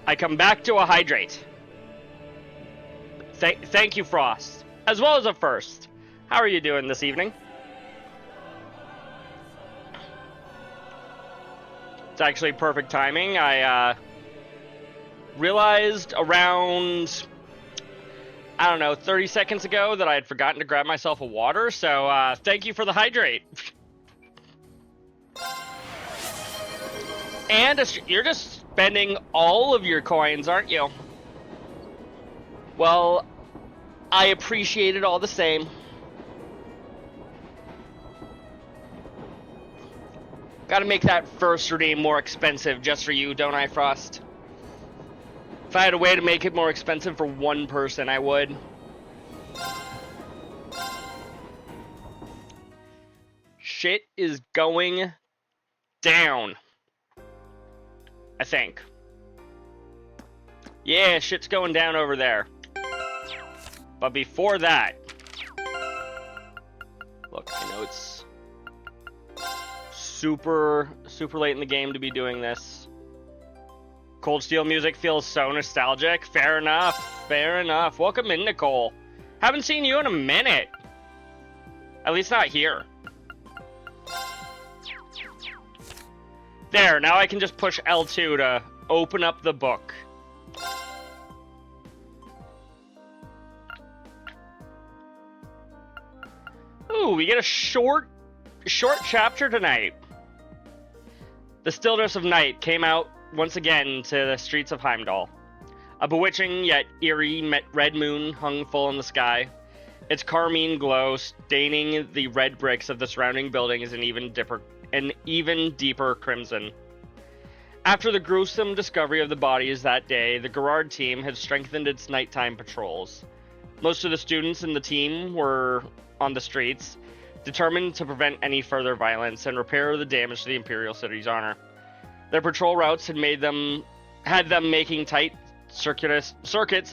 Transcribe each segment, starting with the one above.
I come back to a hydrate. Thank you, Frost. As well as a first. How are you doing this evening? It's actually perfect timing. I realized around, I don't know, 30 seconds ago that I had forgotten to grab myself a water, so thank you for the hydrate. And you're just spending all of your coins, aren't you? Well, I appreciate it all the same. Gotta make that first redeem more expensive just for you, don't I, Frost? If I had a way to make it more expensive for one person, I would. Shit is going down. I think. Yeah, shit's going down over there. But before that... Look, I know it's super late in the game to be doing this. Cold Steel music feels so nostalgic. Fair enough. Fair enough. Welcome in, Nicole. Haven't seen you in a minute. At least not here. There, now I can just push L2 to open up the book. Ooh, we get a short chapter tonight. The stillness of night came out once again to the streets of Heimdall. A bewitching yet eerie red moon hung full in the sky. Its carmine glow staining the red bricks of the surrounding buildings an even deeper crimson. After the gruesome discovery of the bodies that day, the Gerard team had strengthened its nighttime patrols. Most of the students in the team were on the streets, determined to prevent any further violence and repair the damage to the Imperial City's honor. Their patrol routes had them making tight circuits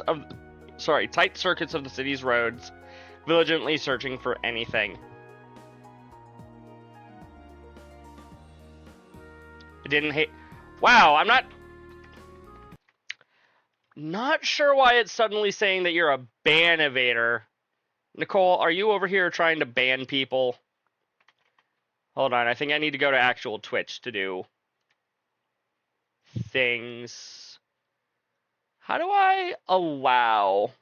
of the city's roads, vigilantly searching for anything. I didn't hate. Wow, I'm not sure why it's suddenly saying that you're a ban evader. Nicole, are you over here trying to ban people? Hold on, I think I need to go to actual Twitch to do things. How do I allow?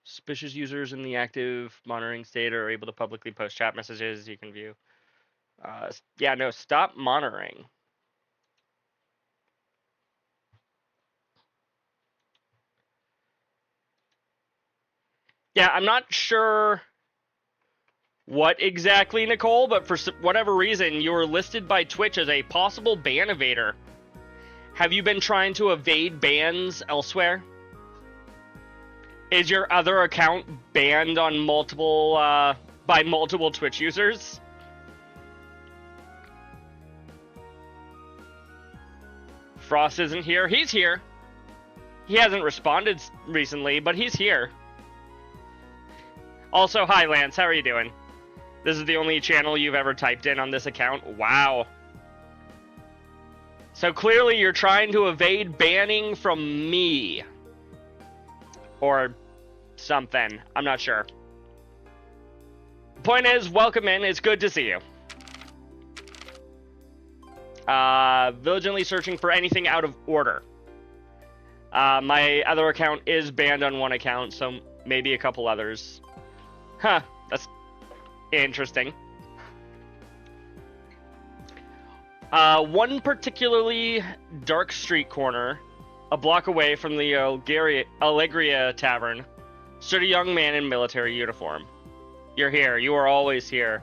Suspicious users in the active monitoring state are able to publicly post chat messages you can view. Yeah, no, stop monitoring. Yeah, I'm not sure what exactly, Nicole, but for whatever reason, you were listed by Twitch as a possible ban evader. Have you been trying to evade bans elsewhere? Is your other account banned on multiple, by multiple Twitch users? Frost isn't here. He's here. He hasn't responded recently, but he's here. Also, hi Lance, how are you doing? This is the only channel you've ever typed in on this account? Wow. So clearly you're trying to evade banning from me. Or something. I'm not sure. Point is, welcome in. It's good to see you. Vigilantly searching for anything out of order. My other account is banned on one account, so maybe a couple others. Huh, that's interesting. One particularly dark street corner, a block away from the Allegria Tavern, stood a young man in military uniform. You're here. You are always here.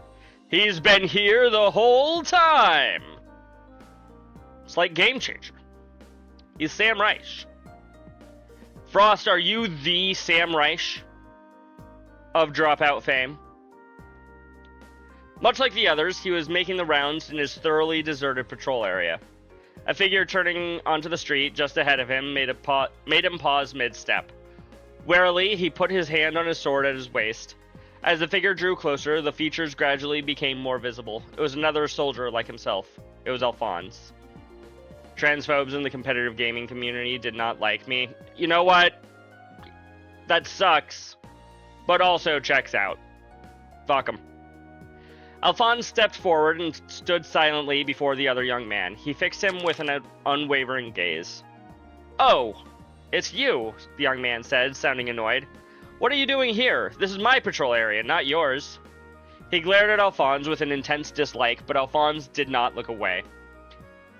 He's been here the whole time. It's like Game Changer. He's Sam Reich. Frost, are you the Sam Reich of Dropout fame? Much like the others, he was making the rounds in his thoroughly deserted patrol area. A figure turning onto the street just ahead of him made him pause mid-step. Warily, he put his hand on his sword at his waist. As the figure drew closer, the features gradually became more visible. It was another soldier like himself. It was Alphonse. Transphobes in the competitive gaming community did not like me. You know what? That sucks. But also checks out. Fuck 'em. Alphonse stepped forward and stood silently before the other young man. He fixed him with an unwavering gaze. "Oh, it's you," the young man said, sounding annoyed. "What are you doing here? This is my patrol area, not yours." He glared at Alphonse with an intense dislike, but Alphonse did not look away.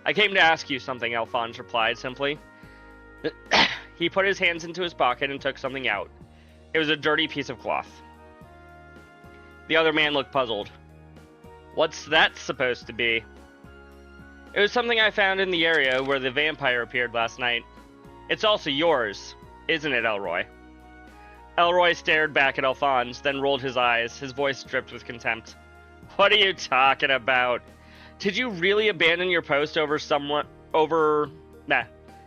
"I came to ask you something," Alphonse replied simply. He put his hands into his pocket and took something out. It was a dirty piece of cloth. The other man looked puzzled. "What's that supposed to be?" "It was something I found in the area where the vampire appeared last night. It's also yours, isn't it, Elroy?" Elroy stared back at Alphonse, then rolled his eyes, his voice dripped with contempt. "What are you talking about? Did you really abandon your post over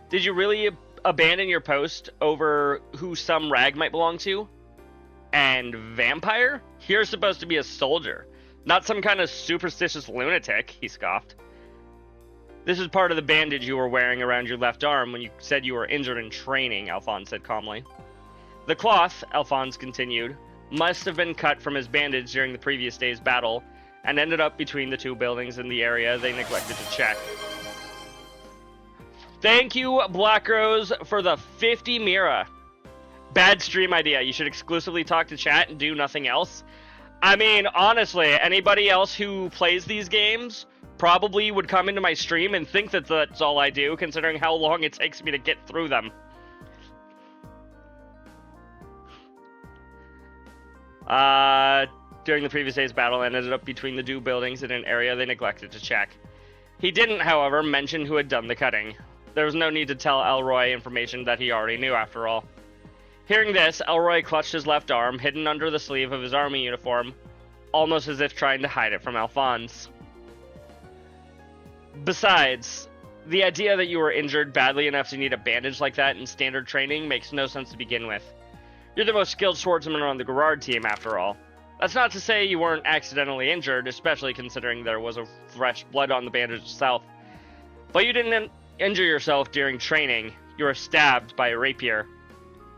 Did you really abandon your post over who some rag might belong to? And vampire? You're supposed to be a soldier, not some kind of superstitious lunatic," he scoffed. "This is part of the bandage you were wearing around your left arm when you said you were injured in training," Alphonse said calmly. "The cloth," Alphonse continued, "must have been cut from his bandage during the previous day's battle and ended up between the two buildings in the area they neglected to check." Thank you, Black Rose, for the 50 Mira. Bad stream idea. You should exclusively talk to chat and do nothing else. I mean, honestly, anybody else who plays these games probably would come into my stream and think that that's all I do, considering how long it takes me to get through them. During the previous day's battle, ended up between the two buildings in an area they neglected to check. He didn't, however, mention who had done the cutting. There was no need to tell Elroy information that he already knew, after all. Hearing this, Elroy clutched his left arm, hidden under the sleeve of his army uniform, almost as if trying to hide it from Alphonse. "Besides, the idea that you were injured badly enough to need a bandage like that in standard training makes no sense to begin with. You're the most skilled swordsman on the Gerard team, after all. That's not to say you weren't accidentally injured, especially considering there was a fresh blood on the bandage itself. But you didn't injure yourself during training. You were stabbed by a rapier.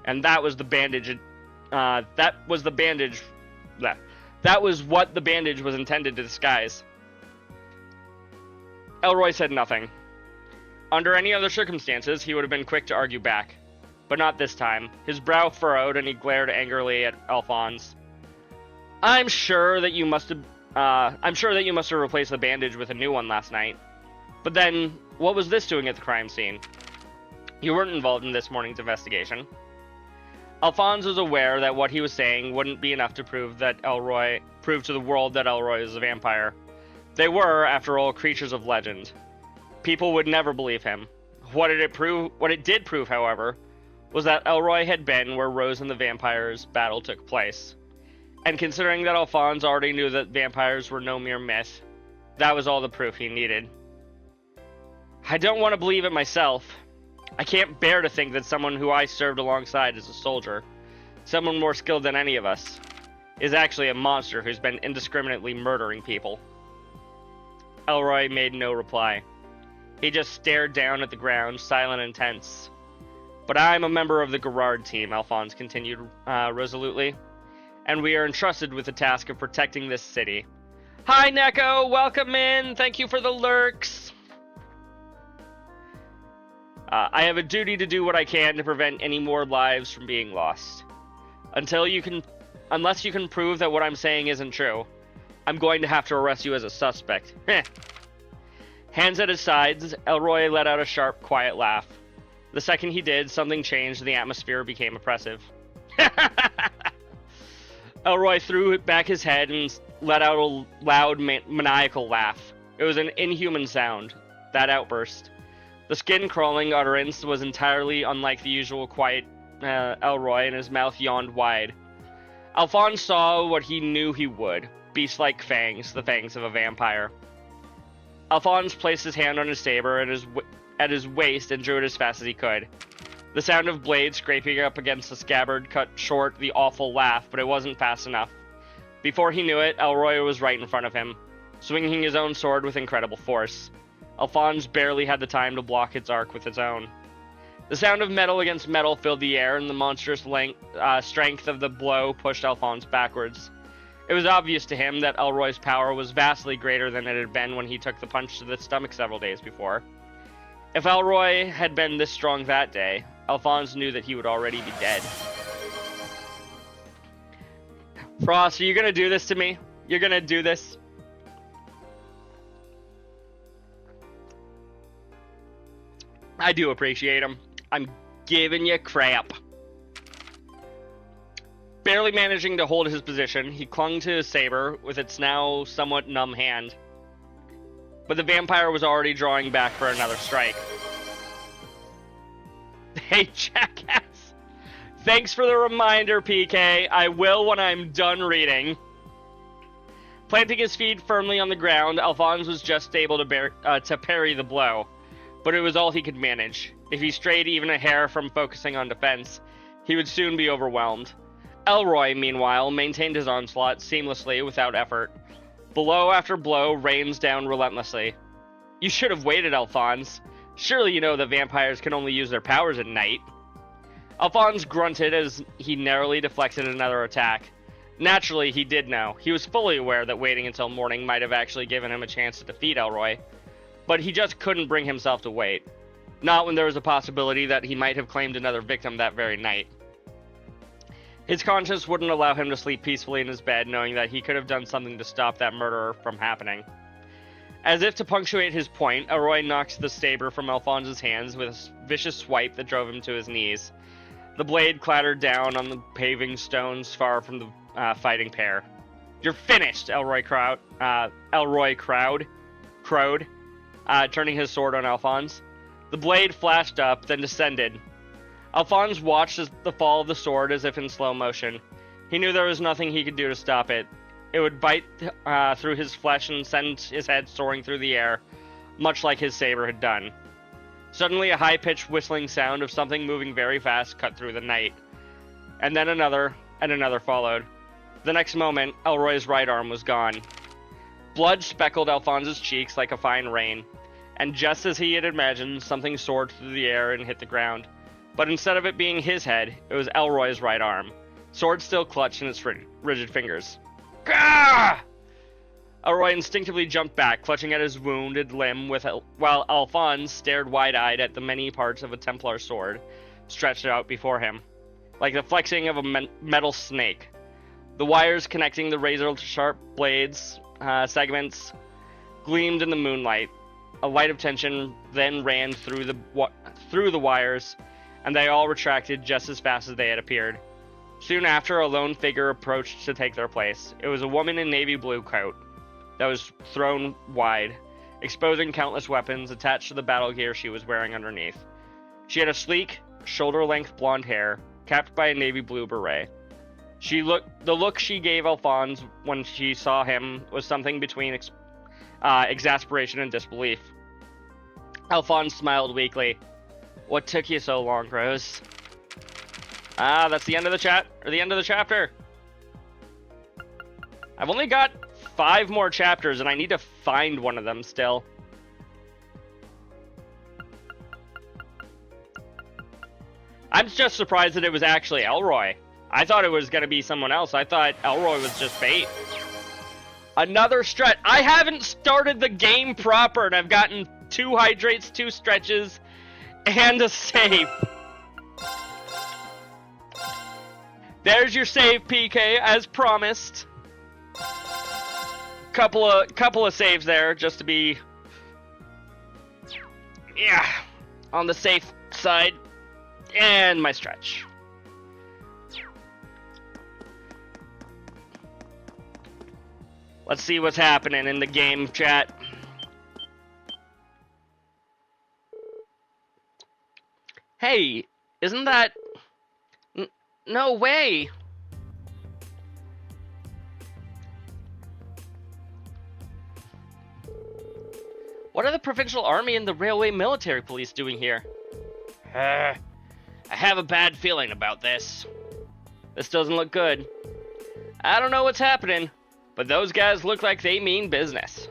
And that was the bandage, that was what the bandage was intended to disguise." Elroy said nothing. Under any other circumstances, he would have been quick to argue back. But not this time. His brow furrowed and he glared angrily at Alphonse. I'm sure that you must have replaced the bandage with a new one last night. But then, what was this doing at the crime scene? You weren't involved in this morning's investigation." Alphonse was aware that what he was saying wouldn't be enough to prove to the world that Elroy is a vampire. They were, after all, creatures of legend. People would never believe him. What it did prove, however, was that Elroy had been where Rose and the vampires' battle took place. And considering that Alphonse already knew that vampires were no mere myth, that was all the proof he needed. "I don't want to believe it myself. I can't bear to think that someone who I served alongside as a soldier, someone more skilled than any of us, is actually a monster who's been indiscriminately murdering people." Elroy made no reply. He just stared down at the ground, silent and tense. "But I'm a member of the Gerard team," Alphonse continued resolutely, "and we are entrusted with the task of protecting this city." Hi, Neko! Welcome in! Thank you for the lurks! I have a duty to do what I can to prevent any more lives from being lost. Unless you can prove that what I'm saying isn't true, I'm going to have to arrest you as a suspect. Hands at his sides, Elroy let out a sharp, quiet laugh. The second he did, something changed and the atmosphere became oppressive. Elroy threw back his head and let out a loud, maniacal laugh. It was an inhuman sound, that outburst. The skin-crawling utterance was entirely unlike the usual quiet Elroy, and his mouth yawned wide. Alphonse saw what he knew he would, beast-like fangs, the fangs of a vampire. Alphonse placed his hand on his saber at his waist and drew it as fast as he could. The sound of blades scraping up against the scabbard cut short the awful laugh, but it wasn't fast enough. Before he knew it, Elroy was right in front of him, swinging his own sword with incredible force. Alphonse barely had the time to block its arc with his own. The sound of metal against metal filled the air, and the monstrous strength of the blow pushed Alphonse backwards. It was obvious to him that Elroy's power was vastly greater than it had been when he took the punch to the stomach several days before. If Elroy had been this strong that day, Alphonse knew that he would already be dead. Frost, are you gonna do this to me? You're gonna do this? I do appreciate him. I'm giving you crap. Barely managing to hold his position, he clung to his saber with its now somewhat numb hand. But the vampire was already drawing back for another strike. Hey, jackass! Thanks for the reminder, PK. I will when I'm done reading. Planting his feet firmly on the ground, Alphonse was just able to parry the blow. But it was all he could manage. If he strayed even a hair from focusing on defense, he would soon be overwhelmed. Elroy, meanwhile, maintained his onslaught seamlessly without effort. Blow after blow rains down relentlessly. You should have waited, Alphonse. Surely you know that vampires can only use their powers at night. Alphonse grunted as he narrowly deflected another attack. Naturally, he did know. He was fully aware that waiting until morning might have actually given him a chance to defeat Elroy. But he just couldn't bring himself to wait. Not when there was a possibility that he might have claimed another victim that very night. His conscience wouldn't allow him to sleep peacefully in his bed, knowing that he could have done something to stop that murder from happening. As if to punctuate his point, Elroy knocked the saber from Alphonse's hands with a vicious swipe that drove him to his knees. The blade clattered down on the paving stones far from the fighting pair. "You're finished," Elroy crowed, turning his sword on Alphonse. The blade flashed up, then descended. Alphonse watched the fall of the sword as if in slow motion. He knew there was nothing he could do to stop it. It would bite through his flesh and send his head soaring through the air, much like his saber had done. Suddenly, a high-pitched whistling sound of something moving very fast cut through the night. And then another, and another followed. The next moment, Elroy's right arm was gone. Blood speckled Alphonse's cheeks like a fine rain, and just as he had imagined, something soared through the air and hit the ground. But instead of it being his head, it was Elroy's right arm, sword still clutched in its rigid fingers. Gah! Elroy instinctively jumped back, clutching at his wounded limb, while Alphonse stared wide-eyed at the many parts of a Templar sword stretched out before him, like the flexing of a metal snake. The wires connecting the razor-sharp blades segments gleamed in the moonlight. A light of tension then ran through the wires, and they all retracted just as fast as they had appeared. Soon after, a lone figure approached to take their place. It was a woman in navy blue coat that was thrown wide, exposing countless weapons attached to the battle gear she was wearing underneath. She had a sleek, shoulder-length blonde hair, capped by a navy blue beret. The look she gave Alphonse when she saw him was something between exasperation and disbelief. Alphonse smiled weakly. "What took you so long, Rose?" That's the end of the chapter. I've only got 5 more chapters, and I need to find one of them still. I'm just surprised that it was actually Elroy. I thought it was going to be someone else. I thought Elroy was just bait. Another stretch. I haven't started the game proper, and I've gotten 2 hydrates, 2 stretches, and a save. There's your save, PK, as promised. Couple of saves there, just to be, on the safe side. And my stretch. Let's see what's happening in the game chat. Hey, isn't that... No way! What are the Provincial Army and the Railway Military Police doing here? I have a bad feeling about this. This doesn't look good. I don't know what's happening, but those guys look like they mean business.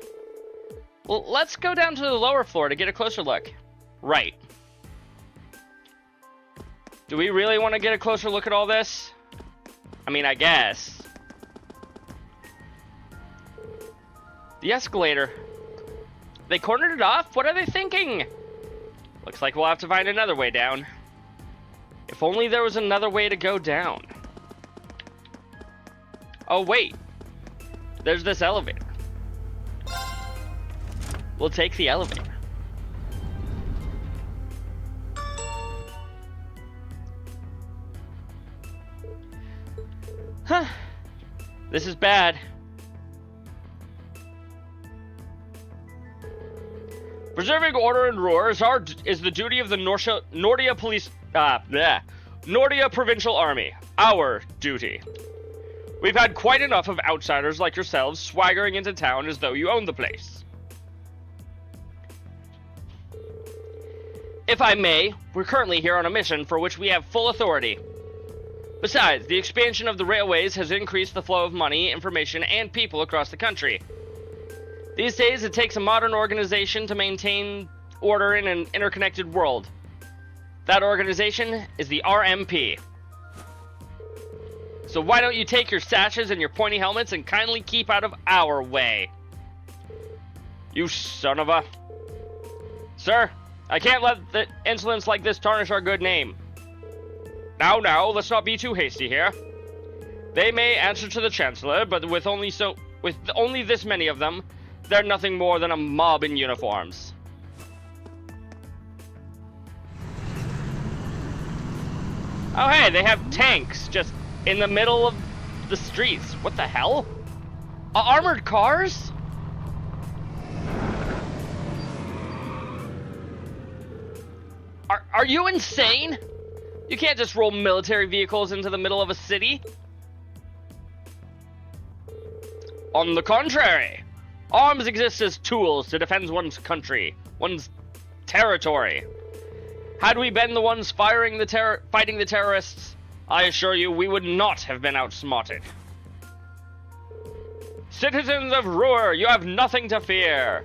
Well, let's go down to the lower floor to get a closer look. Right. Do we really want to get a closer look at all this? I mean, I guess. The escalator. They cornered it off? What are they thinking? Looks like we'll have to find another way down. If only there was another way to go down. Oh, wait. There's this elevator. We'll take the elevator. Huh. This is bad. Preserving order in Ruhr is the duty of the Nordia Police... Nordia Provincial Army. Our duty. We've had quite enough of outsiders like yourselves swaggering into town as though you own the place. If I may, we're currently here on a mission for which we have full authority. Besides, the expansion of the railways has increased the flow of money, information, and people across the country. These days, it takes a modern organization to maintain order in an interconnected world. That organization is the RMP. So why don't you take your sashes and your pointy helmets and kindly keep out of our way? You son of a... Sir, I can't let the insolence like this tarnish our good name. Now, let's not be too hasty here. They may answer to the Chancellor, but with only this many of them, they're nothing more than a mob in uniforms. Oh hey, they have tanks just in the middle of the streets. What the hell? Armored cars? Are you insane? You can't just roll military vehicles into the middle of a city. On the contrary, arms exist as tools to defend one's country, one's territory. Had we been the ones fighting the terrorists, I assure you we would not have been outsmarted. Citizens of Ruhr, you have nothing to fear.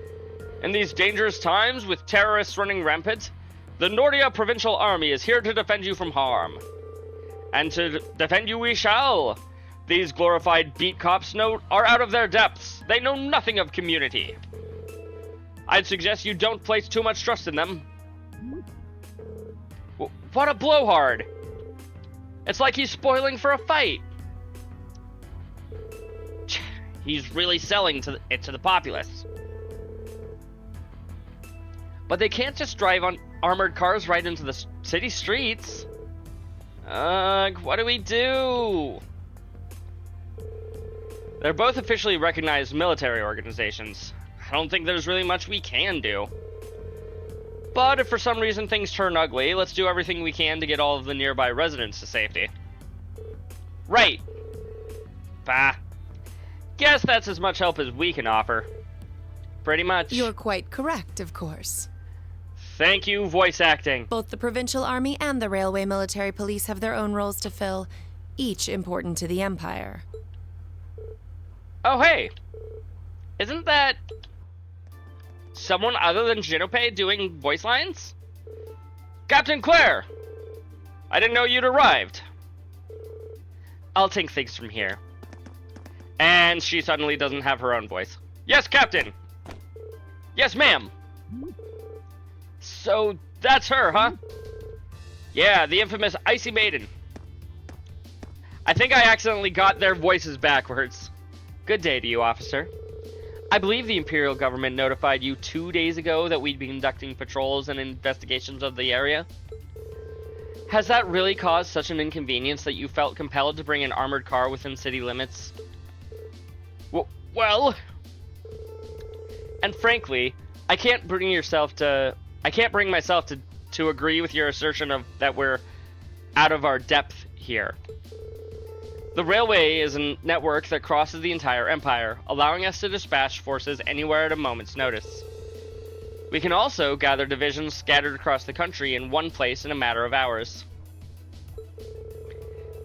In these dangerous times, with terrorists running rampant, the Nordia Provincial Army is here to defend you from harm. And to defend you we shall. These glorified beat cops are out of their depths. They know nothing of community. I'd suggest you don't place too much trust in them. What a blowhard! It's like he's spoiling for a fight. He's really selling it to the populace. But they can't just drive on armored cars right into the city streets. What do we do? They're both officially recognized military organizations. I don't think there's really much we can do. But if for some reason things turn ugly, let's do everything we can to get all of the nearby residents to safety. Right. Bah. Guess that's as much help as we can offer. Pretty much. You're quite correct, of course. Thank you, voice acting. Both the Provincial Army and the Railway Military Police have their own roles to fill, each important to the Empire. Oh, hey. Isn't that someone other than Genope doing voice lines? Captain Claire! I didn't know you'd arrived. I'll take things from here. And she suddenly doesn't have her own voice. Yes, Captain! Yes, ma'am! So, that's her, huh? Yeah, the infamous Icy Maiden. I think I accidentally got their voices backwards. Good day to you, officer. I believe the Imperial government notified you 2 days ago that we'd be conducting patrols and investigations of the area. Has that really caused such an inconvenience that you felt compelled to bring an armored car within city limits? Well... And frankly, I can't bring myself to agree with your assertion of that we're out of our depth here. The railway is a network that crosses the entire Empire, allowing us to dispatch forces anywhere at a moment's notice. We can also gather divisions scattered across the country in one place in a matter of hours.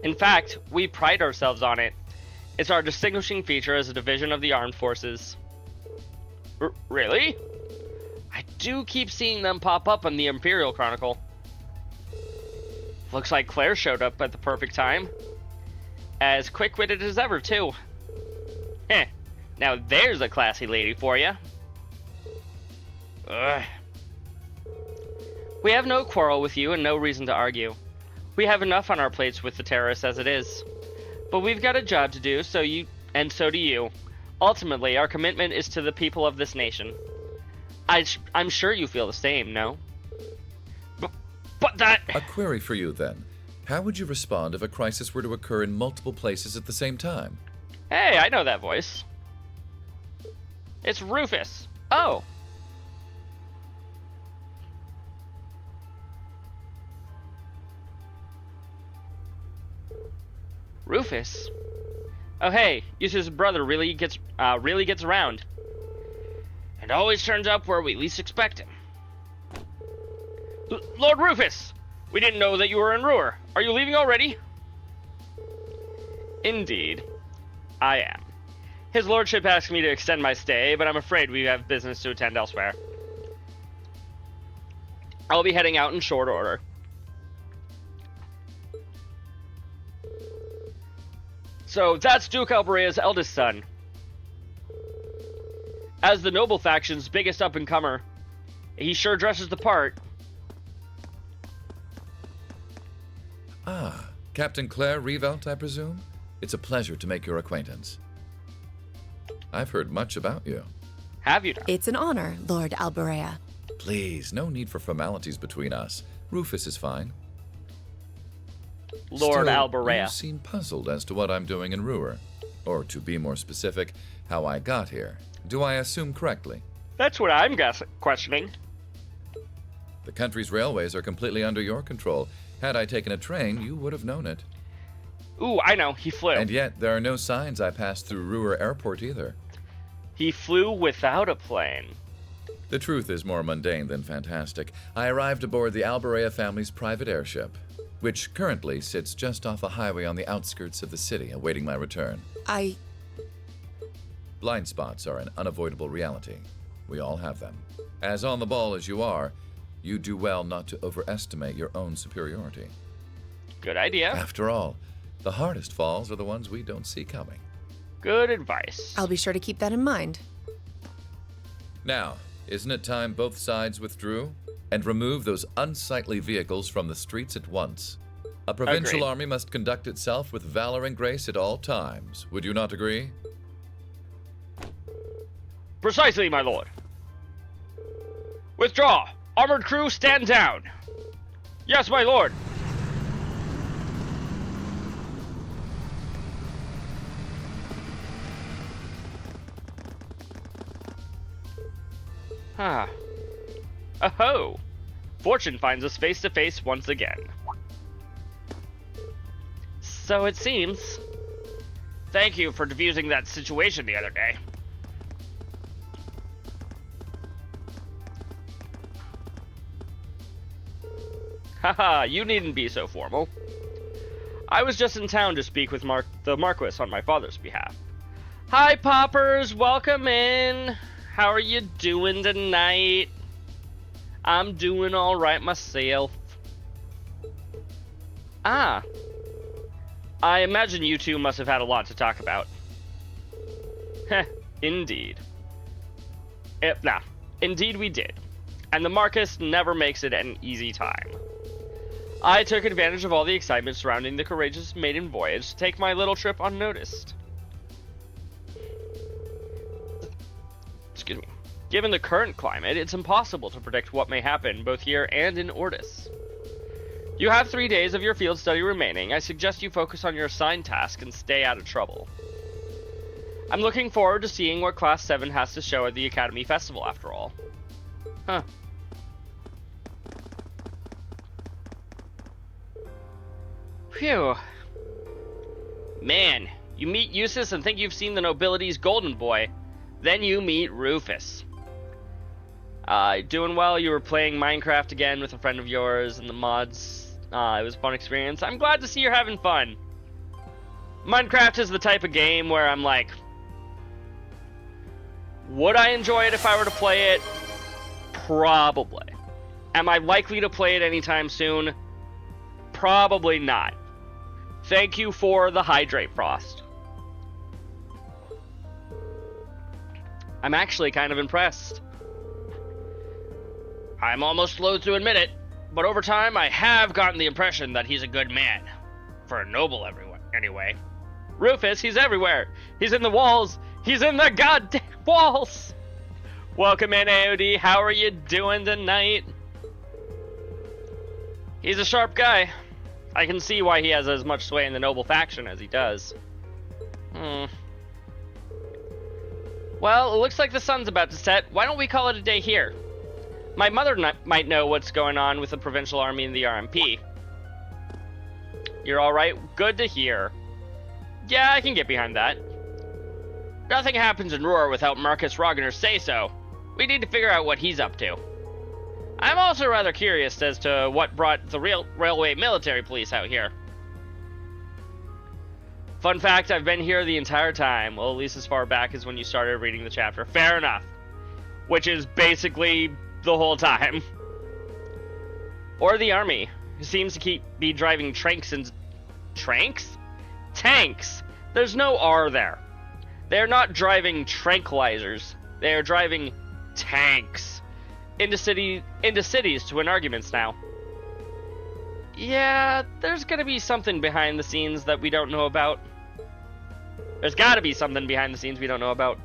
In fact, we pride ourselves on it. It's our distinguishing feature as a division of the armed forces. Really? I do keep seeing them pop up on the Imperial Chronicle. Looks like Claire showed up at the perfect time. As quick-witted as ever, too. Heh. Now there's a classy lady for you. Ugh. We have no quarrel with you and no reason to argue. We have enough on our plates with the terrorists as it is. But we've got a job to do, so do you. Ultimately, our commitment is to the people of this nation. I'm sure you feel the same, no? But that... A query for you, then. How would you respond if a crisis were to occur in multiple places at the same time? Hey, I know that voice. It's Rufus. Oh. Rufus? Oh hey, Yusuf's brother really gets around. And always turns up where we least expect him. Lord Rufus! We didn't know that you were in Ruhr. Are you leaving already? Indeed, I am. His lordship asked me to extend my stay, but I'm afraid we have business to attend elsewhere. I'll be heading out in short order. So that's Duke Alberea's eldest son. As the noble faction's biggest up-and-comer, he sure dresses the part. Ah, Captain Claire Revelt, I presume? It's a pleasure to make your acquaintance. I've heard much about you. Have you? It's an honor, Lord Alberea. Please, no need for formalities between us. Rufus is fine. Lord Still, Alberea. You seem puzzled as to what I'm doing in Ruhr. Or, to be more specific, how I got here. Do I assume correctly? That's what I'm questioning. The country's railways are completely under your control. Had I taken a train, you would have known it. Ooh, I know. He flew. And yet, there are no signs I passed through Ruhr Airport either. He flew without a plane. The truth is more mundane than fantastic. I arrived aboard the Alberea family's private airship, which currently sits just off a highway on the outskirts of the city, awaiting my return. Blind spots are an unavoidable reality. We all have them. As on the ball as you are, you do well not to overestimate your own superiority. Good idea. After all, the hardest falls are the ones we don't see coming. Good advice. I'll be sure to keep that in mind. Now, isn't it time both sides withdrew and remove those unsightly vehicles from the streets at once? A provincial Agreed. army must conduct itself with valor and grace at all times. Would you not agree? Precisely, my lord. Withdraw! Armored crew, stand down! Yes, my lord! Ah. Oh-ho! Fortune finds us face to face once again. So it seems. Thank you for defusing that situation the other day. Haha, you needn't be so formal. I was just in town to speak with the Marquis on my father's behalf. Hi, Poppers, welcome in. How are you doing tonight? I'm doing all right myself. Ah. I imagine you two must have had a lot to talk about. Heh, indeed. Indeed we did. And the Marquis never makes it an easy time. I took advantage of all the excitement surrounding the courageous maiden voyage to take my little trip unnoticed. Excuse me. Given the current climate, it's impossible to predict what may happen both here and in Ortis. You have 3 days of your field study remaining. I suggest you focus on your assigned task and stay out of trouble. I'm looking forward to seeing what Class 7 has to show at the Academy Festival after all. Huh. Phew. Man, you meet Eustace and think you've seen the nobility's golden boy. Then you meet Rufus. Doing well. You were playing Minecraft again with a friend of yours and the mods. It was a fun experience. I'm glad to see you're having fun. Minecraft is the type of game where I'm like, would I enjoy it if I were to play it? Probably. Am I likely to play it anytime soon? Probably not. Thank you for the Hydrate Frost. I'm actually kind of impressed. I'm almost loath to admit it, but over time I have gotten the impression that he's a good man. For a noble everyone, anyway. Rufus, he's everywhere. He's in the walls. He's in the goddamn walls. Welcome in, AOD. How are you doing tonight? He's a sharp guy. I can see why he has as much sway in the noble faction as he does. Well, it looks like the sun's about to set. Why don't we call it a day here? My mother might know what's going on with the Provincial Army and the RMP. You're alright? Good to hear. Yeah, I can get behind that. Nothing happens in Roar without Marcus Rogner's say-so. We need to figure out what he's up to. I'm also rather curious as to what brought the Railway Military Police out here. Fun fact, I've been here the entire time. Well, at least as far back as when you started reading the chapter. Fair enough. Which is basically the whole time. Or the army, who seems to be driving tranks and... Tranks? Tanks! There's no R there. They're not driving tranquilizers. They are driving tanks. Into cities to win arguments now. Yeah, there's gonna be something behind the scenes that we don't know about. There's gotta be something behind the scenes we don't know about.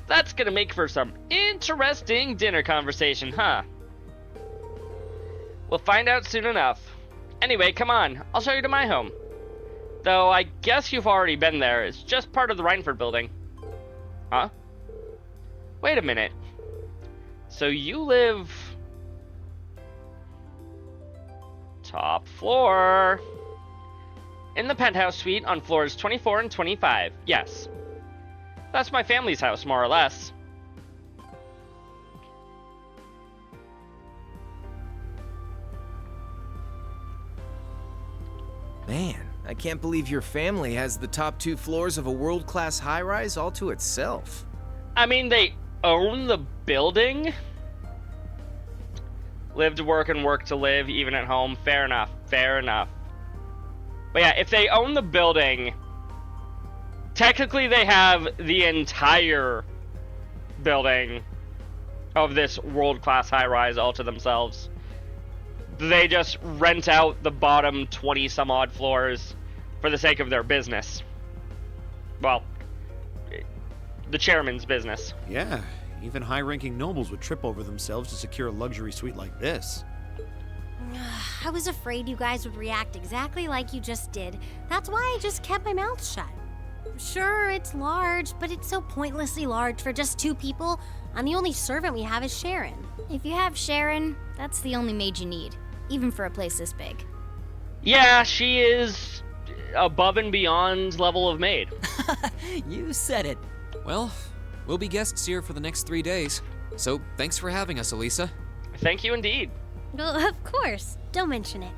That's gonna make for some interesting dinner conversation, huh? We'll find out soon enough. Anyway, come on, I'll show you to my home. Though I guess you've already been there. It's just part of the Reinford building. Huh? Wait a minute. So you live... top floor. In the penthouse suite on floors 24 and 25. Yes. That's my family's house, more or less. Man, I can't believe your family has the top 2 floors of a world-class high-rise all to itself. I mean, they own the building? Live to work and work to live, even at home. Fair enough. Fair enough. But yeah, if they own the building, technically they have the entire building of this world-class high-rise all to themselves. They just rent out the bottom 20-some-odd floors for the sake of their business. Well, the chairman's business. Yeah, even high-ranking nobles would trip over themselves to secure a luxury suite like this. I was afraid you guys would react exactly like you just did. That's why I just kept my mouth shut. Sure, it's large, but it's so pointlessly large for just 2 people, and the only servant we have is Sharon. If you have Sharon, that's the only maid you need, even for a place this big. Yeah, she is above and beyond level of maid. You said it. Well, we'll be guests here for the next 3 days, so thanks for having us, Elisa. Thank you indeed. Well, of course. Don't mention it.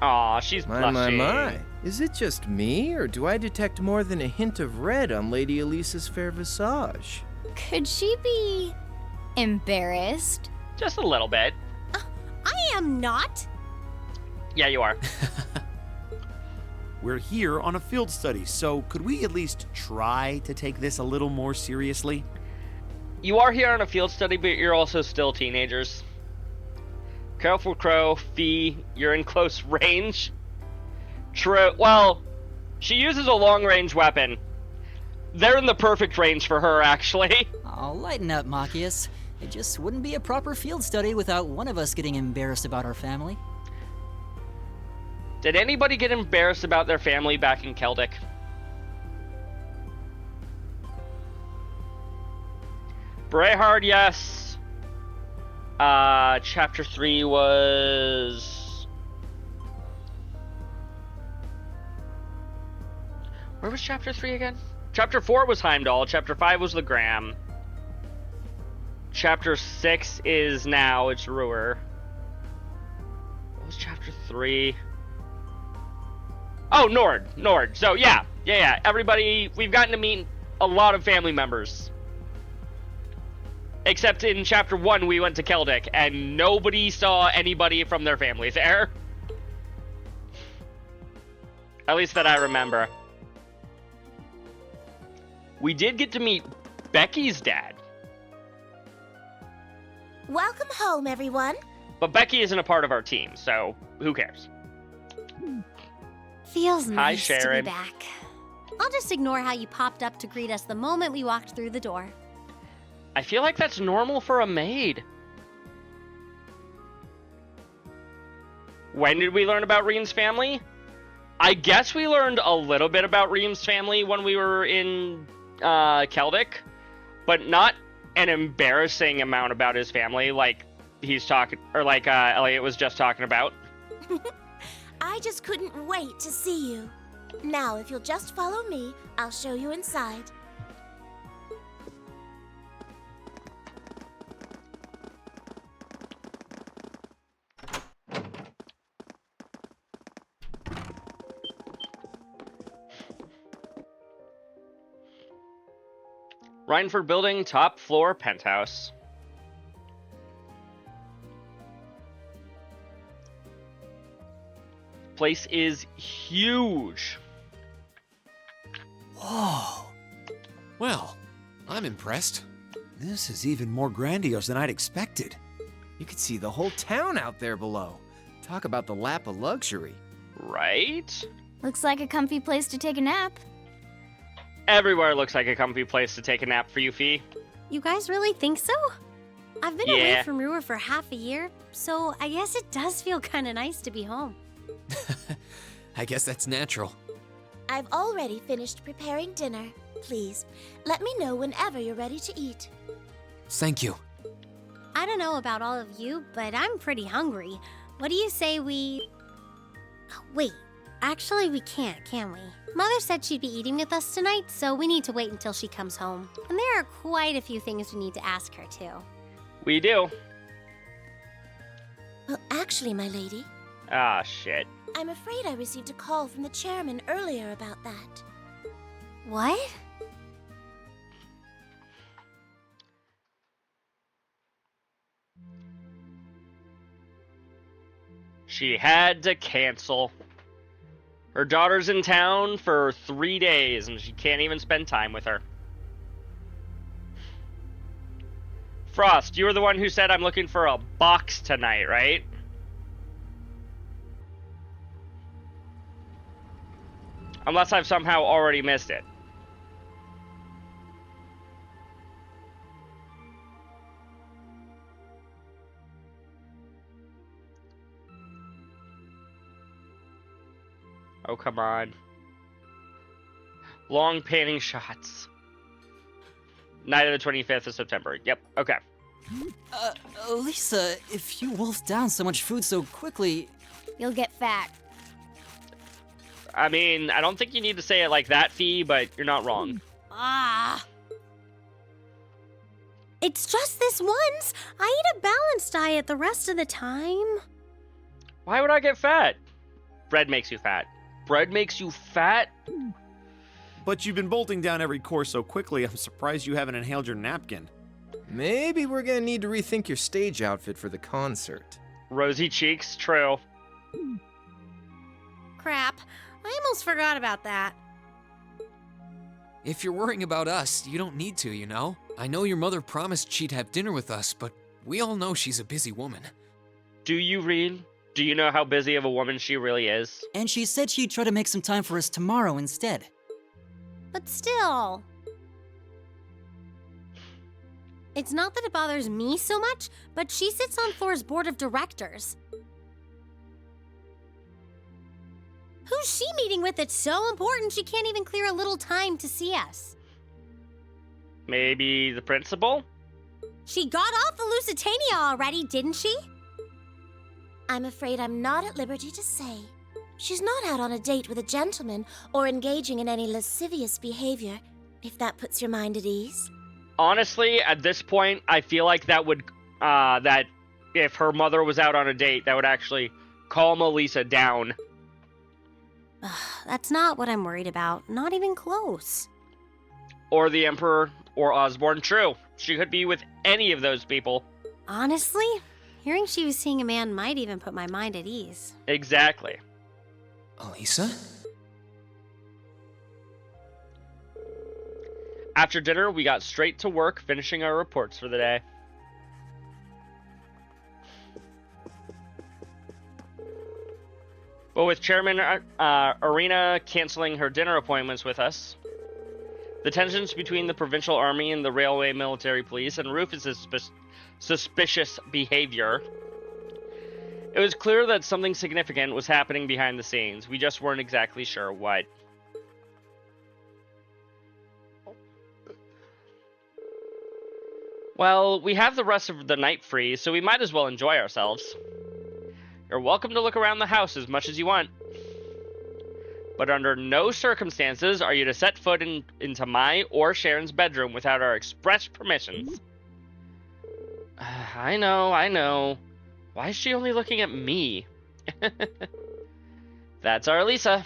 Aw, she's blushing. My. Is it just me, or do I detect more than a hint of red on Lady Elisa's fair visage? Could she be embarrassed? Just a little bit. I am not. Yeah, you are. We're here on a field study, so could we at least try to take this a little more seriously? You are here on a field study, but you're also still teenagers. Careful, Crow. Fee, you're in close range. True. Well, she uses a long-range weapon. They're in the perfect range for her, actually. Oh, lighten up, Machias. It just wouldn't be a proper field study without one of us getting embarrassed about our family. Did anybody get embarrassed about their family back in Celtic? Brehard, yes. Chapter 3 was... Where was Chapter 3 again? Chapter 4 was Heimdall. Chapter 5 was the Graham. Chapter 6 is now, it's Ruhr. What was Chapter 3? Oh, Nord. So, yeah. Yeah, everybody, we've gotten to meet a lot of family members. Except in Chapter 1, we went to Keldic, and nobody saw anybody from their family there. At least that I remember. We did get to meet Becky's dad. Welcome home, everyone. But Becky isn't a part of our team, so who cares? Feels Hi, nice to be Sharon. back. I'll just ignore how you popped up to greet us the moment we walked through the door. I feel like that's normal for a maid. When did we learn about Reem's family? I guess we learned a little bit about Reem's family when we were in Keldic, but not an embarrassing amount about his family like he's talking, or like Elliot was just talking about. I just couldn't wait to see you. Now, if you'll just follow me, I'll show you inside. Rhineford Building, top floor, penthouse. Place is huge. Whoa. Well, I'm impressed. This is even more grandiose than I'd expected. You could see the whole town out there below. Talk about the lap of luxury. Right? Looks like a comfy place to take a nap. Everywhere looks like a comfy place to take a nap for you, Fee. You guys really think so? I've been Yeah. away from Ruhr for half a year, so I guess it does feel kind of nice to be home. I guess that's natural. I've already finished preparing dinner. Please, let me know whenever you're ready to eat. Thank you. I don't know about all of you, but I'm pretty hungry. What do you say we... Wait, actually we can't, can we? Mother said she'd be eating with us tonight, so we need to wait until she comes home. And there are quite a few things we need to ask her, too. We do. Well, actually, my lady, Ah, shit. I'm afraid I received a call from the chairman earlier about that. What? She had to cancel. Her daughter's in town for 3 days, and she can't even spend time with her. Frost, you were the one who said I'm looking for a box tonight, right? Unless I've somehow already missed it. Oh, come on. Long panning shots. Night of the 25th of September. Yep, okay. Lisa, if you wolf down so much food so quickly... You'll get fat. I mean, I don't think you need to say it like that, Fee, but you're not wrong. Ah. It's just this once. I eat a balanced diet the rest of the time. Why would I get fat? Bread makes you fat. Bread makes you fat? But you've been bolting down every course so quickly, I'm surprised you haven't inhaled your napkin. Maybe we're gonna need to rethink your stage outfit for the concert. Rosy cheeks, true. Crap. I almost forgot about that. If you're worrying about us, you don't need to, you know? I know your mother promised she'd have dinner with us, but we all know she's a busy woman. Do you, Reed? Do you know how busy of a woman she really is? And she said she'd try to make some time for us tomorrow instead. But still. It's not that it bothers me so much, but she sits on Thor's board of directors. Who's she meeting with that's so important she can't even clear a little time to see us? Maybe the principal? She got off the Lusitania already, didn't she? I'm afraid I'm not at liberty to say. She's not out on a date with a gentleman or engaging in any lascivious behavior, if that puts your mind at ease. Honestly, at this point, I feel like that would, that if her mother was out on a date, that would actually calm Elisa down. That's not what I'm worried about. Not even close. Or the Emperor, or Osborne. True. She could be with any of those people. Honestly, hearing she was seeing a man might even put my mind at ease. Exactly. Elisa? After dinner, we got straight to work finishing our reports for the day. But with Chairman Arena canceling her dinner appointments with us, the tensions between the Provincial Army and the Railway Military Police and Rufus's suspicious behavior, it was clear that something significant was happening behind the scenes. We just weren't exactly sure what. Well, we have the rest of the night free, so we might as well enjoy ourselves. You're welcome to look around the house as much as you want. But under no circumstances are you to set foot into my or Sharon's bedroom without our express permissions. I know. Why is she only looking at me? That's our Lisa.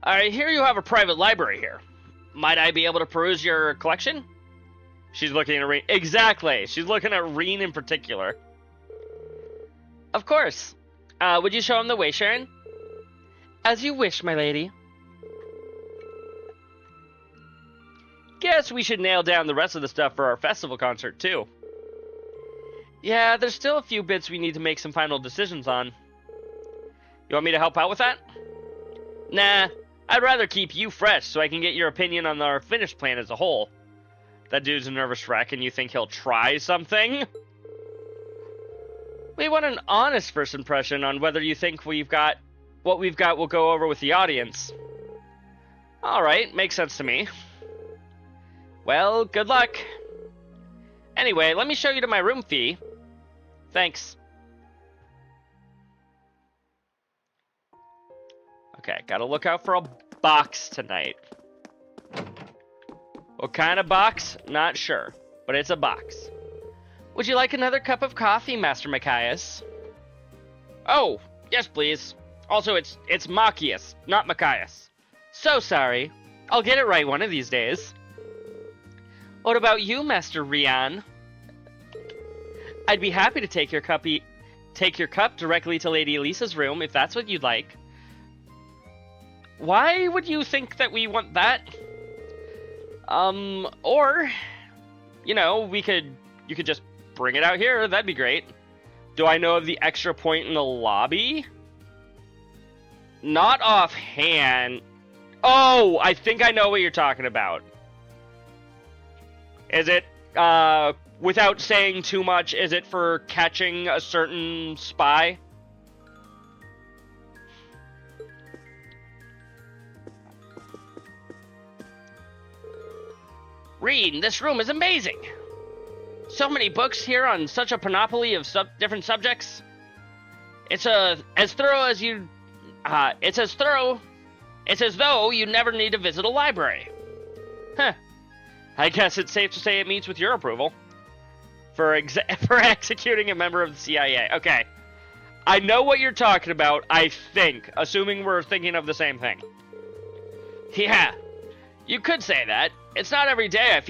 I hear you have a private library here. Might I be able to peruse your collection? She's looking at Reen. Exactly. She's looking at Reen in particular. Of course. Would you show him the way, Sharon? As you wish, my lady. Guess we should nail down the rest of the stuff for our festival concert, too. Yeah, there's still a few bits we need to make some final decisions on. You want me to help out with that? Nah, I'd rather keep you fresh so I can get your opinion on our finished plan as a whole. That dude's a nervous wreck and you think he'll try something? We want an honest first impression on whether you think what we've got will go over with the audience. Alright, makes sense to me. Well, good luck. Anyway, let me show you to my room, Fee. Thanks. Okay, gotta look out for a box tonight. What kind of box? Not sure, but it's a box. Would you like another cup of coffee, Master Machias? Oh, yes please. Also, it's Machias, not Machias. So sorry. I'll get it right one of these days. What about you, Master Rian? I'd be happy to take your cup directly to Lady Elisa's room if that's what you'd like. Why would you think that we want that? Or, you know, you could just bring it out here. That'd be great. Do I know of the extra point in the lobby? Not offhand. Oh, I think I know what you're talking about. Is it, without saying too much, is it for catching a certain spy? Reed, this room is amazing. So many books here on such a panoply of different subjects. It's as thorough as you. It's as though you never need to visit a library. Huh. I guess it's safe to say it meets with your approval. For executing a member of the CIA. Okay. I know what you're talking about, I think. Assuming we're thinking of the same thing. Yeah. You could say that. It's not every day I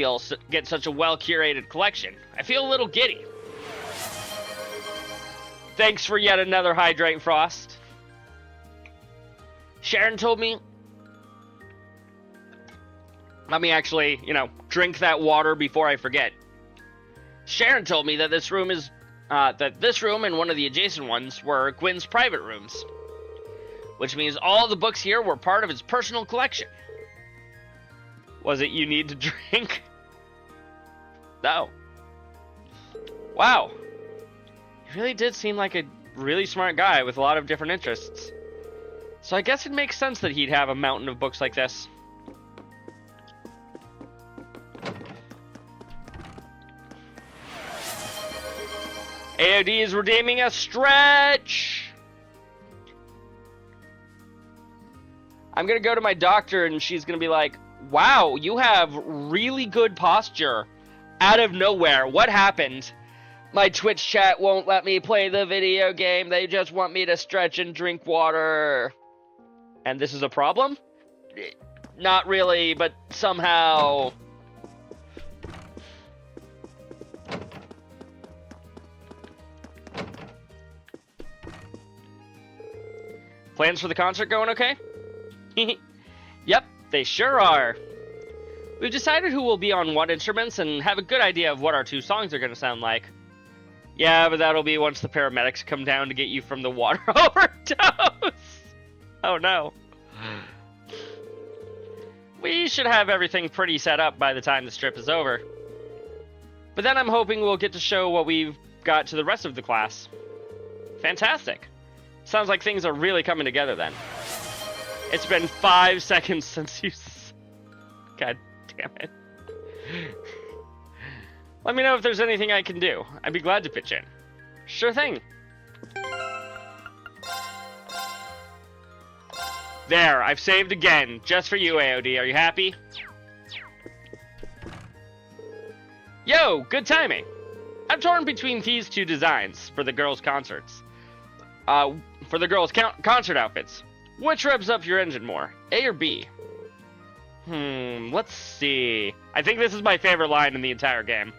get such a well-curated collection. I feel a little giddy. Thanks for yet another hydrate, Frost. Sharon told me... Let me actually, drink that water before I forget. Sharon told me that this room and one of the adjacent ones were Gwyn's private rooms. Which means all the books here were part of his personal collection. Was it you need to drink? No. Wow. He really did seem like a really smart guy with a lot of different interests. So I guess it makes sense that he'd have a mountain of books like this. AOD is redeeming a stretch! I'm gonna go to my doctor and she's gonna be like, wow, you have really good posture. Out of nowhere, what happened? My Twitch chat won't let me play the video game. They just want me to stretch and drink water. And this is a problem? Not really, but somehow... Plans for the concert going okay? Yep, they sure are. We've decided who will be on what instruments and have a good idea of what our 2 songs are going to sound like. Yeah, but that'll be once the paramedics come down to get you from the water overdose. Oh no. We should have everything pretty set up by the time this trip is over. But then I'm hoping we'll get to show what we've got to the rest of the class. Fantastic. Sounds like things are really coming together then. It's been 5 seconds since you... God damn it. Let me know if there's anything I can do. I'd be glad to pitch in. Sure thing. There, I've saved again. Just for you, AOD. Are you happy? Yo, good timing. I'm torn between these 2 designs for the girls' concerts. For the girls' concert outfits. Which revs up your engine more? A or B? Let's see. I think this is my favorite line in the entire game.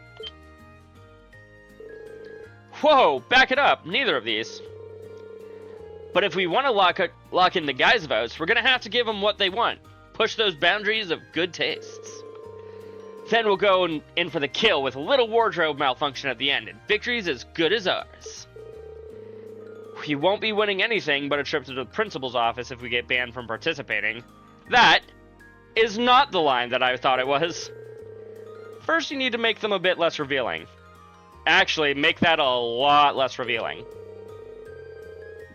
Whoa, back it up. Neither of these. But if we want to lock in the guys' votes, we're going to have to give them what they want. Push those boundaries of good tastes. Then we'll go in for the kill with a little wardrobe malfunction at the end, and victory's as good as ours. We won't be winning anything but a trip to the principal's office if we get banned from participating. That is not the line that I thought it was. First, you need to make them a bit less revealing. Actually, make that a lot less revealing.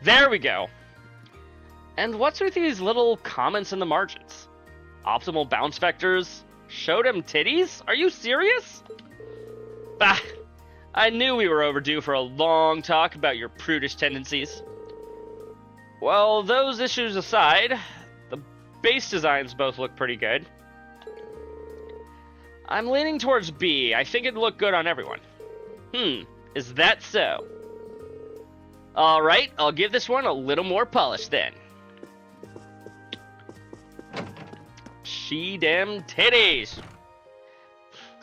There we go. And what's with these little comments in the margins? Optimal bounce vectors? Showed him titties? Are you serious? Bah! I knew we were overdue for a long talk about your prudish tendencies. Well, those issues aside, the base designs both look pretty good. I'm leaning towards B. I think it'd look good on everyone. Is that so? Alright, I'll give this one a little more polish then. She damn titties!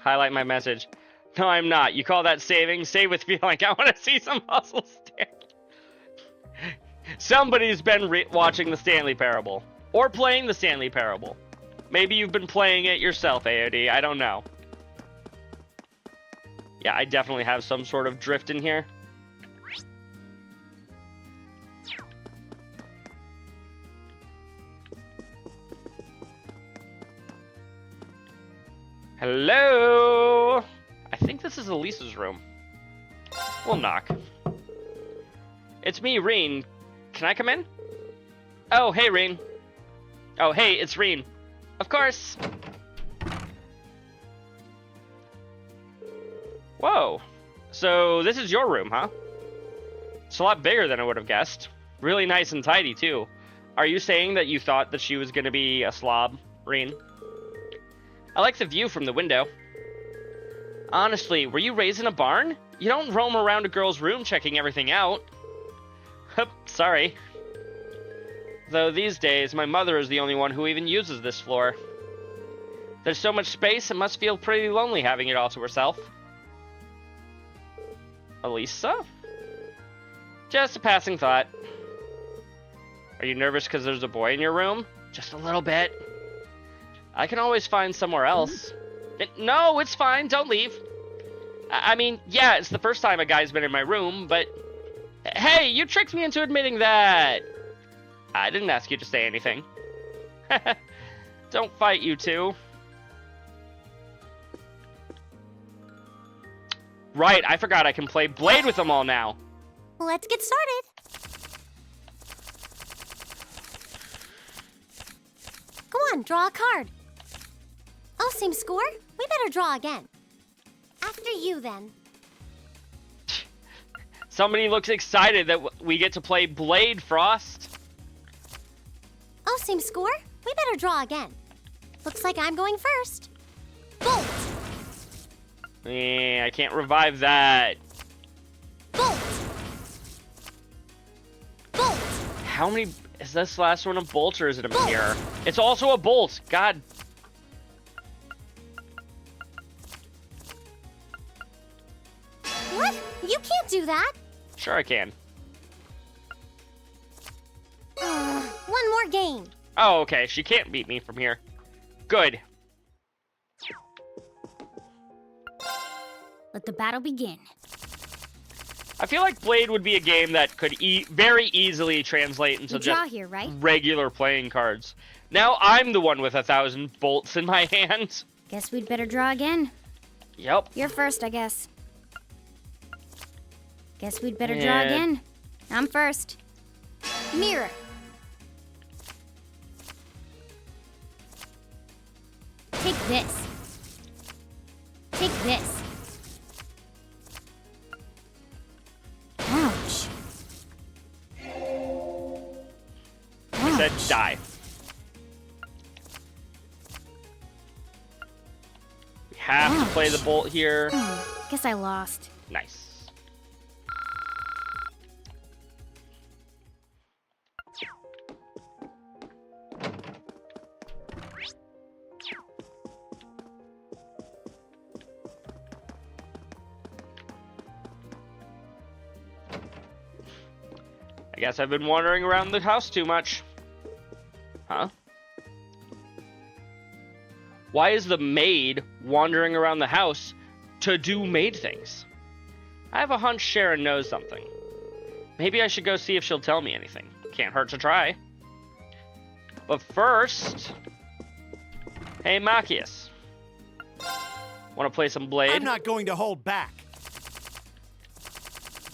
Highlight my message. No, I'm not. You call that saving? Save with feeling. I want to see some hustle stand. Somebody's been watching the Stanley Parable. Or playing the Stanley Parable. Maybe you've been playing it yourself, AOD. I don't know. Yeah, I definitely have some sort of drift in here. Hello? I think this is Elisa's room. We'll knock. It's me, Reen. Can I come in? Oh, hey, Reen. Oh, hey, it's Reen. Of course. Whoa. So this is your room, huh? It's a lot bigger than I would have guessed. Really nice and tidy, too. Are you saying that you thought that she was going to be a slob, Reen? I like the view from the window. Honestly, were you raised in a barn? You don't roam around a girl's room checking everything out. Hup, sorry. Though these days, my mother is the only one who even uses this floor. There's so much space, it must feel pretty lonely having it all to herself. Elisa? Just a passing thought. Are you nervous because there's a boy in your room? Just a little bit. I can always find somewhere else. No, it's fine. Don't leave. I mean, yeah, it's the first time a guy's been in my room, but... Hey, you tricked me into admitting that... I didn't ask you to say anything. Don't fight, you two. Right, I forgot I can play Blade with them all now. Let's get started. Go on, draw a card. Oh, same score? We better draw again. After you, then. Somebody looks excited that we get to play Blade, Frost. Oh, same score? We better draw again. Looks like I'm going first. Bolt! I can't revive that. Bolt! Bolt! How many... Is this last one a bolt or is it a mirror? It's also a bolt! God. What? You can't do that. Sure I can. One more game. Oh, okay. She can't beat me from here. Good. Let the battle begin. I feel like Blade would be a game that could very easily translate into You draw just here, right? regular playing cards. Now I'm the one with 1,000 bolts in my hand. Guess we'd better draw again. Yep. You're first, I guess. Guess we'd better draw Yeah. again. I'm first. Mirror. Take this. Take this. Ouch. I said die. We have to play the bolt here. Guess I lost. Nice. I guess I've been wandering around the house too much. Huh? Why is the maid wandering around the house to do maid things? I have a hunch Sharon knows something. Maybe I should go see if she'll tell me anything. Can't hurt to try. But first... Hey, Machias. Want to play some Blade? I'm not going to hold back.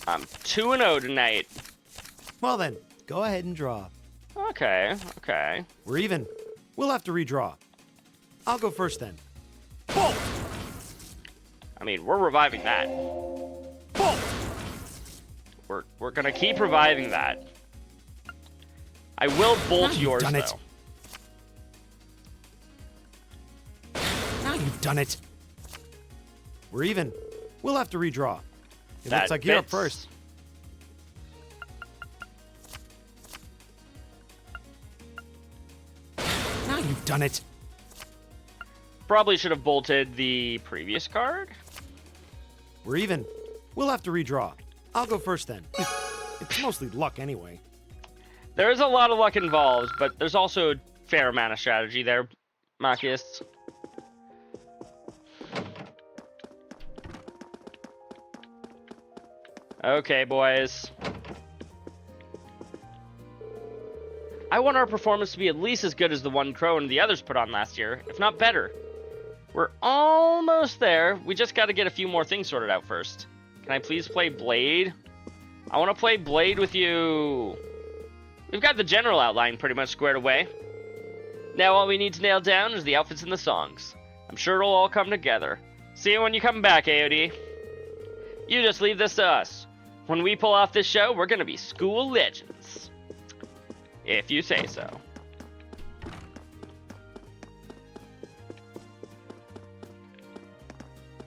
I'm 2-0 tonight. Well then, go ahead and draw. Okay, okay. We're even. We'll have to redraw. I'll go first then. Bolt! I mean, we're reviving that. Bolt! We're gonna keep reviving that. I will bolt yours, done though. it. Now you've done it. We're even. We'll have to redraw. It That looks like you're up fits. first. Now you've done it. Probably should have bolted the previous card. We're even. We'll have to redraw. I'll go first then. It's mostly luck anyway. There is a lot of luck involved, but there's also a fair amount of strategy there, Machias. Okay, boys. I want our performance to be at least as good as the one Crow and the others put on last year, if not better. We're almost there. We just got to get a few more things sorted out first. Can I please play Blade? I want to play Blade with you. We've got the general outline pretty much squared away. Now all we need to nail down is the outfits and the songs. I'm sure it'll all come together. See you when you come back, AOD. You just leave this to us. When we pull off this show, we're gonna be school legends. If you say so.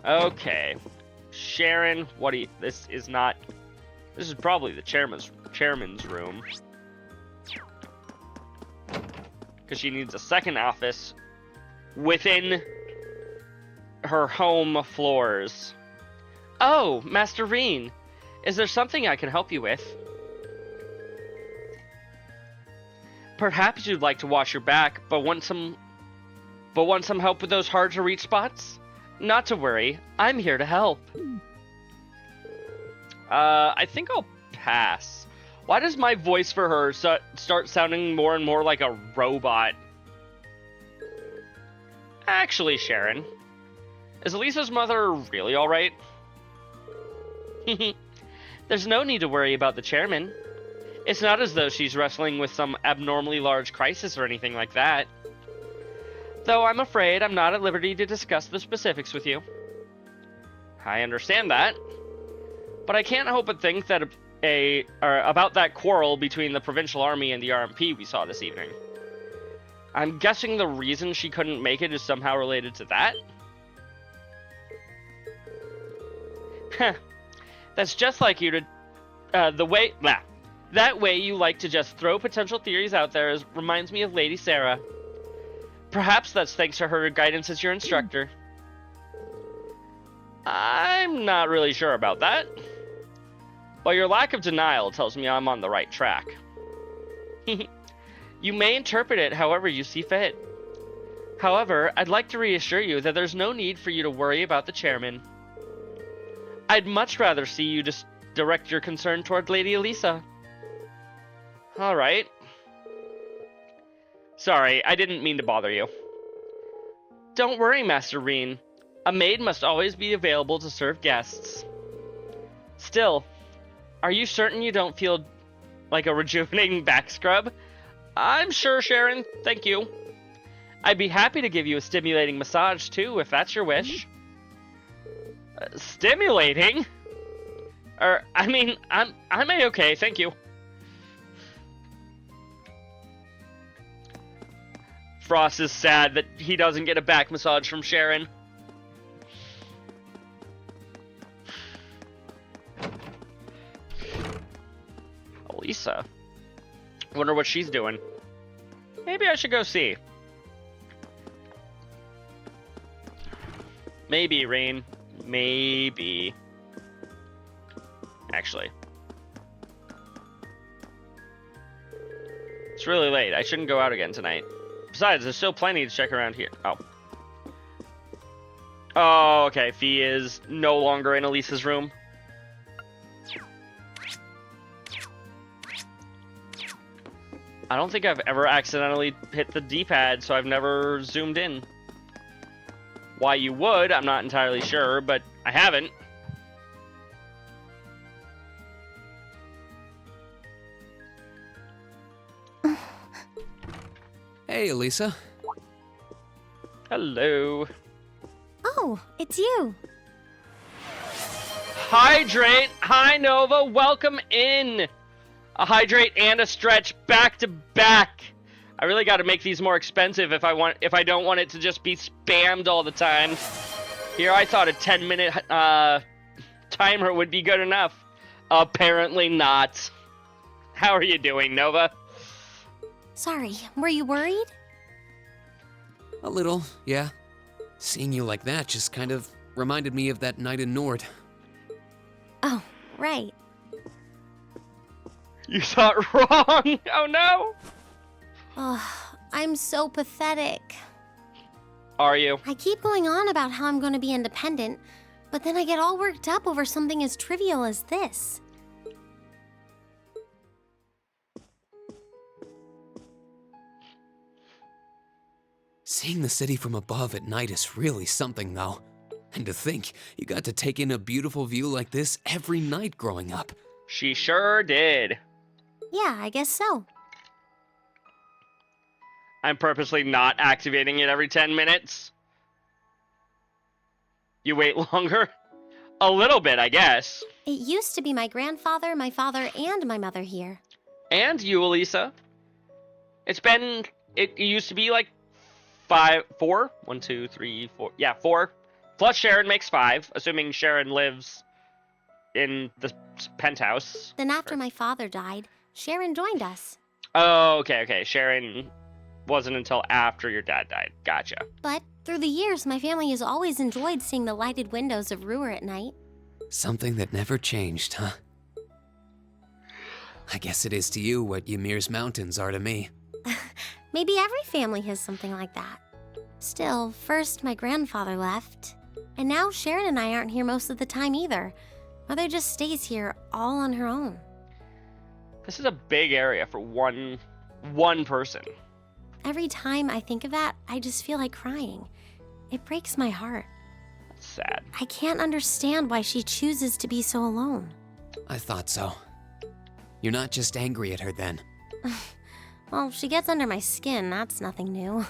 Okay. Sharon, what do you... This is not... This is probably the chairman's room. Because she needs a second office within her home floors. Oh, Master Reen. Is there something I can help you with? Perhaps you'd like to wash your back, but want some help with those hard-to-reach spots? Not to worry, I'm here to help. I think I'll pass. Why does my voice for her start sounding more and more like a robot? Actually, Sharon, is Elisa's mother really alright? There's no need to worry about the chairman. It's not as though she's wrestling with some abnormally large crisis or anything like that. Though I'm afraid I'm not at liberty to discuss the specifics with you. I understand that. But I can't help but think that about that quarrel between the Provincial Army and the RMP we saw this evening. I'm guessing the reason she couldn't make it is somehow related to that? Heh. That's just like you to... That way you like to just throw potential theories out there reminds me of Lady Sarah. Perhaps that's thanks to her guidance as your instructor. I'm not really sure about that. But your lack of denial tells me I'm on the right track. You may interpret it however you see fit. However, I'd like to reassure you that there's no need for you to worry about the chairman. I'd much rather see you just direct your concern toward Lady Elisa. Alright. Sorry, I didn't mean to bother you. Don't worry, Master Reen. A maid must always be available to serve guests. Still, are you certain you don't feel like a rejuvenating back scrub? I'm sure, Sharon. Thank you. I'd be happy to give you a stimulating massage, too, if that's your wish. Stimulating? I mean, I'm A-okay, thank you. Frost is sad that he doesn't get a back massage from Sharon. Elisa. Wonder what she's doing. Maybe I should go see. Maybe, Rain. Maybe. Actually. It's really late. I shouldn't go out again tonight. Besides, there's still plenty to check around here. Oh. Oh, okay. Fee is no longer in Elisa's room. I don't think I've ever accidentally hit the D-pad, so I've never zoomed in. Why you would, I'm not entirely sure, but I haven't. Hey, Elisa. Hello. Oh, it's you. Hydrate! Hi, Nova. Welcome in. A hydrate and a stretch back to back. I really got to make these more expensive if I don't want it to just be spammed all the time. Here, I thought a 10-minute timer would be good enough. Apparently not. How are you doing, Nova? Sorry, were you worried? A little, yeah. Seeing you like that just kind of reminded me of that night in Nord. Oh, right. You saw it wrong! Oh no! Oh, I'm so pathetic. Are you? I keep going on about how I'm going to be independent, but then I get all worked up over something as trivial as this. Seeing the city from above at night is really something, though. And to think, you got to take in a beautiful view like this every night growing up. She sure did. Yeah, I guess so. I'm purposely not activating it every 10 minutes. You wait longer? A little bit, I guess. It used to be my grandfather, my father, and my mother here. And you, Elisa. It used to be like 4? 1, 2, 3, 4. Yeah, 4. Plus Sharon makes 5, assuming Sharon lives in the penthouse. Then after my father died, Sharon joined us. Oh, okay. Sharon wasn't until after your dad died. Gotcha. But through the years, my family has always enjoyed seeing the lighted windows of Ruhr at night. Something that never changed, huh? I guess it is to you what Ymir's mountains are to me. Maybe every family has something like that. Still, first my grandfather left, and now Sharon and I aren't here most of the time either. Mother just stays here all on her own. This is a big area for one person. Every time I think of that, I just feel like crying. It breaks my heart. That's sad. I can't understand why she chooses to be so alone. I thought so. You're not just angry at her then. Well, she gets under my skin, that's nothing new.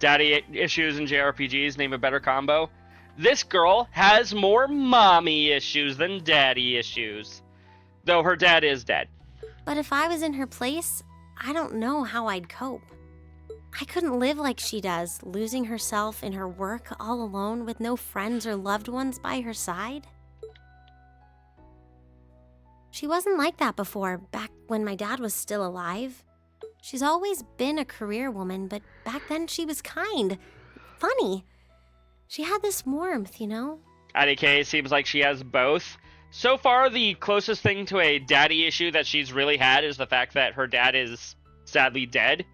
Daddy issues in JRPGs, name a better combo. This girl has more mommy issues than daddy issues. Though her dad is dead. But if I was in her place, I don't know how I'd cope. I couldn't live like she does, losing herself in her work all alone with no friends or loved ones by her side. She wasn't like that before, back when my dad was still alive. She's always been a career woman, but back then she was kind, funny. She had this warmth, you know? IDK seems like she has both. So far, the closest thing to a daddy issue that she's really had is the fact that her dad is sadly dead.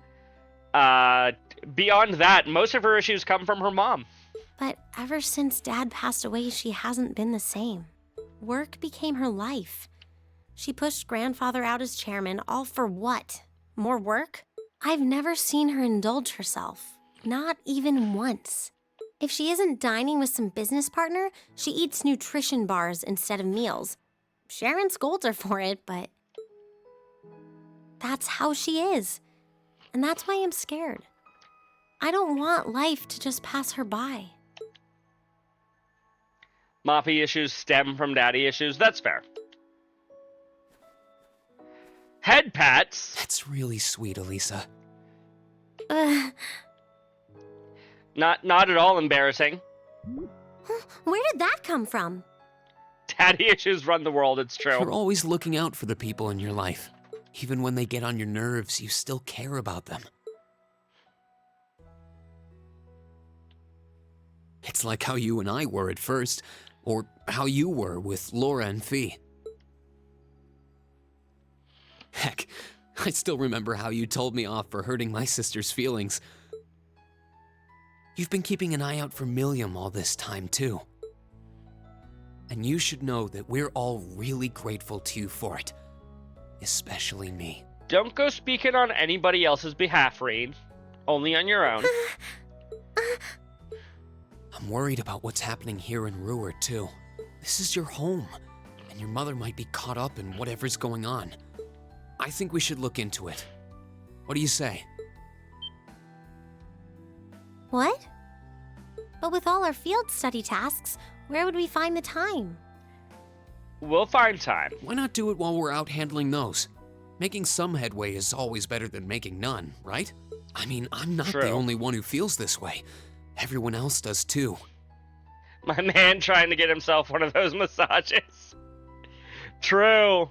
Beyond that, most of her issues come from her mom. But ever since Dad passed away, she hasn't been the same. Work became her life. She pushed Grandfather out as chairman, all for what? More work? I've never seen her indulge herself. Not even once. If she isn't dining with some business partner, she eats nutrition bars instead of meals. Sharon scolds her for it, but that's how she is. And that's why I'm scared. I don't want life to just pass her by. Moppy issues stem from daddy issues. That's fair. Head pats. That's really sweet, Elisa. Not at all embarrassing. Where did that come from? Daddy issues run the world, it's true. You're always looking out for the people in your life. Even when they get on your nerves, you still care about them. It's like how you and I were at first, or how you were with Laura and Fee. Heck, I still remember how you told me off for hurting my sister's feelings. You've been keeping an eye out for Milliam all this time, too. And you should know that we're all really grateful to you for it. Especially me. Don't go speaking on anybody else's behalf, Reed. Only on your own. I'm worried about what's happening here in Ruhr, too. This is your home, and your mother might be caught up in whatever's going on. I think we should look into it. What do you say? What? But with all our field study tasks, where would we find the time? We'll find time. Why not do it while we're out handling those? Making some headway is always better than making none, right? I mean, I'm not True. the only one who feels this way. Everyone else does too. My man trying to get himself one of those massages. True.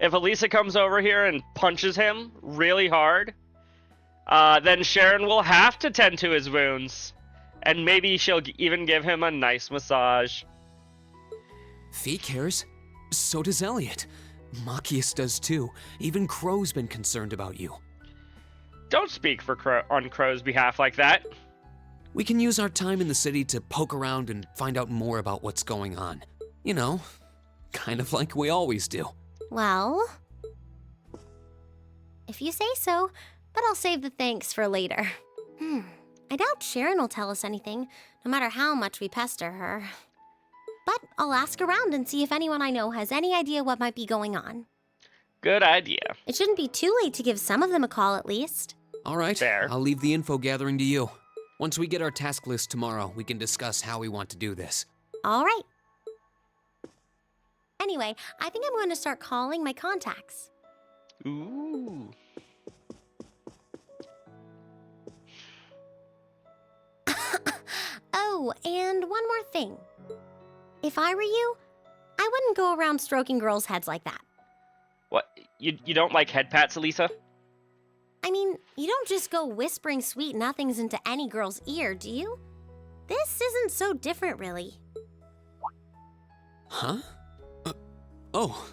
If Elisa comes over here and punches him really hard, then Sharon will have to tend to his wounds. And maybe she'll even give him a nice massage. Fee cares. So does Elliot. Machias does too. Even Crow's been concerned about you. Don't speak for on Crow's behalf like that. We can use our time in the city to poke around and find out more about what's going on. You know, kind of like we always do. Well, if you say so, but I'll save the thanks for later. I doubt Sharon will tell us anything, no matter how much we pester her. But I'll ask around and see if anyone I know has any idea what might be going on. Good idea. It shouldn't be too late to give some of them a call at least. All right, Fair. I'll leave the info gathering to you. Once we get our task list tomorrow, we can discuss how we want to do this. All right. Anyway, I think I'm going to start calling my contacts. Ooh. Oh, and one more thing. If I were you, I wouldn't go around stroking girls' heads like that. What? You don't like head pats, Elisa? I mean, you don't just go whispering sweet nothings into any girl's ear, do you? This isn't so different, really. Huh? Oh.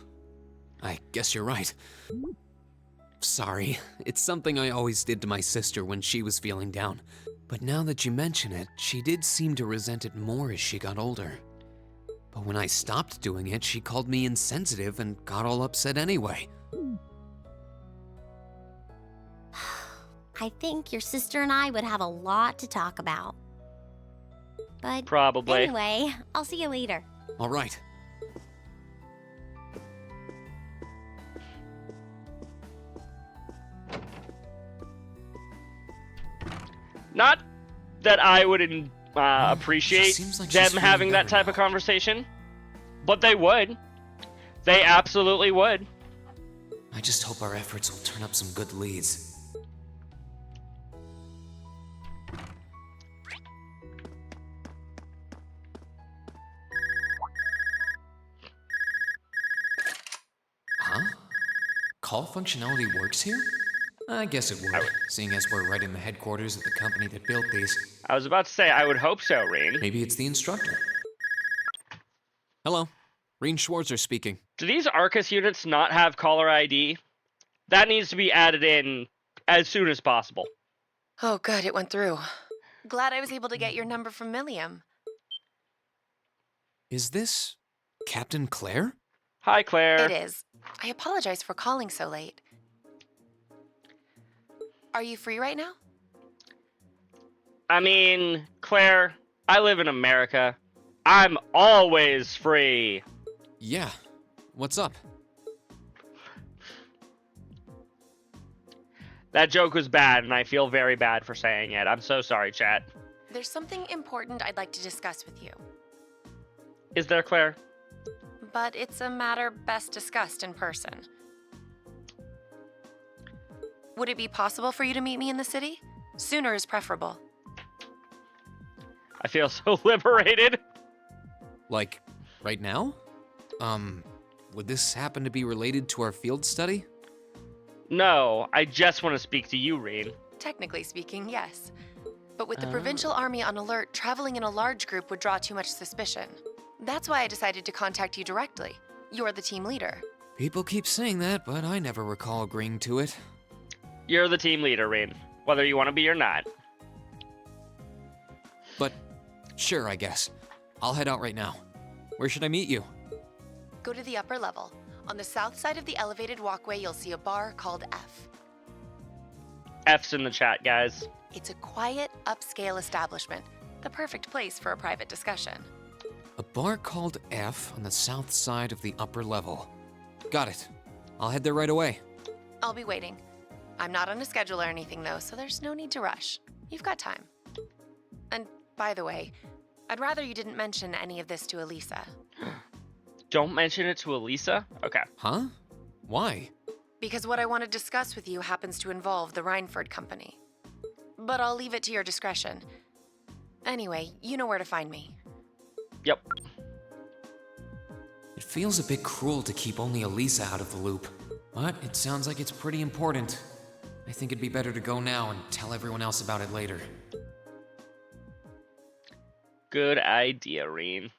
I guess you're right. Sorry, it's something I always did to my sister when she was feeling down. But now that you mention it, she did seem to resent it more as she got older. But when I stopped doing it, she called me insensitive and got all upset anyway. I think your sister and I would have a lot to talk about. But Probably. anyway, I'll see you later. All right. Not that I would appreciate seems like them she's feeling having that better type of now. conversation, but they would. They absolutely would. I just hope our efforts will turn up some good leads. call functionality works here? I guess it would, seeing as we're right in the headquarters of the company that built these. I was about to say, I would hope so, Reen. Maybe it's the instructor. Hello, Reen Schwarzer speaking. Do these Arcus units not have caller ID? That needs to be added in as soon as possible. Oh, good, it went through. Glad I was able to get your number from Milliam. Is this Captain Claire? Hi, Claire. It is. I apologize for calling so late. Are you free right now? I mean, Claire, I live in America. I'm always free. Yeah. What's up? That joke was bad, and I feel very bad for saying it. I'm so sorry, chat. There's something important I'd like to discuss with you. Is there, Claire? But it's a matter best discussed in person. Would it be possible for you to meet me in the city? Sooner is preferable. I feel so liberated. Like, right now? Would this happen to be related to our field study? No, I just want to speak to you, Reen. Technically speaking, yes. But with the Provincial Army on alert, traveling in a large group would draw too much suspicion. That's why I decided to contact you directly. You're the team leader. People keep saying that, but I never recall agreeing to it. You're the team leader, Reen, whether you want to be or not. But, sure, I guess. I'll head out right now. Where should I meet you? Go to the upper level. On the south side of the elevated walkway, you'll see a bar called F. F's in the chat, guys. It's a quiet, upscale establishment. The perfect place for a private discussion. A bar called F on the south side of the upper level. Got it. I'll head there right away. I'll be waiting. I'm not on a schedule or anything, though, so there's no need to rush. You've got time. And by the way, I'd rather you didn't mention any of this to Elisa. Don't mention it to Elisa? Okay. Huh? Why? Because what I want to discuss with you happens to involve the Reinford Company. But I'll leave it to your discretion. Anyway, you know where to find me. Yep. It feels a bit cruel to keep only Elisa out of the loop, but it sounds like it's pretty important. I think it'd be better to go now and tell everyone else about it later. Good idea, Reen.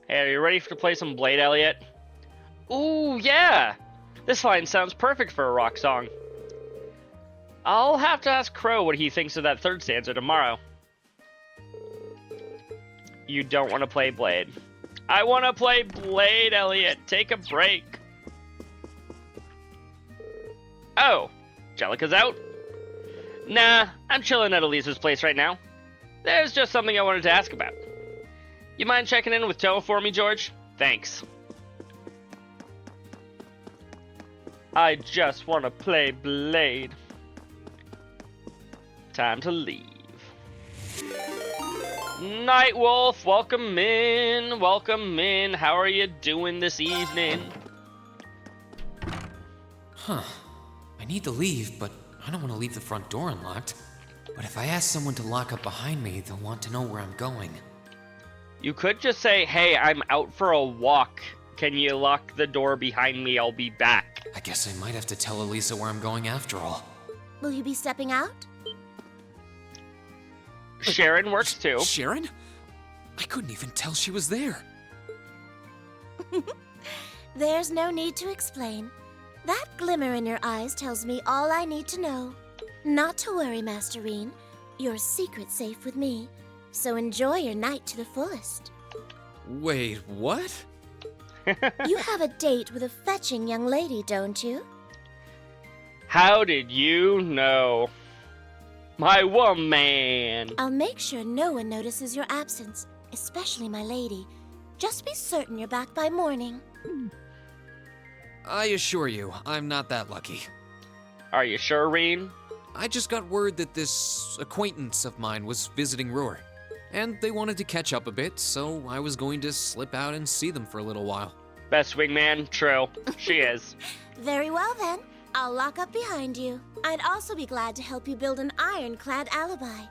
Hey, are you ready to play some Blade, Elliot? Ooh, yeah! This line sounds perfect for a rock song. I'll have to ask Crow what he thinks of that third stanza tomorrow. You don't want to play Blade. I want to play Blade, Elliot. Take a break. Oh, Jellica's out? Nah, I'm chilling at Elisa's place right now. There's just something I wanted to ask about. You mind checking in with Toe for me, George? Thanks. I just want to play Blade. Time to leave. Nightwolf, welcome in. Welcome in. How are you doing this evening? Huh. I need to leave, but I don't want to leave the front door unlocked. But if I ask someone to lock up behind me, they'll want to know where I'm going. You could just say, hey, I'm out for a walk. Can you lock the door behind me? I'll be back. I guess I might have to tell Elisa where I'm going after all. Will you be stepping out? Sharon works too. Sharon? I couldn't even tell she was there. There's no need to explain. That glimmer in your eyes tells me all I need to know. Not to worry, Master Reen. Your secret's safe with me. So enjoy your night to the fullest. Wait, what? You have a date with a fetching young lady, don't you? How did you know? My woman. I'll make sure no one notices your absence, especially my lady. Just be certain you're back by morning. I assure you, I'm not that lucky. Are you sure, Reen? I just got word that this acquaintance of mine was visiting Ruhr, and they wanted to catch up a bit, so I was going to slip out and see them for a little while. Best wingman, true. She is. Very well then. I'll lock up behind you. I'd also be glad to help you build an ironclad alibi.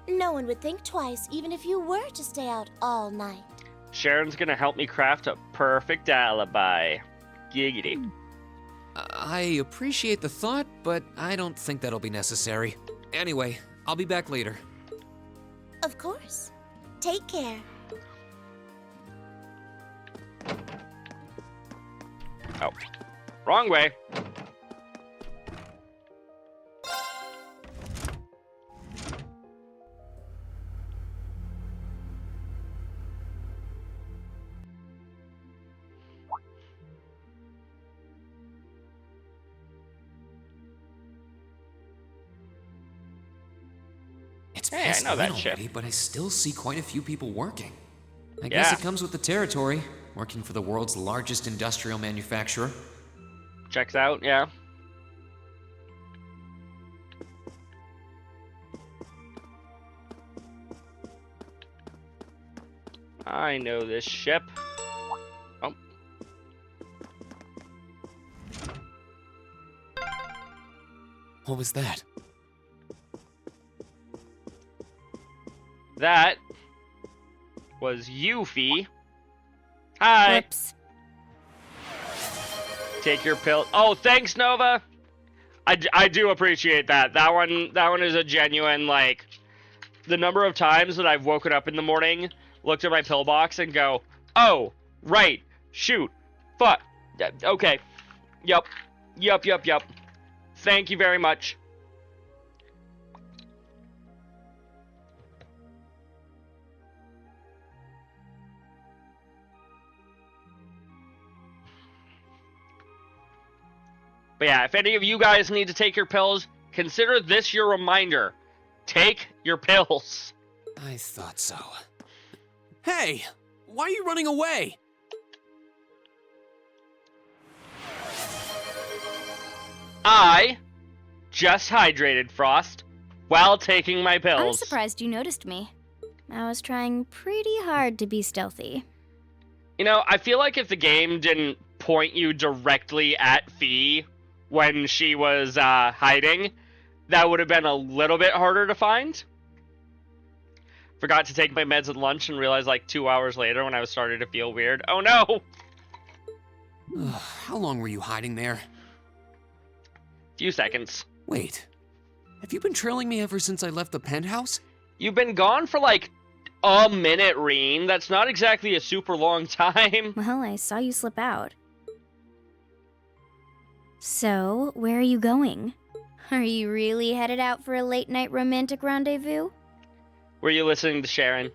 No one would think twice, even if you were to stay out all night. Sharon's gonna help me craft a perfect alibi. Giggity. I appreciate the thought, but I don't think that'll be necessary. Anyway, I'll be back later. Of course. Take care. Oh, wrong way. It's Hey, I past know that 9 ship. already, but I still see quite a few people working. I guess Yeah. it comes with the territory, working for the world's largest industrial manufacturer. Checks out, yeah. I know this ship. Oh, What was that? that was Yuffie. Hi. Whoops. Take your pill. Oh, thanks, Nova. I do appreciate that. That one is a genuine, like, the number of times that I've woken up in the morning, looked at my pill box, and go, oh, right, shoot, fuck, okay, yup. Thank you very much. But yeah, if any of you guys need to take your pills, consider this your reminder. Take your pills. I thought so. Hey! Why are you running away? I just hydrated, Frost, while taking my I'm pills. surprised you noticed me. I was trying pretty hard to be stealthy. You know, I feel like if the game didn't point you directly at Fee when she was hiding, that would have been a little bit harder to find. Forgot to take my meds at lunch and realized like 2 hours later when I was starting to feel weird. Oh no! How long were you hiding there? Few seconds. Wait. Have you been trailing me ever since I left the penthouse? You've been gone for like a minute, Reen. That's not exactly a super long time. Well, I saw you slip out. So, where are you going? Are you really headed out for a late-night romantic rendezvous? Were you listening to Sharon?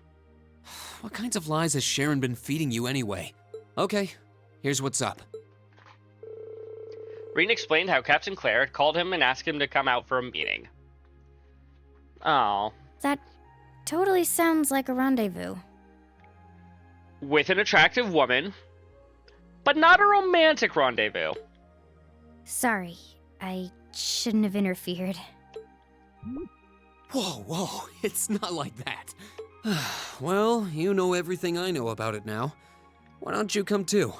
What kinds of lies has Sharon been feeding you anyway? Okay, here's what's up. Reen explained how Captain Claire had called him and asked him to come out for a meeting. Oh. That totally sounds like a rendezvous. With an attractive woman, but not a romantic rendezvous. Sorry, I shouldn't have interfered. Whoa, it's not like that. Well, you know everything I know about it now. Why don't you come too?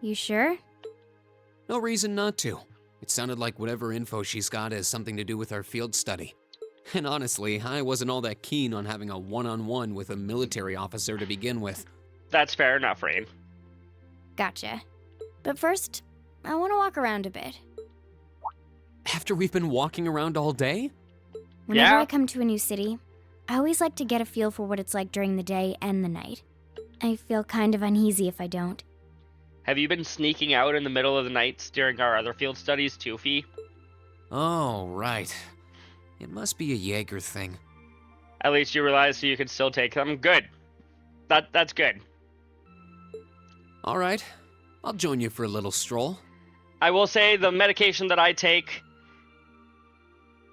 You sure? No reason not to. It sounded like whatever info she's got has something to do with our field study. And honestly, I wasn't all that keen on having a one-on-one with a military officer to begin with. That's fair enough, Reen. Gotcha. But first, I want to walk around a bit. After we've been walking around all day? Whenever Yeah. I come to a new city, I always like to get a feel for what it's like during the day and the night. I feel kind of uneasy if I don't. Have you been sneaking out in the middle of the nights during our other field studies too, Fee? Oh, right. It must be a Jaeger thing. At least you realized so you could still take them. Good. That's good. All right, I'll join you for a little stroll. I will say the medication that I take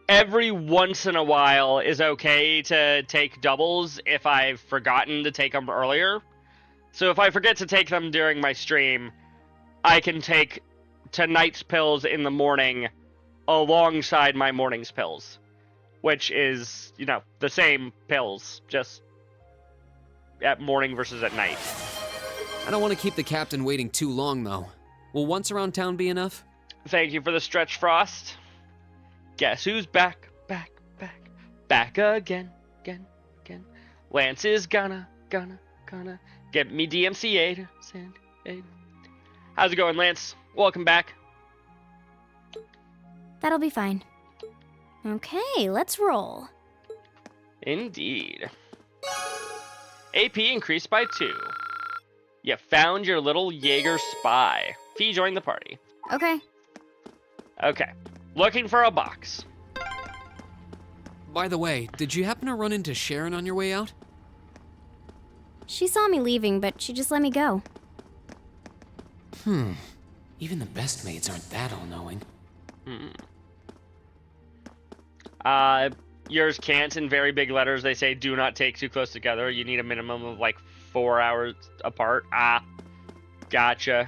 every once in a while is okay to take doubles if I've forgotten to take them earlier. So if I forget to take them during my stream, I can take tonight's pills in the morning alongside my morning's pills, which is, you know, the same pills, just at morning versus at night. I don't want to keep the captain waiting too long, though. Will once around town be enough? Thank you for the stretch, Frost. Guess who's back again. Lance is gonna Gonna get me DMCA'd. How's it going, Lance? Welcome back. That'll be fine. Okay, let's roll. Indeed. AP increased by 2. You found your little Jaeger spy. Fee joined the party. Okay. Okay. Looking for a box. By the way, did you happen to run into Sharon on your way out? She saw me leaving, but she just let me go. Even the best maids aren't that all-knowing. Yours can't. In very big letters, they say do not take too close together. You need a minimum of like 4 hours apart. Ah. Gotcha.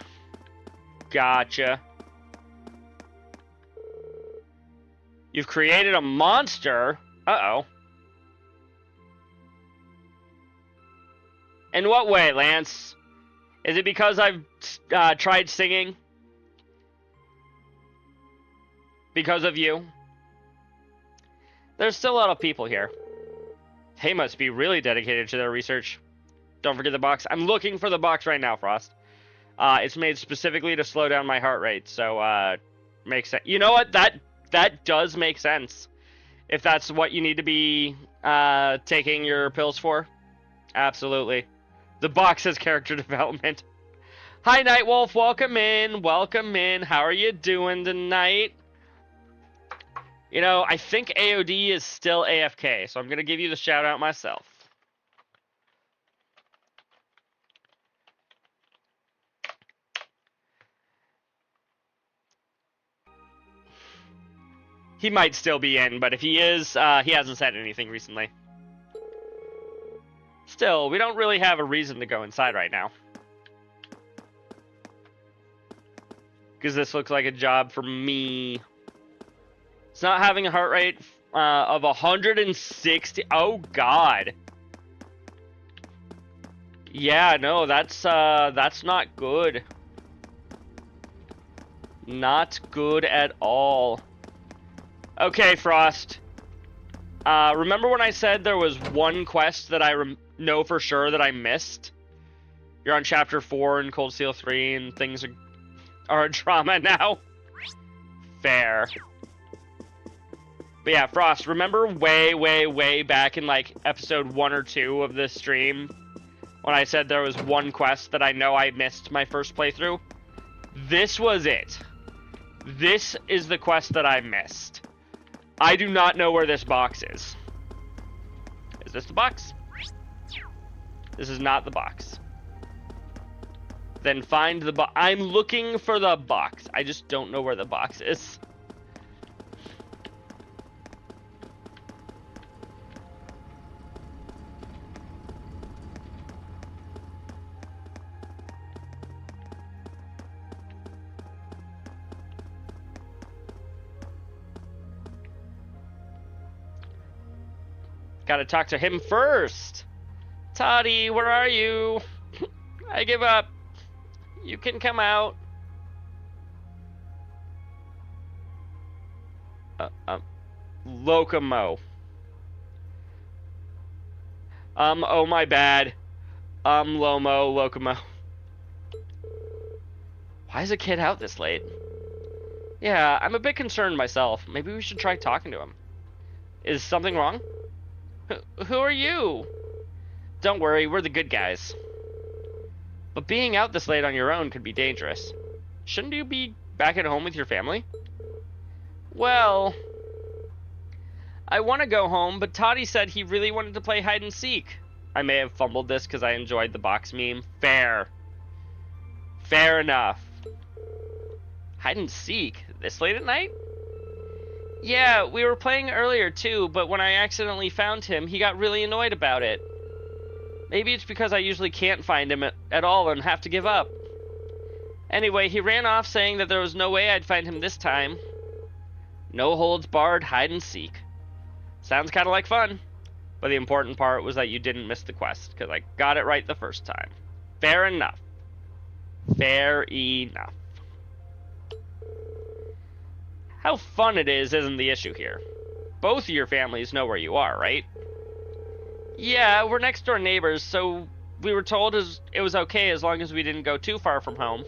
You've created a monster. Uh-oh. In what way, Lance? Is it because I've tried singing? Because of you? There's still a lot of people here. They must be really dedicated to their research. Don't forget the box. I'm looking for the box right now, Frost. It's made specifically to slow down my heart rate, so makes sense. You know what? That does make sense. If that's what you need to be taking your pills for. Absolutely. The box has character development. Hi, Nightwolf. Welcome in. How are you doing tonight? You know, I think AOD is still AFK, so I'm going to give you the shout out myself. He might still be in, but if he is, he hasn't said anything recently. Still, we don't really have a reason to go inside right now. Because this looks like a job for me. It's not having a heart rate of 160. Oh, God. Yeah, no, that's not good. Not good at all. Okay, Frost. Remember when I said there was one quest that I know for sure that I missed? You're on Chapter 4 in Cold Steel 3 and things are a drama now? Fair. But yeah, Frost, remember way back in like episode 1 or 2 of this stream when I said there was one quest that I know I missed my first playthrough? This was it. This is the quest that I missed. I do not know where this box is. Is this the box? This is not the box. Then find the box. I'm looking for the box. I just don't know where the box is. Gotta talk to him first. Toddy, where are you? I give up. You can come out. Locomo. Oh my bad. Lomo, Locomo. Why is a kid out this late? Yeah, I'm a bit concerned myself. Maybe we should try talking to him. Is something wrong? Who are you? Don't worry, we're the good guys. But being out this late on your own could be dangerous. Shouldn't you be back at home with your family? Well, I want to go home, but Toddy said he really wanted to play hide and seek. I may have fumbled this because I enjoyed the box meme. Fair. Fair enough. Hide and seek? This late at night? Yeah, we were playing earlier too, but when I accidentally found him, he got really annoyed about it. Maybe it's because I usually can't find him at all and have to give up. Anyway, he ran off saying that there was no way I'd find him this time. No holds barred, hide and seek. Sounds kind of like fun. But the important part was that you didn't miss the quest, because I got it right the first time. Fair enough. Fair enough. How fun it is isn't the issue here. Both of your families know where you are, right? Yeah, we're next door neighbors, so we were told it was okay as long as we didn't go too far from home.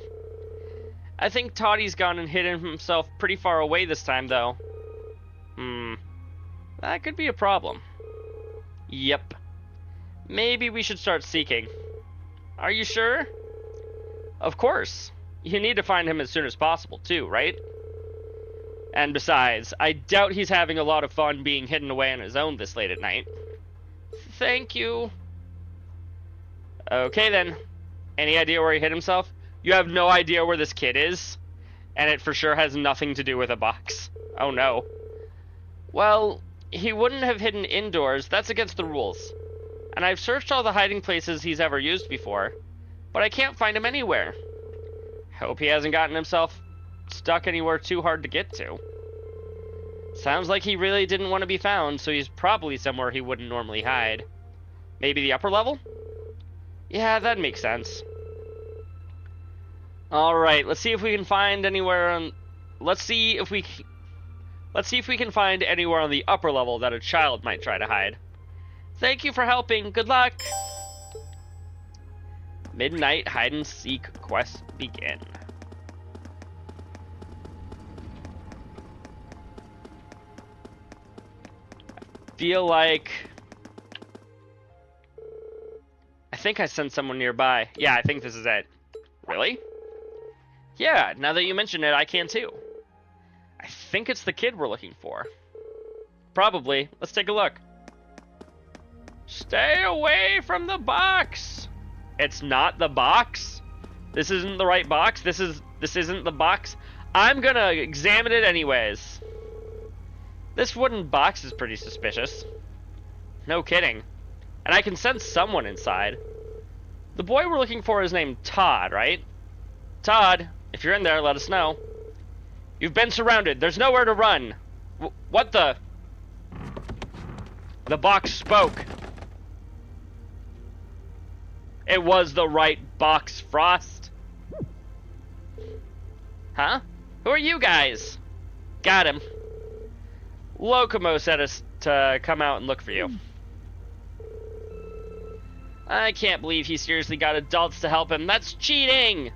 I think Toddy's gone and hidden himself pretty far away this time, though. That could be a problem. Yep. Maybe we should start seeking. Are you sure? Of course. You need to find him as soon as possible, too, right? And besides, I doubt he's having a lot of fun being hidden away on his own this late at night. Thank you. Okay, then. Any idea where he hid himself? You have no idea where this kid is? And it for sure has nothing to do with a box. Oh, no. Well, he wouldn't have hidden indoors. That's against the rules. And I've searched all the hiding places he's ever used before, but I can't find him anywhere. Hope he hasn't gotten himself stuck anywhere too hard to get to. Sounds like he really didn't want to be found, so he's probably somewhere he wouldn't normally hide. Maybe the upper level? Yeah, that makes sense. Alright, let's see if we can find anywhere on... Let's see if we can find anywhere on the upper level that a child might try to hide. Thank you for helping. Good luck. Midnight hide and seek quest begin. Feel like... I think I sent someone nearby. Yeah, I think this is it. Really? Yeah, now that you mention it, I can too. I think it's the kid we're looking for. Probably. Let's take a look. Stay away from the box! It's not the box? This isn't the right box? This isn't the box? I'm gonna examine it anyways. This wooden box is pretty suspicious. No kidding. And I can sense someone inside. The boy we're looking for is named Todd, right? Todd, if you're in there, let us know. You've been surrounded. There's nowhere to run. What the? The box spoke. It was the right box, Frost. Huh? Who are you guys? Got him. Locomo said us to come out and look for you. I can't believe he seriously got adults to help him. That's cheating!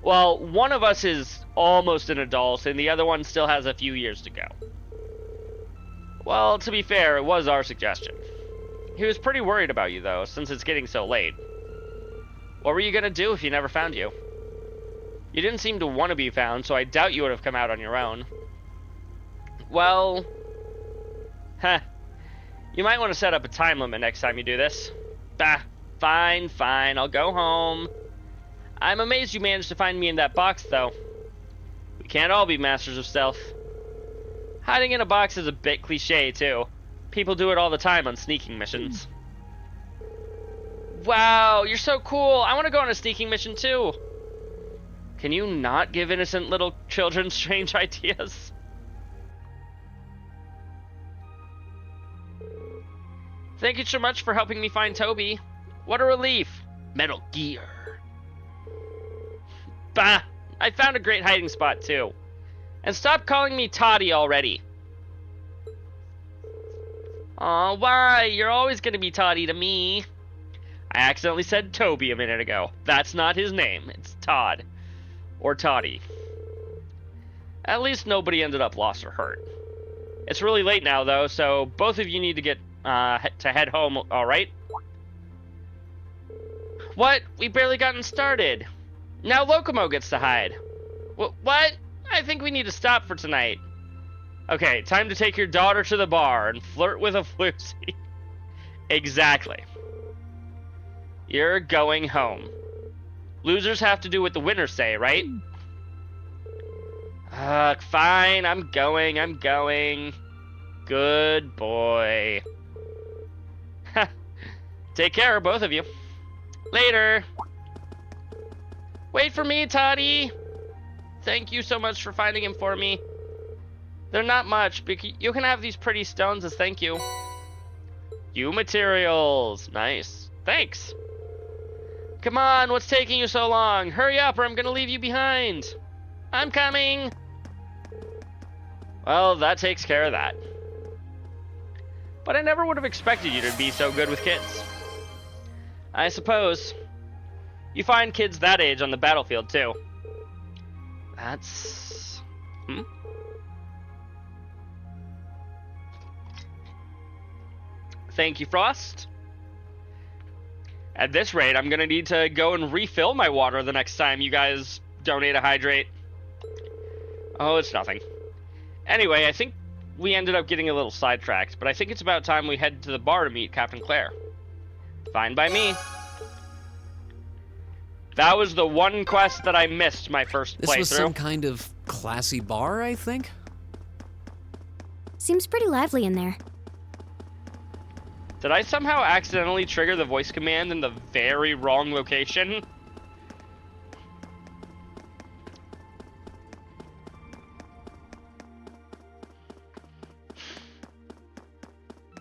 Well, one of us is almost an adult, and the other one still has a few years to go. Well, to be fair, it was our suggestion. He was pretty worried about you, though, since it's getting so late. What were you gonna do if he never found you? You didn't seem to want to be found, so I doubt you would have come out on your own. Well... You might want to set up a time limit next time you do this. Bah, fine, I'll go home. I'm amazed you managed to find me in that box, though. We can't all be masters of stealth. Hiding in a box is a bit cliche, too. People do it all the time on sneaking missions. Wow, you're so cool. I want to go on a sneaking mission, too. Can you not give innocent little children strange ideas? Thank you so much for helping me find Toby. What a relief. Metal Gear. Bah, I found a great hiding spot too. And stop calling me Toddy already. Aw, why? You're always gonna be Toddy to me. I accidentally said Toby a minute ago. That's not his name. It's Todd. Or Toddy. At least nobody ended up lost or hurt. It's really late now though, so both of you need to get to head home, alright? What? We barely gotten started. Now Locomo gets to hide. What? I think we need to stop for tonight. Okay, time to take your daughter to the bar and flirt with a floozy. Exactly. You're going home. Losers have to do what the winners say, right? Fine, I'm going. Good boy. Take care, both of you. Later. Wait for me, Toddy. Thank you so much for finding him for me. They're not much, but you can have these pretty stones as thank you. You materials. Nice. Thanks. Come on, what's taking you so long? Hurry up or I'm gonna leave you behind. I'm coming. Well, that takes care of that. But I never would have expected you to be so good with kids. I suppose. You find kids that age on the battlefield, too. That's... Thank you, Frost. At this rate, I'm gonna need to go and refill my water the next time you guys donate a hydrate. Oh, it's nothing. Anyway, I think we ended up getting a little sidetracked, but I think it's about time we head to the bar to meet Captain Claire. Fine by me. That was the one quest that I missed my first playthrough. This was some kind of classy bar, I think? Seems pretty lively in there. Did I somehow accidentally trigger the voice command in the very wrong location?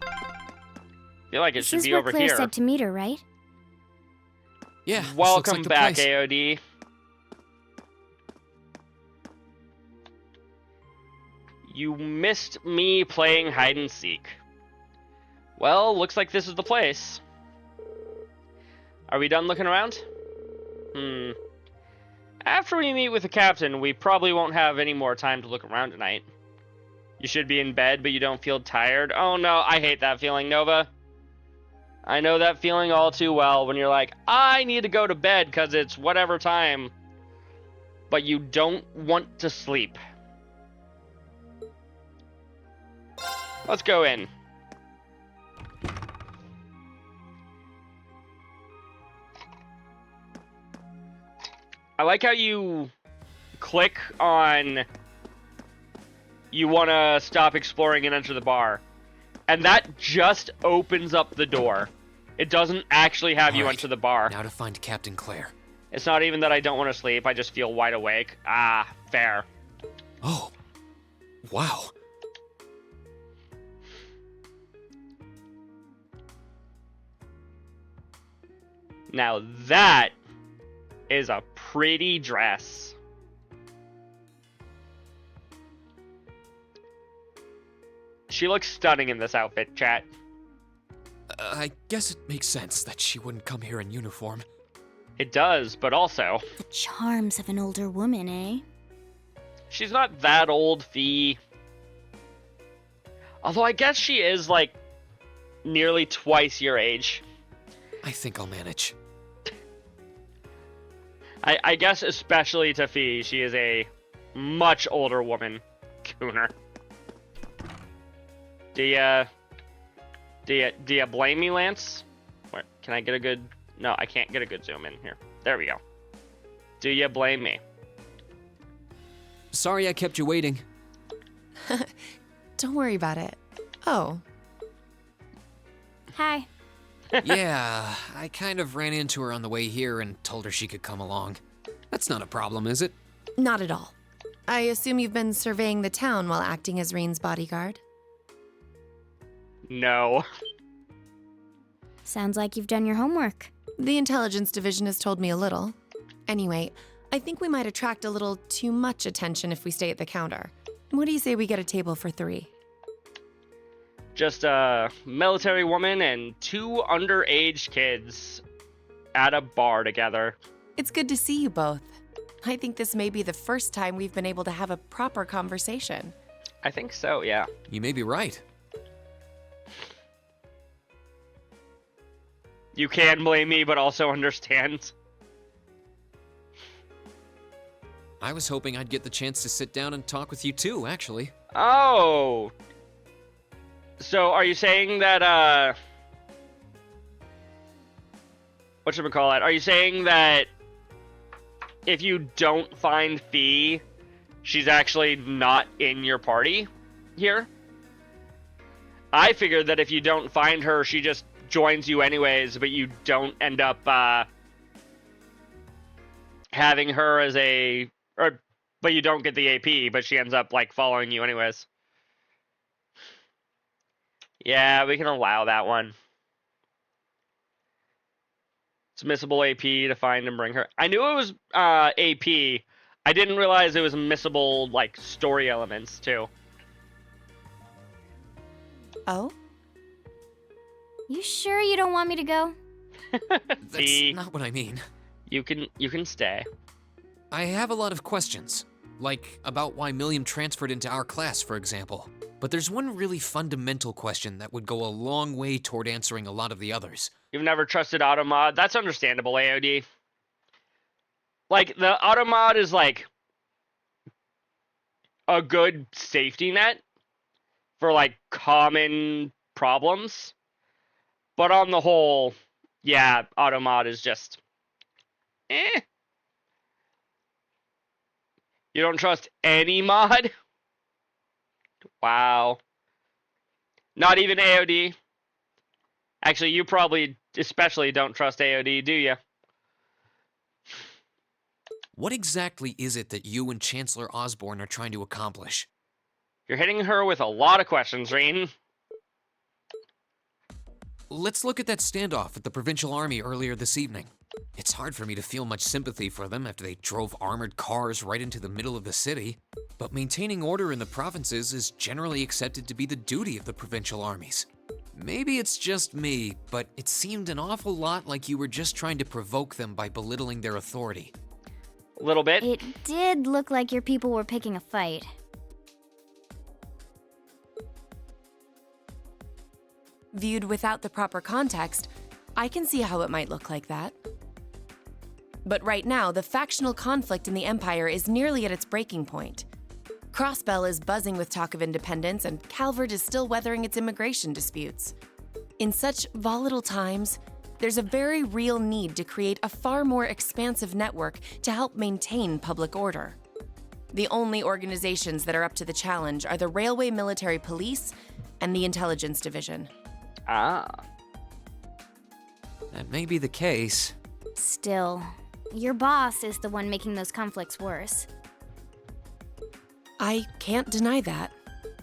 I feel like it should This is be where over Claire here. said to meet her, right? Yeah, this looks Welcome like the back, place. AOD. You missed me playing hide and seek. Well, looks like this is the place. Are we done looking around? After we meet with the captain, we probably won't have any more time to look around tonight. You should be in bed, but you don't feel tired. Oh no, I hate that feeling, Nova. I know that feeling all too well when you're like, I need to go to bed because it's whatever time, but you don't want to sleep. Let's go in. I like how you click on you want to stop exploring and enter the bar. And that just opens up the door. It doesn't actually have you Alright, enter the bar. Now to find Captain Claire. It's not even that I don't want to sleep, I just feel wide awake. Ah, fair. Oh, wow. Now that is a pretty dress. She looks stunning in this outfit, chat. I guess it makes sense that she wouldn't come here in uniform. It does, but also, The charms of an older woman, eh? she's not that old, Fee. Although I guess she is, like, nearly twice your age. I think I'll manage. I guess especially to Fee, she is a much older woman. Cooner. Do ya blame me, Lance? Where, can I get a good... No, I can't get a good zoom in here. There we go. Do you blame me? Sorry I kept you waiting. Don't worry about it. Oh, Hi. Yeah, I kind of ran into her on the way here and told her she could come along. That's not a problem, is it? not at all. I assume you've been surveying the town while acting as Reen's bodyguard? No. Sounds like you've done your homework. The intelligence division has told me a little. Anyway, I think we might attract a little too much attention if we stay at the counter. What do you say we get a table for 3? Just a military woman and 2 underage kids at a bar together. It's good to see you both. I think this may be the first time we've been able to have a proper conversation. I think so, yeah. You may be right. You can blame me, but also understand. I was hoping I'd get the chance to sit down and talk with you too, actually. Oh. So, are you saying that, whatchamacallit? Are you saying that if you don't find Fee, she's actually not in your party here? I figured that if you don't find her, she just joins you anyways, but you don't end up, having her as a... but you don't get the AP, but she ends up, like, following you anyways. Yeah, we can allow that one. It's missable AP to find and bring her. I knew it was AP. I didn't realize it was missable, like, story elements, too. Oh? You sure you don't want me to go? That's See? not what I mean. You can stay. I have a lot of questions, like about why Milliam transferred into our class, for example. But there's one really fundamental question that would go a long way toward answering a lot of the others. You've never trusted Automod. That's understandable, AOD. Like, the Automod is like a good safety net for like common problems. But on the whole, yeah, Automod is just You don't trust any mod? Wow. Not even AOD? Actually, you probably especially don't trust AOD, do you? What exactly is it that you and Chancellor Osborne are trying to accomplish? You're hitting her with a lot of questions, Rean. Let's look at that standoff with the Provincial Army earlier this evening. It's hard for me to feel much sympathy for them after they drove armored cars right into the middle of the city, but maintaining order in the provinces is generally accepted to be the duty of the provincial armies. Maybe it's just me, but it seemed an awful lot like you were just trying to provoke them by belittling their authority. A little bit. It did look like your people were picking a fight. Viewed without the proper context, I can see how it might look like that. But right now, the factional conflict in the Empire is nearly at its breaking point. Crossbell is buzzing with talk of independence, and Calvert is still weathering its immigration disputes. In such volatile times, there's a very real need to create a far more expansive network to help maintain public order. The only organizations that are up to the challenge are the Railway Military Police and the Intelligence Division. Ah. That may be the case. Still, your boss is the one making those conflicts worse. I can't deny that,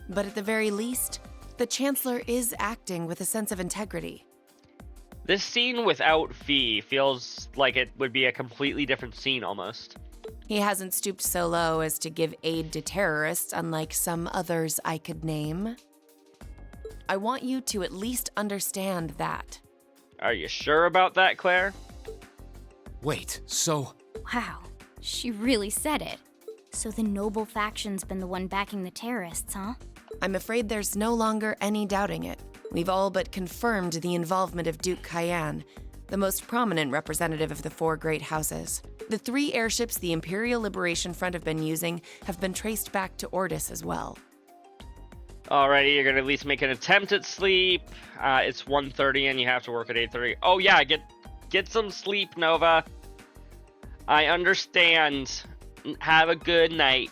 but at the very least, the Chancellor is acting with a sense of integrity. This scene without Fee feels like it would be a completely different scene almost. He hasn't stooped so low as to give aid to terrorists, unlike some others I could name. I want you to at least understand that. Are you sure about that, Claire? Wait, so... Wow, she really said it. So the noble faction's been the one backing the terrorists, huh? I'm afraid there's no longer any doubting it. We've all but confirmed the involvement of Duke Cayenne, the most prominent representative of the four great houses. The 3 airships the Imperial Liberation Front have been using have been traced back to Ordis as well. Alrighty, you're gonna at least make an attempt at sleep. It's 1:30 and you have to work at 8:30. Oh yeah, get some sleep, Nova. I understand. Have a good night.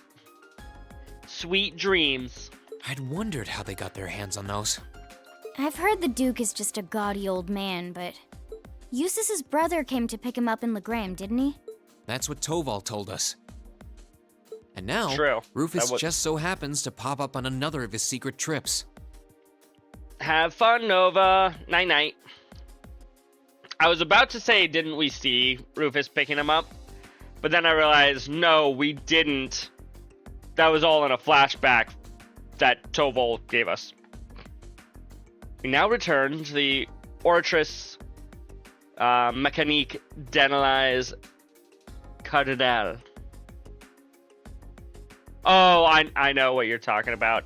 Sweet dreams. I'd wondered how they got their hands on those. I've heard the Duke is just a gaudy old man, but Eustace's brother came to pick him up in Legram, didn't he? That's what Toval told us. And now, True. Rufus just so happens to pop up on another of his secret trips. Have fun, Nova. Night-night. I was about to say, didn't we see Rufus picking him up? But then I realized, no, we didn't. That was all in a flashback that Toval gave us. We now return to the Ortris Mécanique d'Analyse Cardinal. Oh, I know what you're talking about.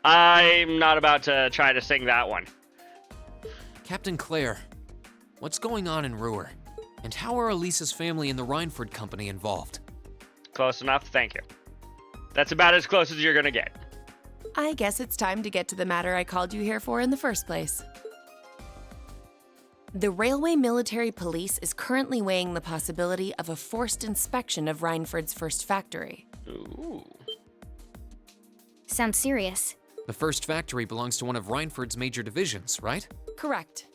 I'm not about to try to sing that one. Captain Claire, what's going on in Ruhr? And how are Elisa's family and the Reinford Company involved? Close enough, thank you. That's about as close as you're gonna get. I guess it's time to get to the matter I called you here for in the first place. The Railway Military Police is currently weighing the possibility of a forced inspection of Reinford's first factory. Ooh. Sounds serious. The first factory belongs to one of Reinford's major divisions, right? Correct.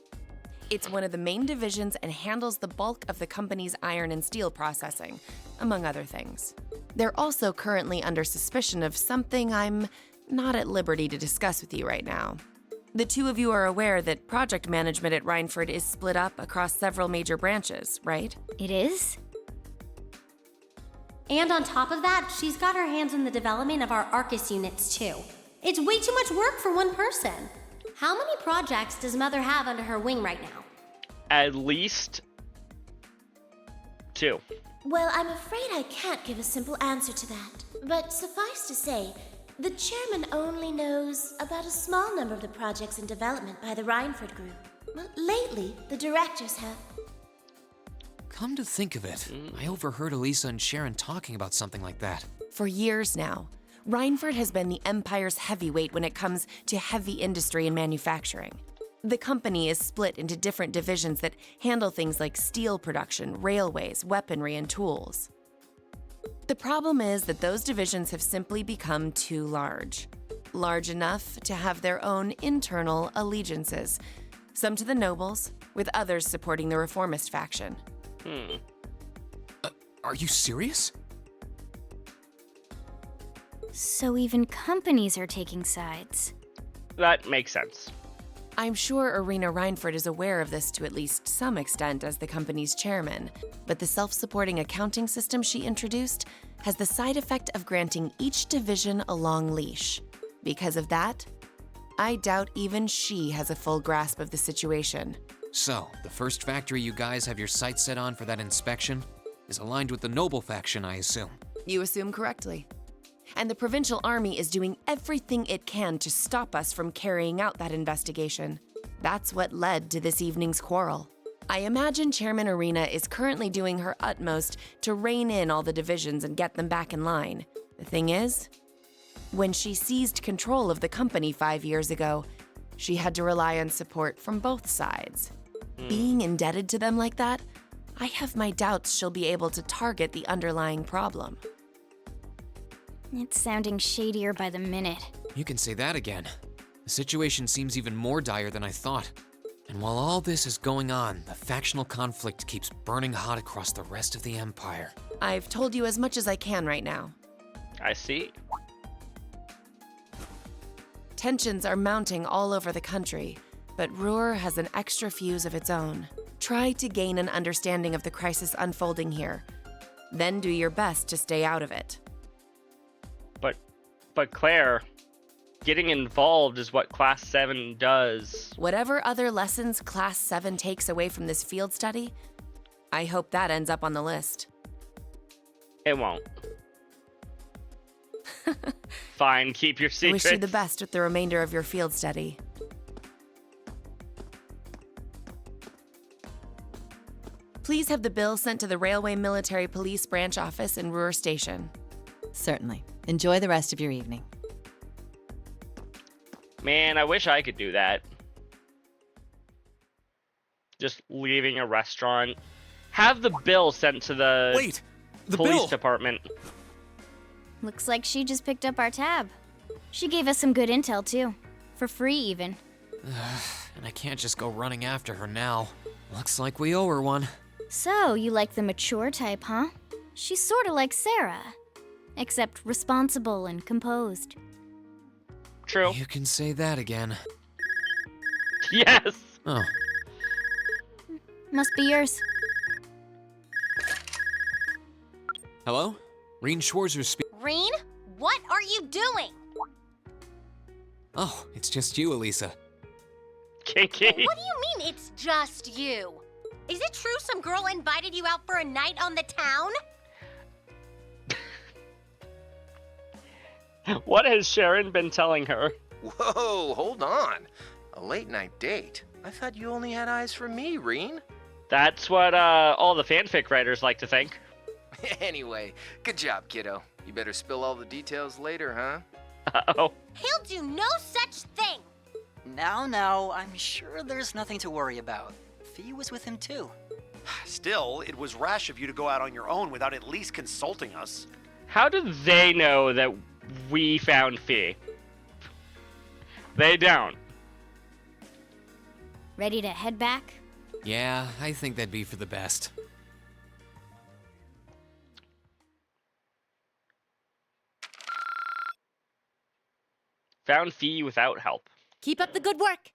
It's one of the main divisions and handles the bulk of the company's iron and steel processing, among other things. They're also currently under suspicion of something I'm not at liberty to discuss with you right now. The two of you are aware that project management at Reinford is split up across several major branches, right? It is? And on top of that, she's got her hands in the development of our Arcus units, too. It's way too much work for one person. How many projects does Mother have under her wing right now? At least 2. Well, I'm afraid I can't give a simple answer to that. But suffice to say, the chairman only knows about a small number of the projects in development by the Rhineford Group. Well, lately, the directors have. Come to think of it, I overheard Elisa and Sharon talking about something like that. For years now, Rhineford has been the Empire's heavyweight when it comes to heavy industry and manufacturing. The company is split into different divisions that handle things like steel production, railways, weaponry, and tools. The problem is that those divisions have simply become too large. Large enough to have their own internal allegiances, some to the nobles, with others supporting the reformist faction. Are you serious? So even companies are taking sides. That makes sense. I'm sure Irina Rhineford is aware of this to at least some extent as the company's chairman, but the self-supporting accounting system she introduced has the side effect of granting each division a long leash. Because of that, I doubt even she has a full grasp of the situation. So, the first factory you guys have your sights set on for that inspection is aligned with the noble faction, I assume. You assume correctly. And the provincial army is doing everything it can to stop us from carrying out that investigation. That's what led to this evening's quarrel. I imagine Chairman Irina is currently doing her utmost to rein in all the divisions and get them back in line. The thing is, when she seized control of the company 5 years ago, she had to rely on support from both sides. Being indebted to them like that, I have my doubts she'll be able to target the underlying problem. It's sounding shadier by the minute. You can say that again. The situation seems even more dire than I thought. And while all this is going on, the factional conflict keeps burning hot across the rest of the Empire. I've told you as much as I can right now. I see. Tensions are mounting all over the country, but Ruhr has an extra fuse of its own. Try to gain an understanding of the crisis unfolding here. Then do your best to stay out of it. But Claire, getting involved is what Class 7 does. Whatever other lessons Class 7 takes away from this field study, I hope that ends up on the list. It won't. Fine, keep your I secrets. wish you the best with the remainder of your field study. Please have the bill sent to the Railway Military Police Branch Office in Ruhr Station. Certainly. Enjoy the rest of your evening. Man, I wish I could do that. Just leaving a restaurant. Have the bill sent to the Wait! The police bill! department. Looks like she just picked up our tab. She gave us some good intel, too. For free, even. And I can't just go running after her now. Looks like we owe her one. So, you like the mature type, huh? She's sorta like Sarah. Except responsible and composed. True. You can say that again. Yes! Oh. Must be yours. Hello? Reen Schwarzer speaking. Reen, what are you doing? Oh, it's just you, Elisa. Kinky. What do you mean it's just you? Is it true some girl invited you out for a night on the town? What has Sharon been telling her? Whoa, hold on. A late night date? I thought you only had eyes for me, Reen. That's what all the fanfic writers like to think. Anyway, good job, kiddo. You better spill all the details later, huh? Uh-oh. He'll do no such thing. Now, I'm sure there's nothing to worry about. Fee was with him too. Still, it was rash of you to go out on your own without at least consulting us. How do they know that we found Fee? They don't. Ready to head back? Yeah, I think that'd be for the best. Found Fee without help. Keep up the good work.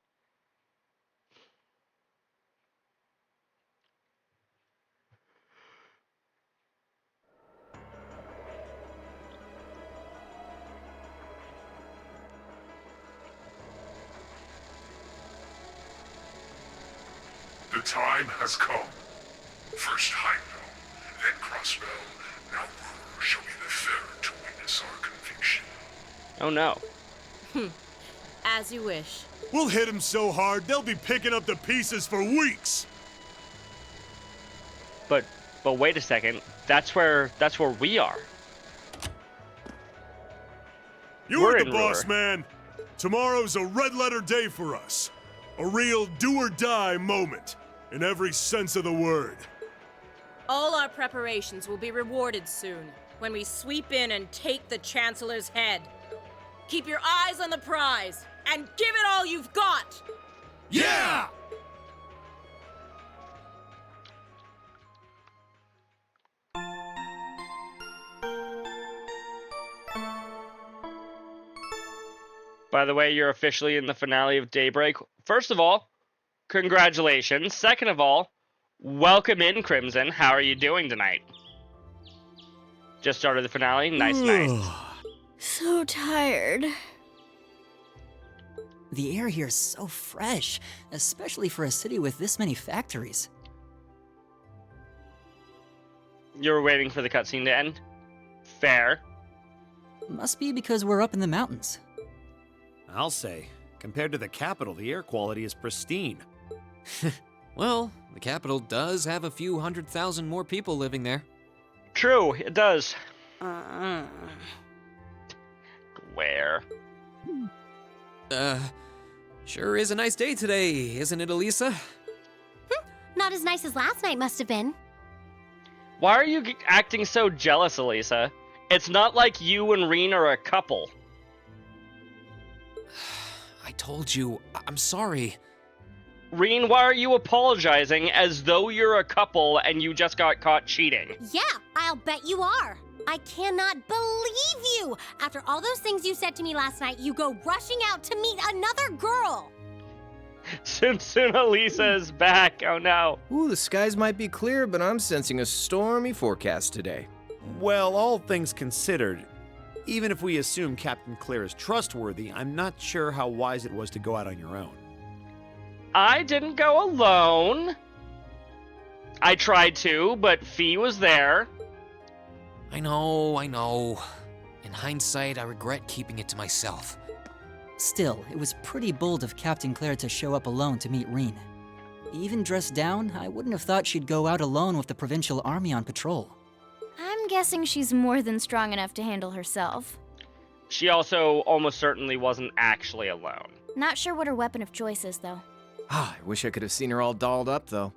The time has come. First Heimdall, then Crossbow. Now Ruhr shall be the third to witness our conviction. Oh no. As you wish. We'll hit them so hard, they'll be picking up the pieces for weeks. But wait a second. That's where we are. You're the boss, man. Tomorrow's a red-letter day for us. A real do-or-die moment, in every sense of the word. All our preparations will be rewarded soon, when we sweep in and take the Chancellor's head. Keep your eyes on the prize, and give it all you've got! Yeah! By the way, you're officially in the finale of Daybreak. First of all, congratulations. Second of all, welcome in, Crimson. How are you doing tonight? Just started the finale. Nice. So tired. The air here is so fresh, especially for a city with this many factories. You were waiting for the cutscene to end? Fair. Must be because we're up in the mountains. I'll say, compared to the capital, the air quality is pristine. Well, the capital does have a few 100,000 more people living there. True, it does. Where? Sure is a nice day today, isn't it, Elisa? Not as nice as last night must have been. Why are you acting so jealous, Elisa? It's not like you and Reen are a couple. I told you, I'm sorry. Reen, why are you apologizing as though you're a couple and you just got caught cheating? Yeah, I'll bet you are. I cannot believe you! After all those things you said to me last night, you go rushing out to meet another girl! Soon Elisa is back. Oh no. Ooh, the skies might be clear, but I'm sensing a stormy forecast today. Well, all things considered, even if we assume Captain Claire is trustworthy, I'm not sure how wise it was to go out on your own. I didn't go alone. I tried to, but Fee was there. I know. In hindsight, I regret keeping it to myself. Still, it was pretty bold of Captain Claire to show up alone to meet Reen. Even dressed down, I wouldn't have thought she'd go out alone with the Provincial Army on patrol. I'm guessing she's more than strong enough to handle herself. She also almost certainly wasn't actually alone. Not sure what her weapon of choice is, though. I wish I could have seen her all dolled up, though.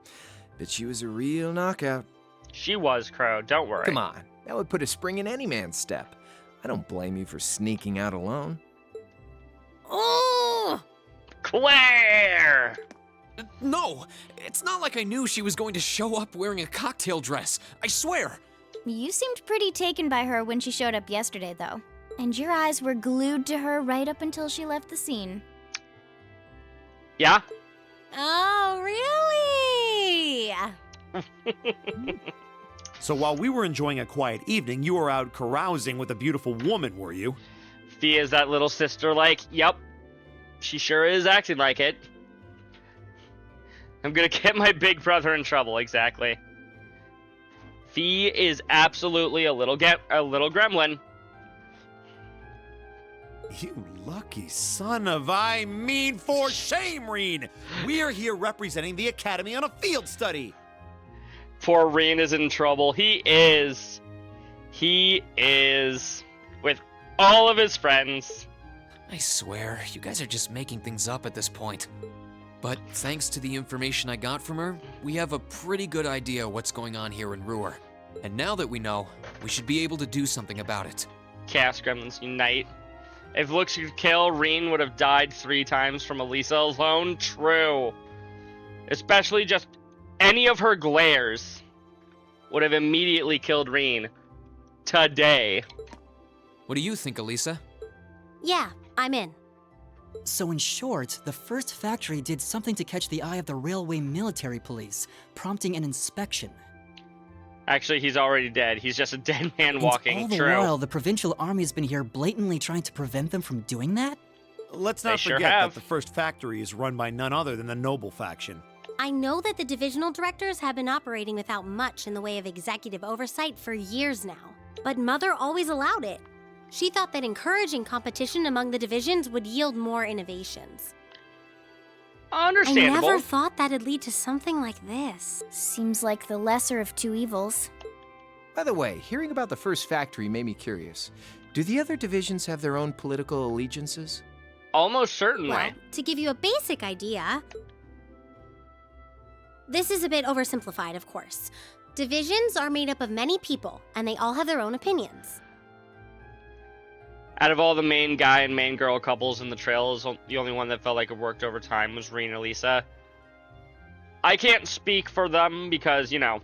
Bet she was a real knockout. She was, Crow. Don't worry. Come on. That would put a spring in any man's step. I don't blame you for sneaking out alone. Oh! Claire! No! It's not like I knew she was going to show up wearing a cocktail dress. I swear! You seemed pretty taken by her when she showed up yesterday, though. And your eyes were glued to her right up until she left the scene. Yeah? Oh, really? So while we were enjoying a quiet evening, you were out carousing with a beautiful woman, were you? Fee is that little sister like, yep. She sure is acting like it. I'm gonna get my big brother in trouble, exactly. Fee is absolutely a little gremlin. You lucky son of I mean for shame, Reen! We're here representing the Academy on a field study! Poor Reen is in trouble. He is. With all of his friends. I swear, you guys are just making things up at this point. But thanks to the information I got from her, we have a pretty good idea what's going on here in Ruhr. And now that we know, we should be able to do something about it. Chaos Gremlins unite. If looks could kill, Reen would have died 3 times from Elisa alone. True. Especially just any of her glares would have immediately killed Reen. Today. What do you think, Elisa? Yeah, I'm in. So in short, the first factory did something to catch the eye of the railway military police, prompting an inspection. Actually, he's already dead. He's just a dead man walking. And all the True. while, the Provincial Army's been here blatantly trying to prevent them from doing that? Let's not They sure forget have. that the first factory is run by none other than the Noble faction. I know that the divisional directors have been operating without much in the way of executive oversight for years now, but Mother always allowed it. She thought that encouraging competition among the divisions would yield more innovations. Understandable. I never thought that'd lead to something like this. Seems like the lesser of two evils. By the way, hearing about the first factory made me curious. Do the other divisions have their own political allegiances? Almost certainly. Well, to give you a basic idea, this is a bit oversimplified, of course. Divisions are made up of many people, and they all have their own opinions. Out of all the main guy and main girl couples in the trails, the only one that felt like it worked over time was Rean and Elisa. I can't speak for them because, you know,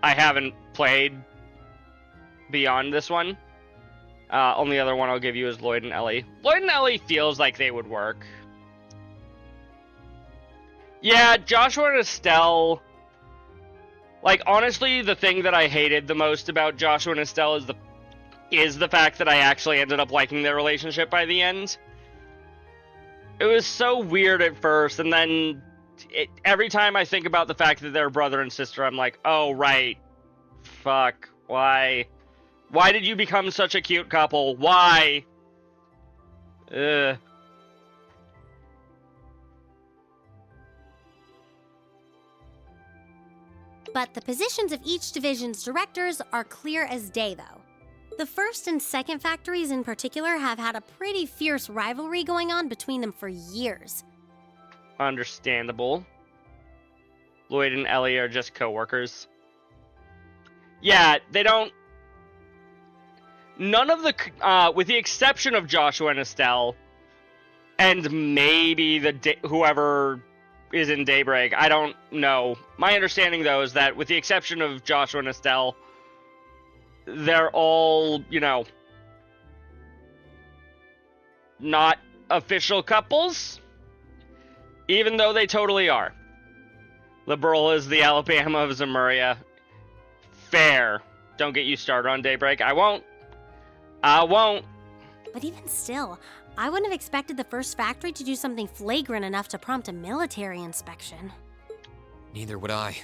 I haven't played beyond this one. Only other one I'll give you is Lloyd and Ellie. Lloyd and Ellie feels like they would work. Yeah, Joshua and Estelle. Like, honestly, the thing that I hated the most about Joshua and Estelle is the fact that I actually ended up liking their relationship by the end. It was so weird at first, and then every time I think about the fact that they're brother and sister, I'm like, oh, right. Fuck. Why? Why did you become such a cute couple? Why? Ugh. But the positions of each division's directors are clear as day, though. The first and second factories in particular have had a pretty fierce rivalry going on between them for years. Understandable. Lloyd and Ellie are just co-workers. Yeah, they don't... None of the... with the exception of Joshua and Estelle, and maybe whoever is in Daybreak, I don't know. My understanding, though, is that with the exception of Joshua and Estelle, they're all, you know, not official couples, even though they totally are. Liberal is the Alabama of Zemuria. Fair. Don't get you started on Daybreak. I won't. But even still, I wouldn't have expected the first factory to do something flagrant enough to prompt a military inspection. Neither would I.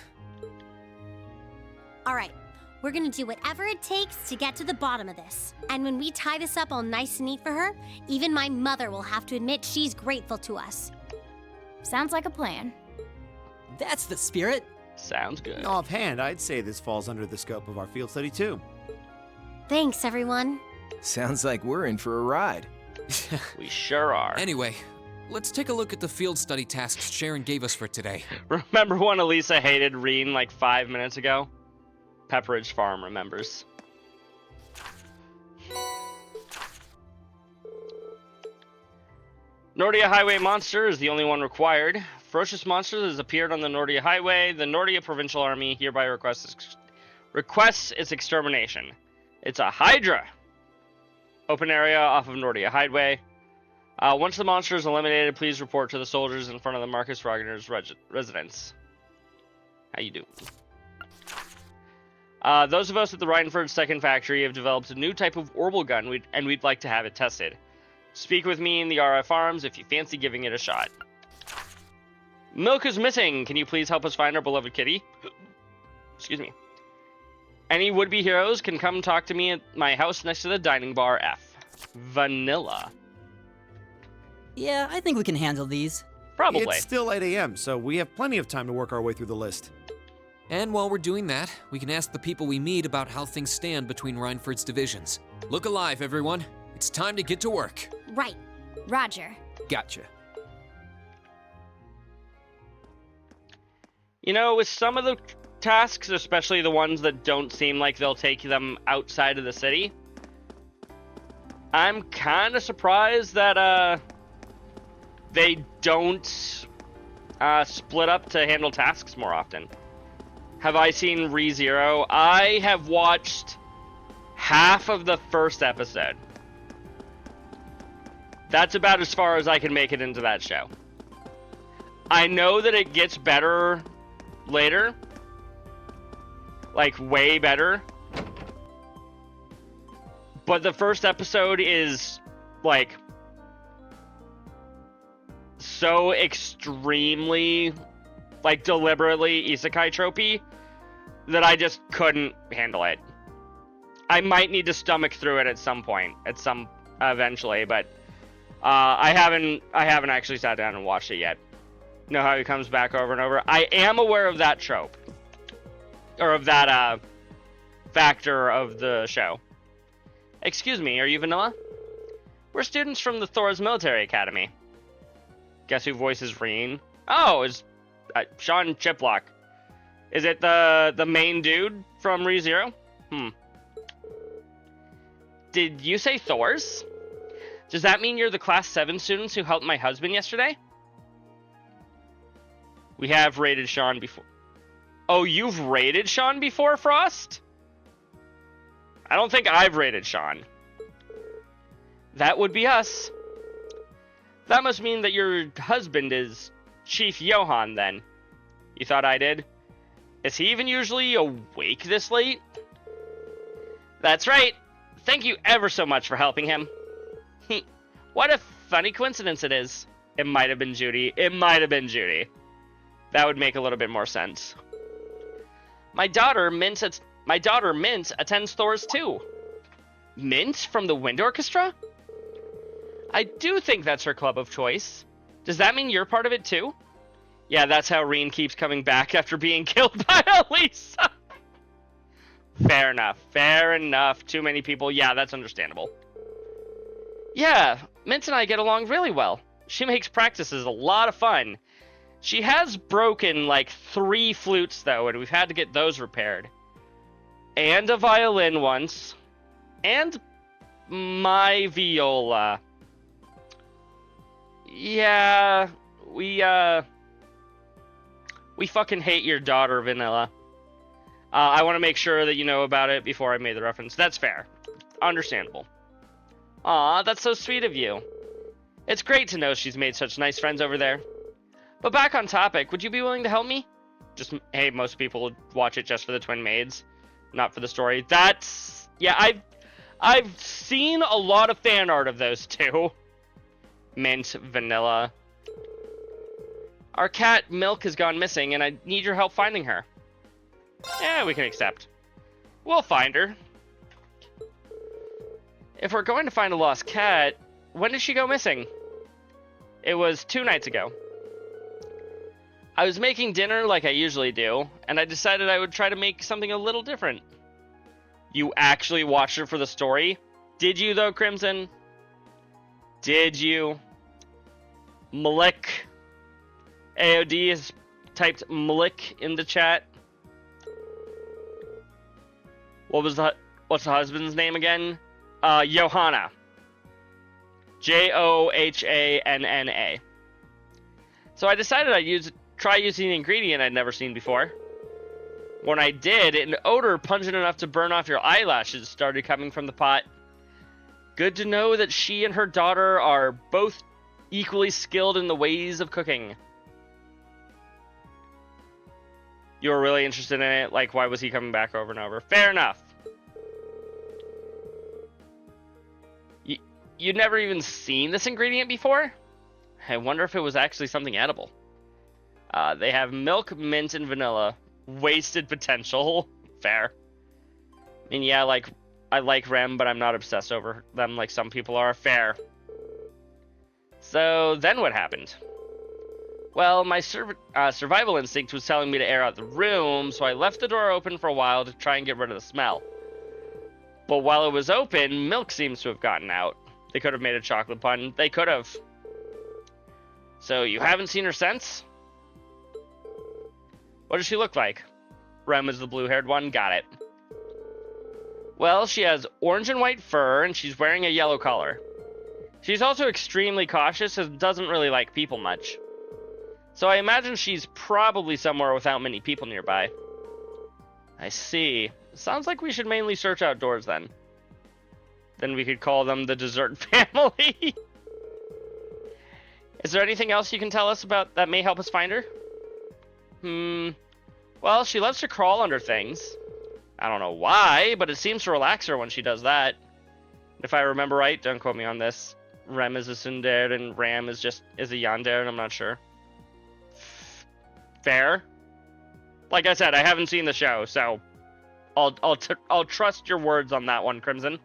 All right. We're gonna do whatever it takes to get to the bottom of this. And when we tie this up all nice and neat for her, even my mother will have to admit she's grateful to us. Sounds like a plan. That's the spirit. Sounds good. Offhand, I'd say this falls under the scope of our field study too. Thanks, everyone. Sounds like we're in for a ride. We sure are. Anyway, let's take a look at the field study tasks Sharon gave us for today. Remember when Elisa hated Rean like 5 minutes ago? Pepperidge Farm remembers. Nordia Highway Monster is the only one required. Ferocious monster has appeared on the Nordia Highway. The Nordia Provincial Army hereby requests its extermination. It's a Hydra. Open area off of Nordia Highway. Once the monster is eliminated, please report to the soldiers in front of the Marcus Ragner's residence. How you doing? Those of us at the Rhineford Second Factory have developed a new type of orbital gun, and we'd like to have it tested. Speak with me in the RF Arms if you fancy giving it a shot. Milk is missing. Can you please help us find our beloved kitty? Excuse me. Any would-be heroes can come talk to me at my house next to the dining bar F. Vanilla. Yeah, I think we can handle these. Probably. It's still 8 a.m., so we have plenty of time to work our way through the list. And while we're doing that, we can ask the people we meet about how things stand between Rhineford's divisions. Look alive, everyone. It's time to get to work. Right. Roger. Gotcha. You know, with some of the tasks, especially the ones that don't seem like they'll take them outside of the city, I'm kind of surprised that they don't split up to handle tasks more often. Have I seen ReZero? I have watched half of the first episode. That's about as far as I can make it into that show. I know that it gets better later. Like, way better. But the first episode is, like, so extremely like deliberately isekai tropey, that I just couldn't handle it. I might need to stomach through it at some point, eventually, but I haven't actually sat down and watched it yet. Know how he comes back over and over. I am aware of that trope, or of that factor of the show. Excuse me, are you Vanilla? We're students from the Thor's Military Academy. Guess who voices Reen? Oh, it's Sean Chiplock. Is it the main dude from ReZero? Did you say Thor's? Does that mean you're the Class 7 students who helped my husband yesterday? We have raided Sean before. Oh, you've raided Sean before, Frost? I don't think I've raided Sean. That would be us. That must mean that your husband is Chief Johan, then. You thought I did? Is he even usually awake this late? That's right. Thank you ever so much for helping him. What a funny coincidence it is. It might have been Judy. It might have been Judy. That would make a little bit more sense. My daughter, Mint, attends Thor's too. Mint from the Wind Orchestra? I do think that's her club of choice. Does that mean you're part of it too? Yeah, that's how Reen keeps coming back after being killed by Elisa. Fair enough. Fair enough. Too many people. Yeah, that's understandable. Yeah, Mint and I get along really well. She makes practices a lot of fun. She has broken like 3 flutes though, and we've had to get those repaired. And a violin once. And my viola. Yeah, we fucking hate your daughter, Vanilla. I want to make sure that you know about it before I made the reference. That's fair. Understandable. Aw, that's so sweet of you. It's great to know she's made such nice friends over there. But back on topic, would you be willing to help me? Just, hey, most people would watch it just for the twin maids, not for the story. That's, yeah, I've seen a lot of fan art of those two. Mint, Vanilla. Our cat, Milk, has gone missing, and I need your help finding her. Yeah, we can accept. We'll find her. If we're going to find a lost cat, when did she go missing? It was 2 nights ago. I was making dinner like I usually do, and I decided I would try to make something a little different. You actually watched her for the story? Did you, though, Crimson? Did you? Malik. AOD has typed Malik in the chat. What's the husband's name again? Johanna. Johanna. So I decided I'd try using an ingredient I'd never seen before. When I did, an odor pungent enough to burn off your eyelashes started coming from the pot. Good to know that she and her daughter are both equally skilled in the ways of cooking. You were really interested in it? Like, why was he coming back over and over? Fair enough. You'd never even seen this ingredient before? I wonder if it was actually something edible. They have milk, mint, and vanilla. Wasted potential. Fair. I mean, yeah, like, I like Rem, but I'm not obsessed over them like some people are. Fair. So, then what happened? Well, my survival instinct was telling me to air out the room, so I left the door open for a while to try and get rid of the smell. But while it was open, milk seems to have gotten out. They could have made a chocolate pun. They could have. So, you haven't seen her since? What does she look like? Rem is the blue-haired one. Got it. Well, she has orange and white fur, and she's wearing a yellow collar. She's also extremely cautious and doesn't really like people much. So I imagine she's probably somewhere without many people nearby. I see. Sounds like we should mainly search outdoors then. Then we could call them the Dessert Family. Is there anything else you can tell us about that may help us find her? Well, she loves to crawl under things. I don't know why, but it seems to relax her when she does that. If I remember right, don't quote me on this. Rem is a tsundere and Ram is a yandere, and I'm not sure. Fair. Like I said, I haven't seen the show, so I'll trust your words on that one, Crimson.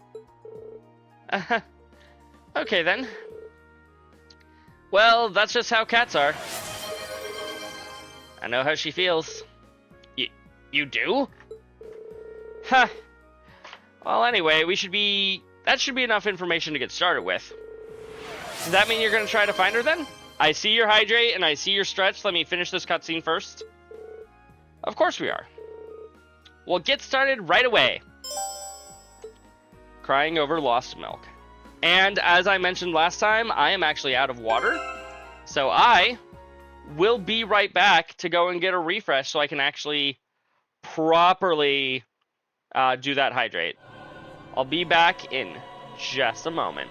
Okay then. Well, that's just how cats are. I know how she feels. You do? Huh. Well, anyway, that should be enough information to get started with. Does that mean you're gonna try to find her then? I see your hydrate and I see your stretch. Let me finish this cutscene first. Of course we are. We'll get started right away. Crying over lost milk. And as I mentioned last time, I am actually out of water. So I will be right back to go and get a refresh so I can actually properly do that hydrate. I'll be back in just a moment.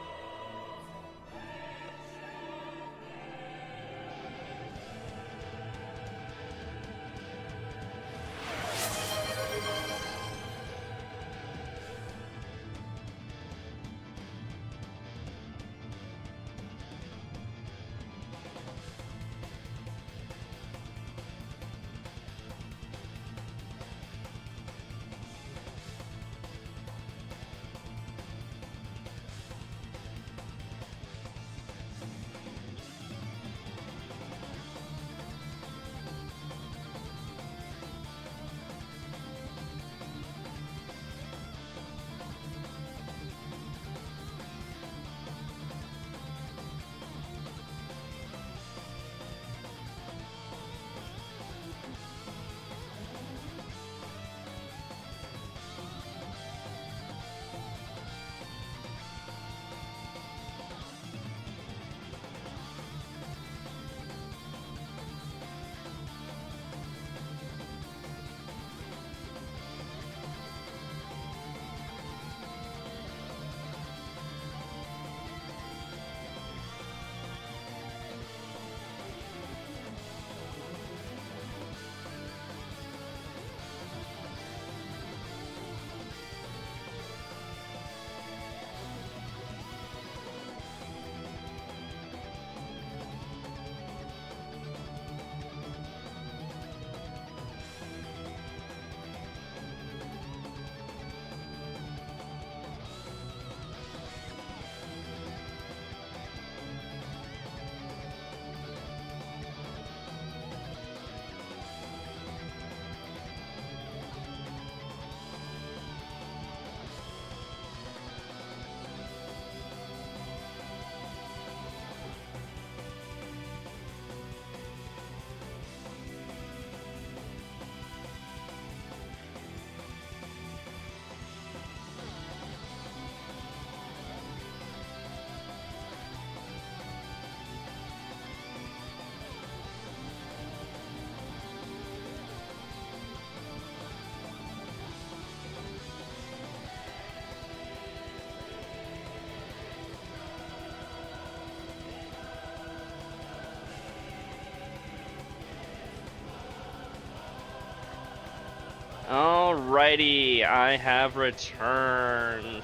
Alrighty, I have returned.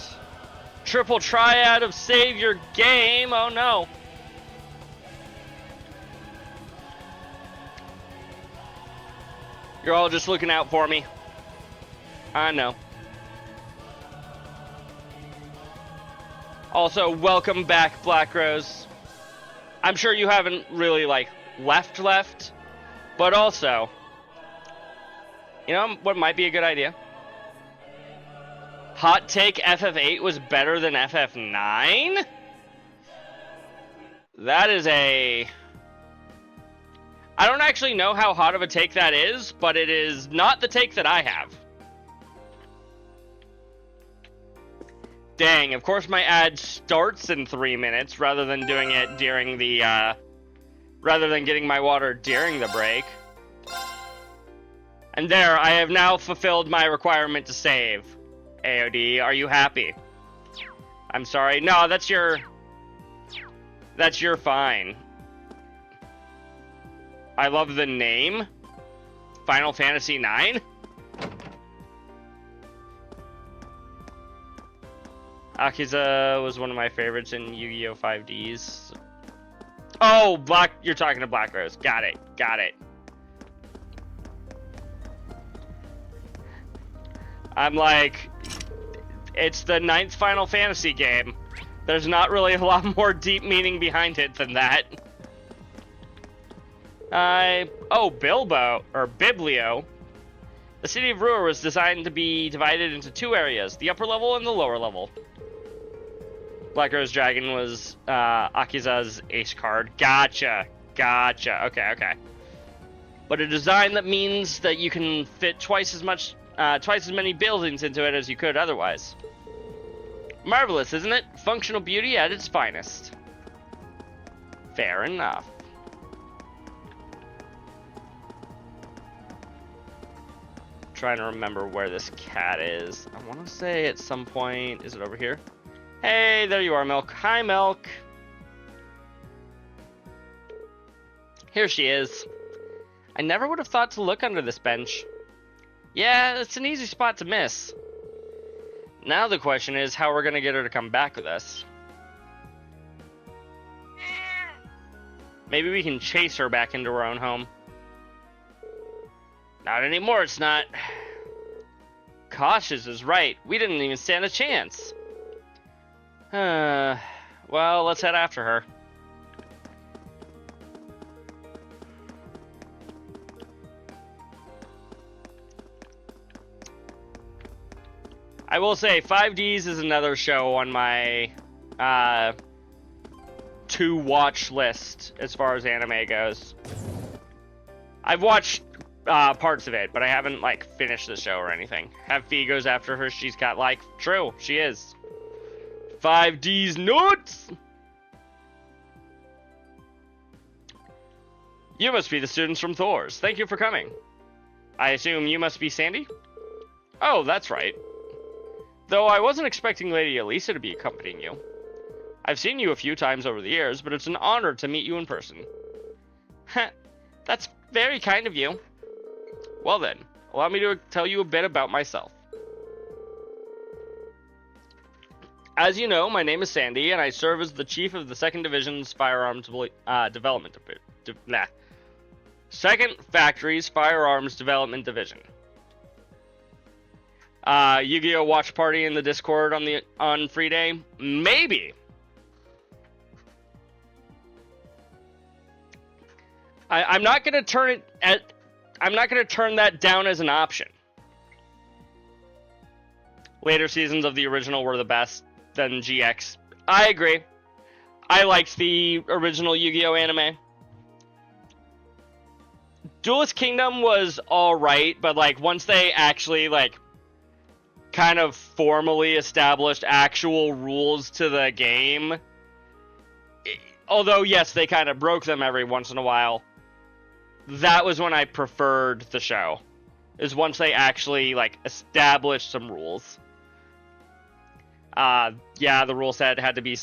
Triple triad of save your game. Oh no. You're all just looking out for me. I know. Also, welcome back, Black Rose. I'm sure you haven't really, left, but also, you know what might be a good idea? Hot take, FF8 was better than FF9? That is I don't actually know how hot of a take that is, but it is not the take that I have. Dang, of course my ad starts in 3 minutes rather than doing it during the, rather than getting my water during the break. And there, I have now fulfilled my requirement to save. AOD, are you happy? I'm sorry. No, that's your fine. I love the name. Final Fantasy IX? Akiza was one of my favorites in Yu-Gi-Oh! 5Ds. Oh, you're talking to Black Rose. Got it. I'm like, it's the 9th Final Fantasy game. There's not really a lot more deep meaning behind it than that. Oh, Bilbo, or Biblio. The city of Ruhr was designed to be divided into 2 areas, the upper level and the lower level. Black Rose Dragon was Akiza's ace card. Gotcha. Okay. But a design that means that you can fit twice as many buildings into it as you could otherwise. Marvelous, isn't it? Functional beauty at its finest. Fair enough. Trying to remember where this cat is. I want to say at some point, is it over here? Hey, there you are, Milk. Hi, Milk. Here she is. I never would have thought to look under this bench. Yeah, it's an easy spot to miss. Now the question is how we're gonna get her to come back with us. Maybe we can chase her back into her own home. Not anymore, it's not. Cautious is right. We didn't even stand a chance. Well, let's head after her. I will say, 5Ds is another show on my to-watch list as far as anime goes. I've watched parts of it, but I haven't, like, finished the show or anything. Have Fee goes after her, she's got, like, true, she is. 5D's nuts! You must be the students from Thor's. Thank you for coming. I assume you must be Sandy? Oh, that's right. Though I wasn't expecting Lady Elisa to be accompanying you. I've seen you a few times over the years, but it's an honor to meet you in person. Heh, that's very kind of you. Well then, allow me to tell you a bit about myself. As you know, my name is Sandy, and I serve as the chief of the 2nd Division's Firearms Development Division. 2nd Factory's Firearms Development Division. Yu-Gi-Oh! Watch party in the Discord on free day? Maybe. I'm not gonna turn that down as an option. Later seasons of the original were the best than GX. I agree. I liked the original Yu-Gi-Oh! Anime. Duelist Kingdom was alright, but like once they actually like kind of formally established actual rules to the game, although yes, they kind of broke them every once in a while, that was when I preferred the show, is once they actually like established some rules. Yeah, the rule set had to be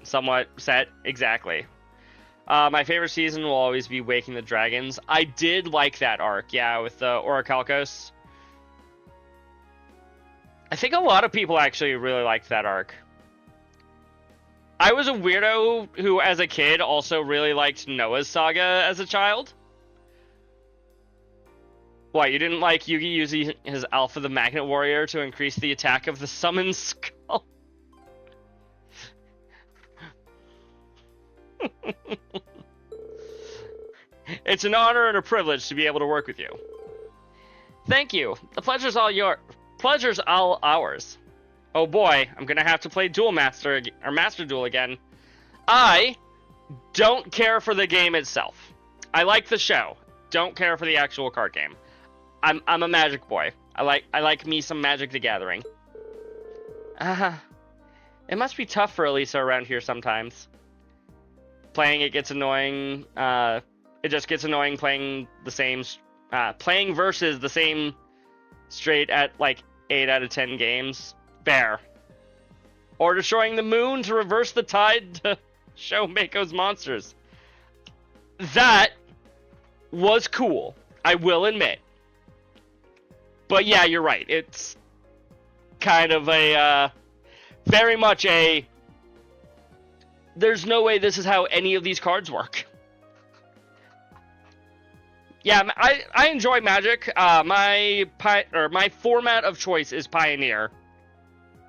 somewhat set, exactly. My favorite season will always be Waking the Dragons. I did like that arc, yeah, with the Orichalcos. I think a lot of people actually really liked that arc. I was a weirdo who, as a kid, also really liked Noah's Saga as a child. Why, you didn't like Yugi using his Alpha the Magnet Warrior to increase the attack of the Summoned Skull? It's an honor and a privilege to be able to work with you. Thank you. The pleasure's all ours. Oh boy, I'm gonna have to play Master Duel again. I don't care for the game itself. I like the show. Don't care for the actual card game. I'm a Magic boy. I like me some Magic the Gathering. It must be tough for Elisa around here sometimes. Playing it gets annoying. It just gets annoying playing the same, playing versus the same straight at like 8 out of 10 games. Fair. Or destroying the moon to reverse the tide to show Mako's monsters. That was cool, I will admit. But yeah, you're right. It's kind of a, very much a, there's no way this is how any of these cards work. Yeah, I enjoy Magic. My format of choice is Pioneer.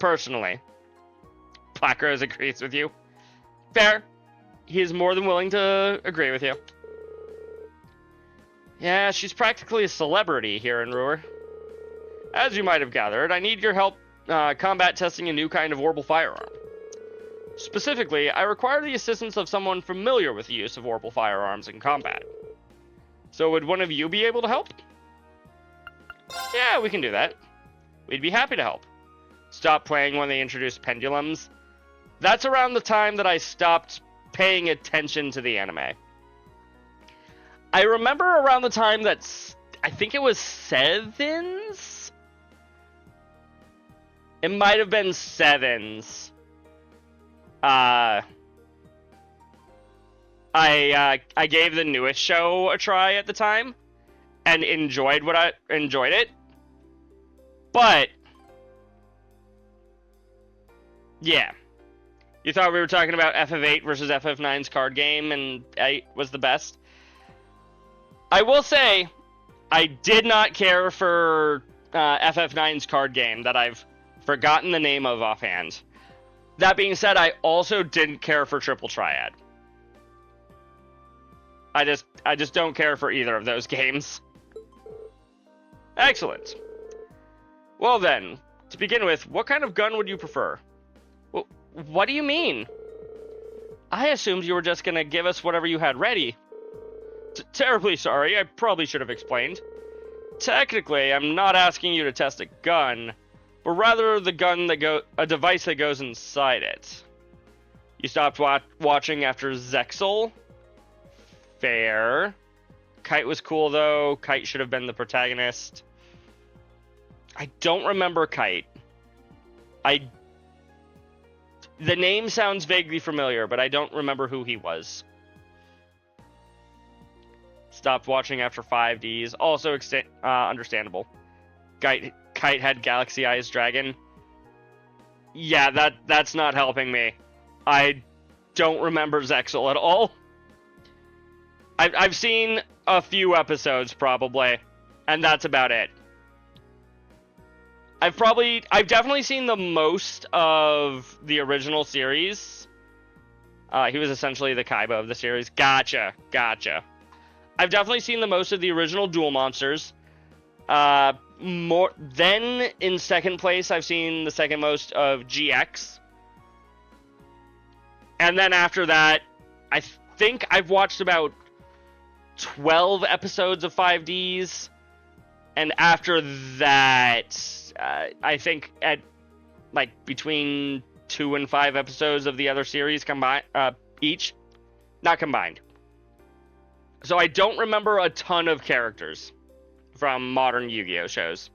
Personally. Black Rose agrees with you. Fair. He is more than willing to agree with you. Yeah, she's practically a celebrity here in Ruhr. As you might have gathered, I need your help combat testing a new kind of orbital firearm. Specifically, I require the assistance of someone familiar with the use of orbital firearms in combat. So would one of you be able to help? Yeah, we can do that. We'd be happy to help. Stop playing when they introduce pendulums. That's around the time that I stopped paying attention to the anime. I remember around the time that I think it was Sevens? It might have been Sevens. I gave the newest show a try at the time and enjoyed it. But yeah. You thought we were talking about FF8 versus FF9's card game and 8 was the best? I will say I did not care for FF9's card game that I've forgotten the name of offhand. That being said, I also didn't care for Triple Triad. I just don't care for either of those games. Excellent. Well then, to begin with, what kind of gun would you prefer? Well, what do you mean? I assumed you were just gonna give us whatever you had ready. Terribly sorry, I probably should have explained. Technically, I'm not asking you to test a gun, but rather a device that goes inside it. You stopped watching after Zexal? Fair. Kite was cool though. Kite should have been the protagonist. I don't remember Kite. The name sounds vaguely familiar, but I don't remember who he was. Stopped watching after 5Ds. Also understandable. Kite had Galaxy Eyes Dragon. Yeah, that's not helping me. I don't remember Zexal at all. I've seen a few episodes probably, and that's about it. I've definitely seen the most of the original series. He was essentially the Kaiba of the series. Gotcha. I've definitely seen the most of the original Duel Monsters. Then in second place, I've seen the second most of GX. And then after that, I think I've watched about 12 episodes of 5Ds. And after that, I think at between 2 and 5 episodes of the other series combined, each. Not combined. So I don't remember a ton of characters from modern Yu-Gi-Oh shows.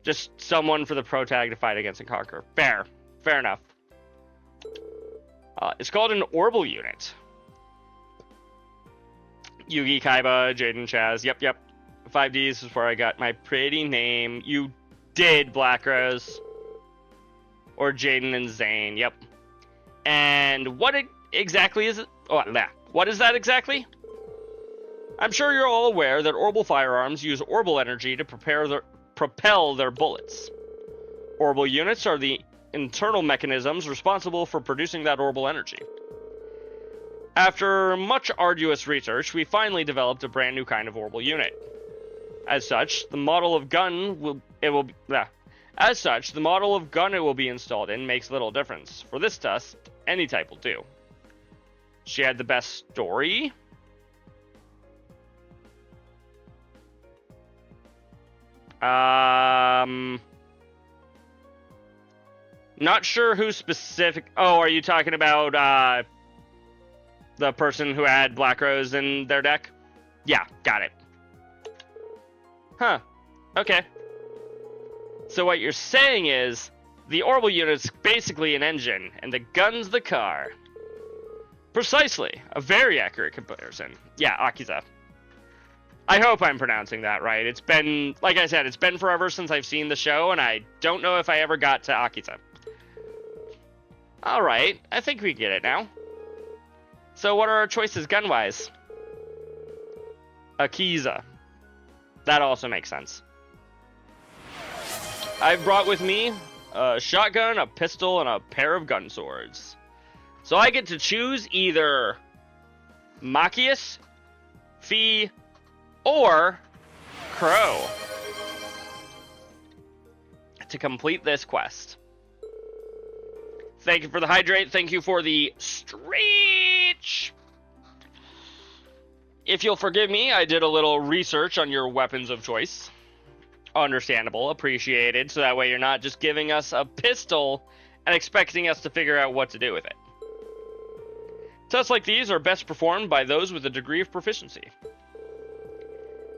Just someone for the protag to fight against and conquer. Fair enough. It's called an Orbital unit. Yugi, Kaiba, Jaden, Chaz. Yep. 5Ds is where I got my pretty name. You did, Black Rose. Or Jaden and Zane. Yep. And what exactly is it? What is that exactly? I'm sure you're all aware that orbital firearms use orbital energy to propel their bullets. Orbital units are the internal mechanisms responsible for producing that orbital energy. After much arduous research, we finally developed a brand new kind of orbital unit. As such, the model of gun it will be installed in makes little difference. For this test, any type will do. She had the best story. Not sure who specific. Oh, are you talking about the person who had Black Rose in their deck? Yeah, got it. Huh. Okay. So what you're saying is the orbital unit's basically an engine, and the gun's the car. Precisely. A very accurate comparison. Yeah, Akiza. I hope I'm pronouncing that right. It's been, like I said, it's been forever since I've seen the show, and I don't know if I ever got to Akiza. Alright, I think we get it now. So what are our choices gun-wise? Akiza. That also makes sense. I've brought with me a shotgun, a pistol, and a pair of gun swords. So I get to choose either Machias, Fee, or Crow to complete this quest. Thank you for the hydrate. Thank you for the stretch. If you'll forgive me, I did a little research on your weapons of choice. Understandable, appreciated, so that way you're not just giving us a pistol and expecting us to figure out what to do with it. Tests like these are best performed by those with a degree of proficiency.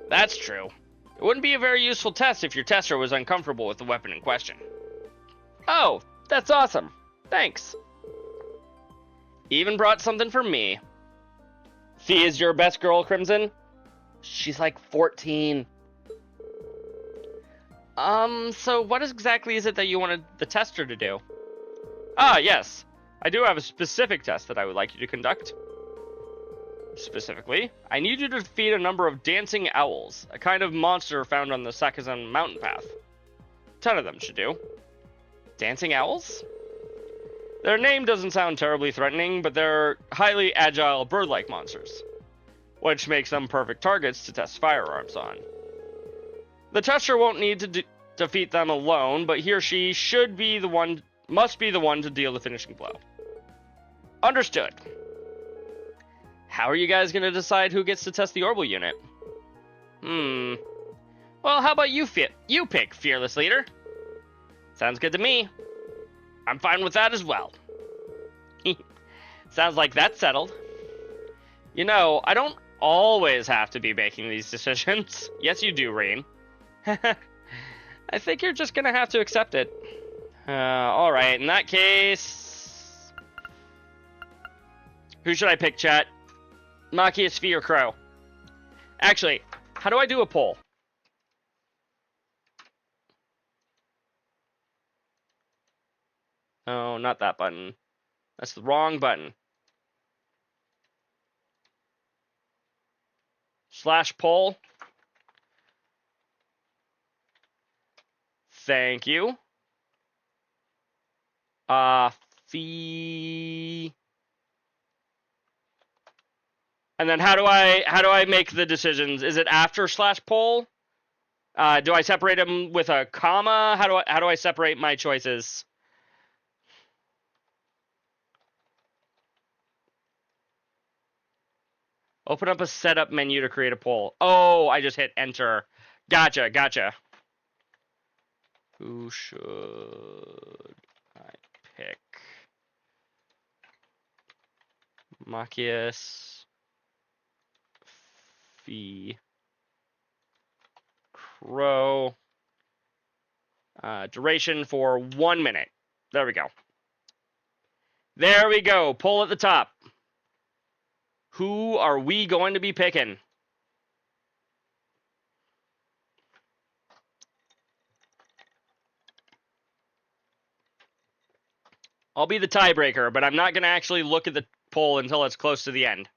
That's true. It wouldn't be a very useful test if your tester was uncomfortable with the weapon in question. Oh, that's awesome. Thanks. Even brought something for me. Fee is your best girl, Crimson? She's like 14. So what exactly is it that you wanted the tester to do? Ah, yes. I do have a specific test that I would like you to conduct. Specifically, I need you to defeat a number of dancing owls, a kind of monster found on the Sakazan mountain path. 10 of them should do. Dancing owls? Their name doesn't sound terribly threatening, but they're highly agile bird-like monsters, which makes them perfect targets to test firearms on. The tester won't need to defeat them alone, but he or she must be the one to deal the finishing blow. Understood. How are you guys going to decide who gets to test the orbital unit? Well, how about you pick, Fearless Leader? Sounds good to me. I'm fine with that as well. Sounds like that's settled. You know, I don't always have to be making these decisions. Yes, you do, Rain. I think you're just gonna have to accept it. Alright, in that case... Who should I pick, chat? Machias, Fee, or Crow? Actually, how do I do a poll? Oh, not that button. That's the wrong button. / poll. Thank you. Fee. And then how do I make the decisions? Is it after / poll? Do I separate them with a comma? How do I separate my choices? Open up a setup menu to create a poll. Oh, I just hit enter. Gotcha. Who should I pick? Machias, Fee, Crow. Duration for 1 minute. There we go. There we go. Poll at the top. Who are we going to be picking? I'll be the tiebreaker, but I'm not going to actually look at the poll until it's close to the end.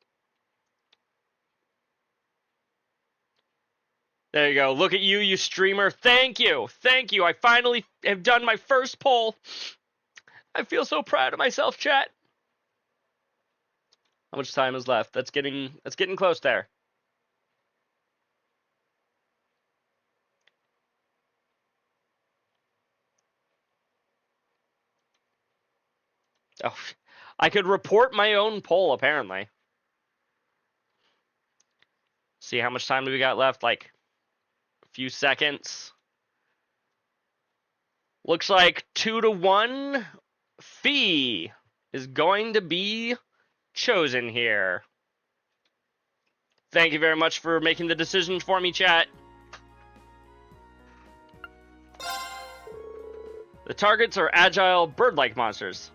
There you go. Look at you, you streamer. Thank you. I finally have done my first poll. I feel so proud of myself, chat. How much time is left? That's getting close there. Oh, I could report my own poll, apparently. See how much time do we got left? Like a few seconds. Looks like 2-1. Fee is going to be chosen here. Thank you very much for making the decision for me, chat. The targets are agile bird-like monsters.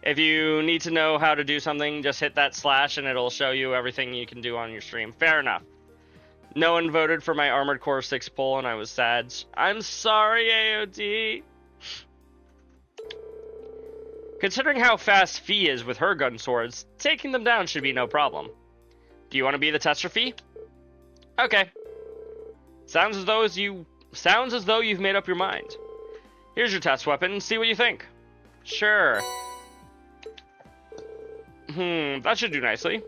If you need to know how to do something, just hit that / and it'll show you everything you can do on your stream. Fair enough. No one voted for my Armored Core 6 poll and I was sad. I'm sorry, AOD. Considering how fast Fee is with her gun swords, taking them down should be no problem. Do you want to be the tester, Fee? Okay. Sounds as though you've made up your mind. Here's your test weapon. See what you think. Sure. That should do nicely.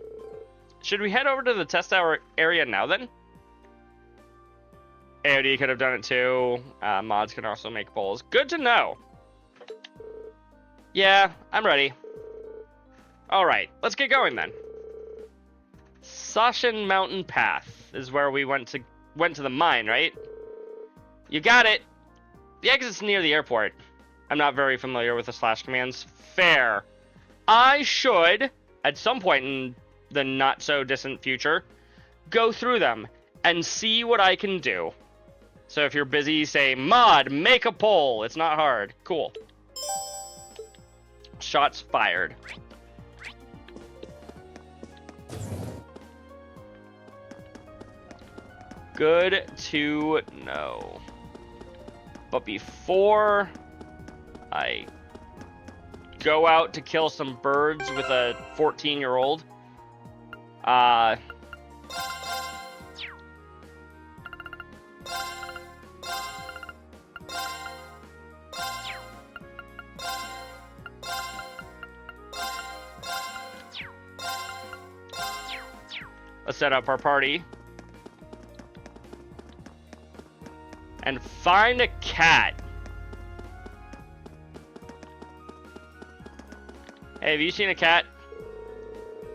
Should we head over to the test area now then? AOD could have done it too. Mods can also make polls. Good to know. Yeah, I'm ready. Alright, let's get going then. Sashin Mountain Path is where we went to the mine, right? You got it. The exit's near the airport. I'm not very familiar with the slash commands. Fair. I should, at some point in the not-so-distant future, go through them and see what I can do. So if you're busy, say, Mod, make a poll. It's not hard. Cool. Shots fired. Good to know. But before I go out to kill some birds with a 14-year-old, let's set up our party. And find a cat. Hey, have you seen a cat?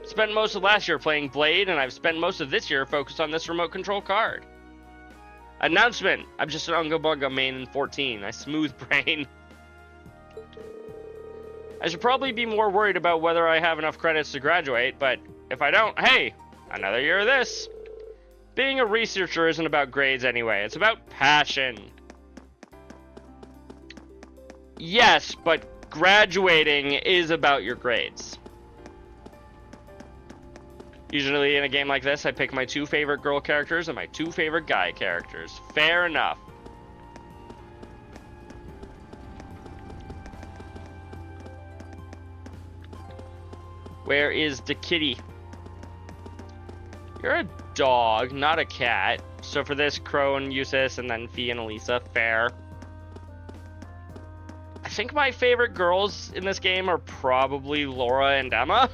Spent most of last year playing Blade, and I've spent most of this year focused on this remote control card. Announcement! I'm just an Unga Bunga main in 14. I smooth brain. I should probably be more worried about whether I have enough credits to graduate, but if I don't, hey, another year of this. Being a researcher isn't about grades anyway, it's about passion. Yes, but graduating is about your grades. Usually in a game like this, I pick my 2 favorite girl characters and my 2 favorite guy characters. Fair enough. Where is the kitty? You're a dog, not a cat. So for this, Crow and Eustace, and then Fee and Elisa. Fair. I think my favorite girls in this game are probably Laura and Emma.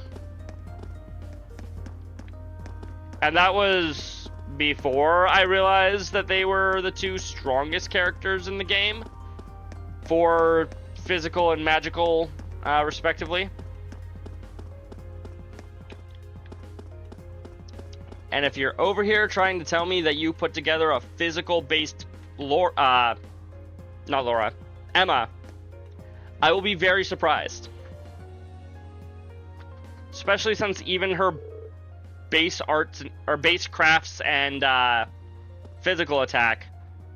And that was before I realized that they were the 2 strongest characters in the game for physical and magical, respectively. And if you're over here trying to tell me that you put together a physical-based Emma, I will be very surprised. Especially since even her base arts, or base crafts and physical attack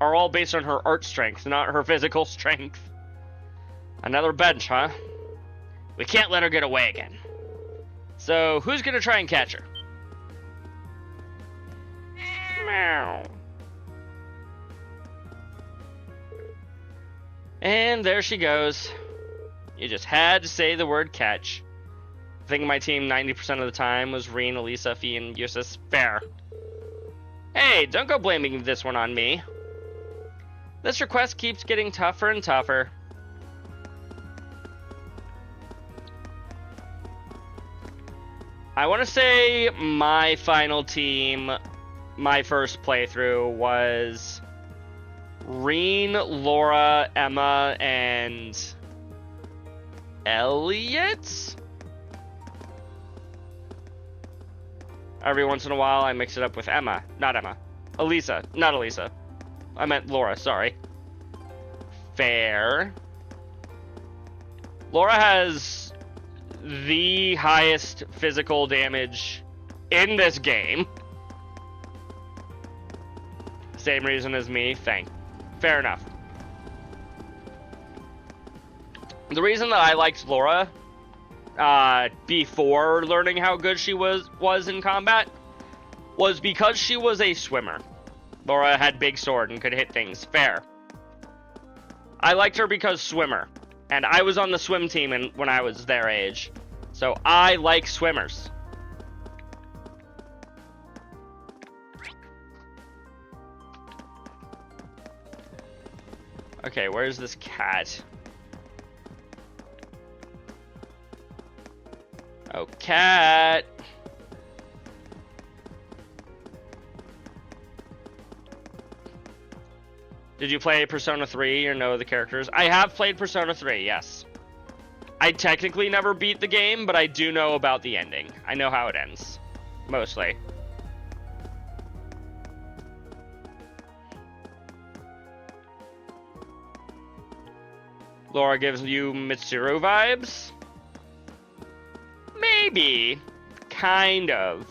are all based on her art strength, not her physical strength. Another bench, huh? We can't let her get away again. So, who's gonna try and catch her? Meow. And there she goes. You just had to say the word catch. I think my team 90% of the time was Reen, Elisa, Fee, and Eustace. Fair. Hey, don't go blaming this one on me. This request keeps getting tougher and tougher. I want to say my final team, my first playthrough, was Reen, Laura, Emma, and Elliot? Every once in a while, I mix it up with Emma. Not Emma. Elisa. Not Elisa. I meant Laura, sorry. Fair. Laura has the highest physical damage in this game. Same reason as me. Fair enough. The reason that I liked Laura before learning how good she was in combat was because she was a swimmer. Laura had big sword and could hit things. Fair. I liked her because swimmer, and I was on the swim team when I was their age, so I like swimmers. Okay, where's this cat? Oh, cat! Did you play Persona 3 or know the characters? I have played Persona 3, yes. I technically never beat the game, but I do know about the ending. I know how it ends. Mostly. Laura gives you Mitsuru vibes? Maybe. Kind of.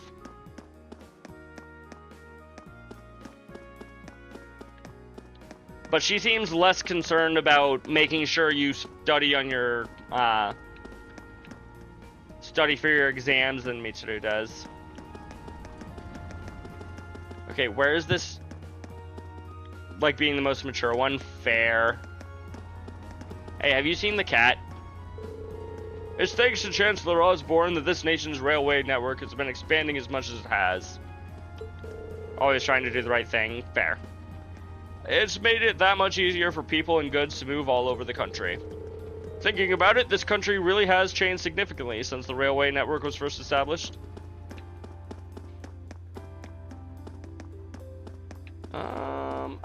But she seems less concerned about making sure you study on your, study for your exams than Mitsuru does. Okay, where is this, like, being the most mature one? Fair. Hey, have you seen the cat? It's thanks to Chancellor Osborne that this nation's railway network has been expanding as much as it has. Always trying to do the right thing. Fair. It's made it that much easier for people and goods to move all over the country. Thinking about it, this country really has changed significantly since the railway network was first established.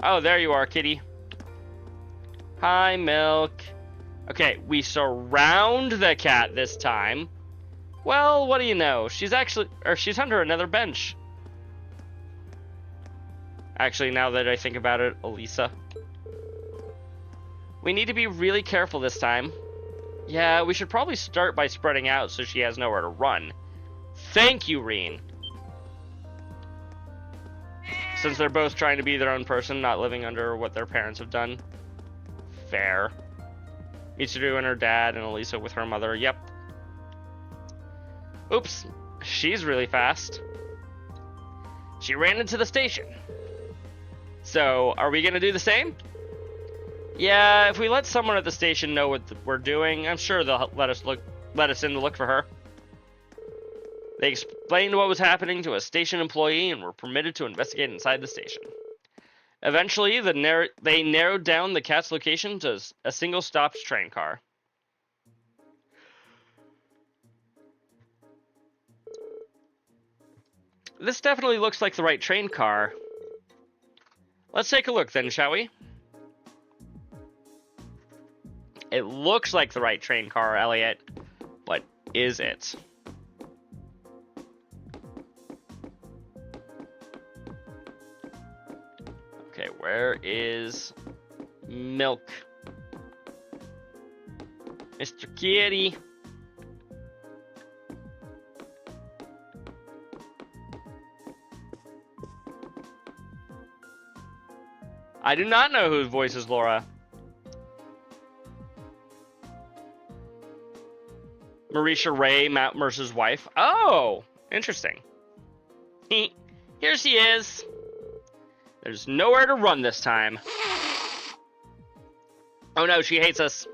Oh, there you are, kitty. Hi, Milk. Okay, we surround the cat this time. Well, what do you know? She's under another bench. Actually, now that I think about it, Elisa. We need to be really careful this time. Yeah, we should probably start by spreading out so she has nowhere to run. Thank you, Reen. Since they're both trying to be their own person, not living under what their parents have done. Fair. Mitsuru and her dad, and Elisa with her mother. Yep. Oops. She's really fast. She ran into the station. So, are we gonna do the same? Yeah, if we let someone at the station know what we're doing, I'm sure they'll let us in to look for her. They explained what was happening to a station employee and were permitted to investigate inside the station. Eventually, they narrowed down the cat's location to a single-stopped train car. This definitely looks like the right train car. Let's take a look then, shall we? It looks like the right train car, Elliot, but is it? Okay, where is Milk? Mr. Kitty. I do not know who voices Laura. Marisha Ray, Matt Mercer's wife. Oh, interesting. Here she is. There's nowhere to run this time. Oh no, she hates us.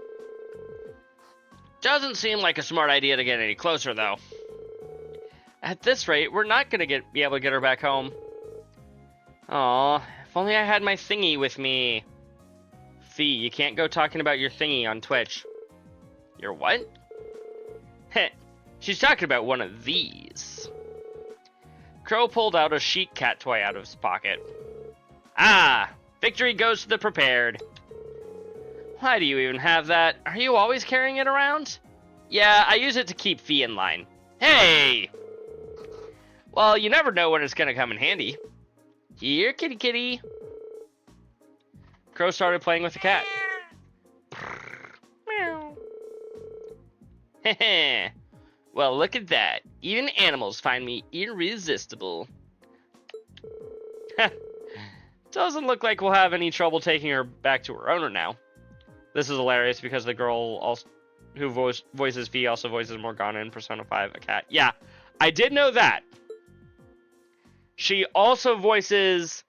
Doesn't seem like a smart idea to get any closer, though. At this rate, we're not gonna be able to get her back home. Aw, if only I had my thingy with me. Fee, you can't go talking about your thingy on Twitch. Your what? Heh, she's talking about one of these. Crow pulled out a chic cat toy out of his pocket. Ah, victory goes to the prepared. Why do you even have that? Are you always carrying it around? Yeah, I use it to keep Fee in line. Hey! Well, you never know when it's gonna come in handy. Here, kitty kitty. Crow started playing with the cat. Meow. Heh. Well, look at that. Even animals find me irresistible. Doesn't look like we'll have any trouble taking her back to her owner now. This is hilarious because the girl who voices Fee also voices Morgana in Persona 5, a cat. Yeah, I did know that. She also voices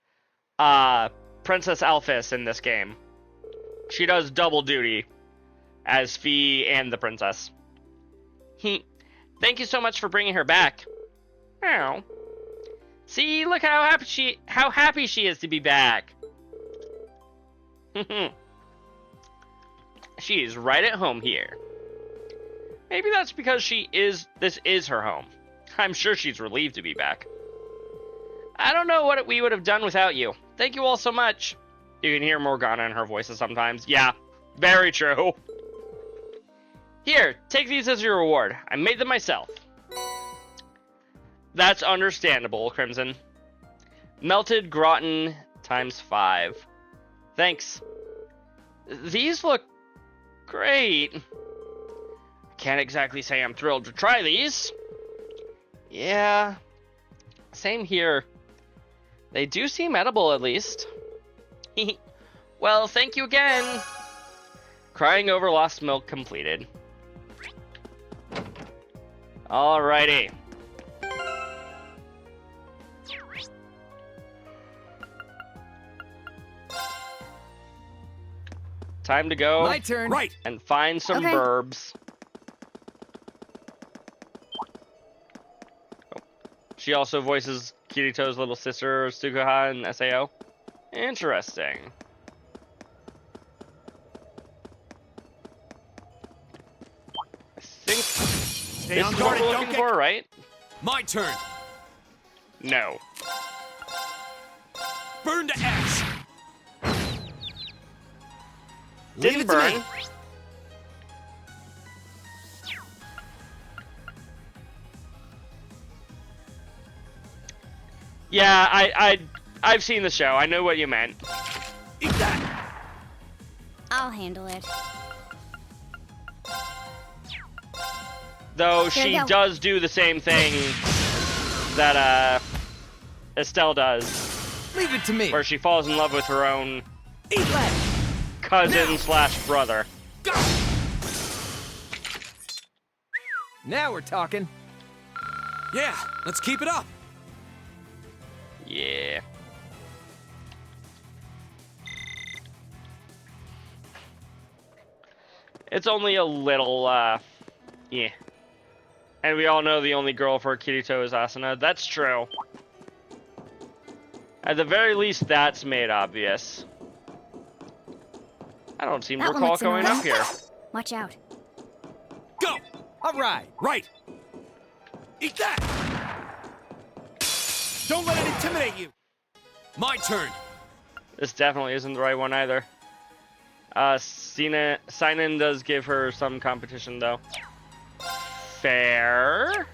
Princess Alphys in this game. She does double duty as Fee and the princess. Thank you so much for bringing her back. Meow. See, look how happy she is to be back. She is right at home here. Maybe that's because this is her home. I'm sure she's relieved to be back. I don't know what we would have done without you. Thank you all so much. You can hear Morgana in her voices sometimes. Yeah, very true. Here, take these as your reward. I made them myself. That's understandable, Crimson. Melted gratin times 5. Thanks. These look great. Can't exactly say I'm thrilled to try these. Yeah, same here. They do seem edible, at least. Well, thank you again. Crying over lost milk completed. Alrighty. Time to go. My turn. Right. And find some Okay. burbs. Oh. She also voices Kirito's little sister, Sukuha, in SAO. Interesting. I think Stay this on is guard what we're and looking don't get... for, right? My turn. No. Burn to ash. Didn't it to burn. me. Yeah, I've seen the show. I know what you meant. Eat that. I'll handle it. Though There she you go. does do the same thing that Estelle does, Leave it to me. where she falls in love with her own Eat that. cousin slash brother. Now we're talking. Yeah, let's keep it up. Yeah. It's only a little, yeah. And we all know the only girl for Kirito is Asuna. That's true. At the very least, that's made obvious. I don't seem to That one recall looks in going order. up here. Watch out. Go. All right. Right. Eat that. Don't let it intimidate you. My turn. This definitely isn't the right one either. Sinan does give her some competition, though. Fair.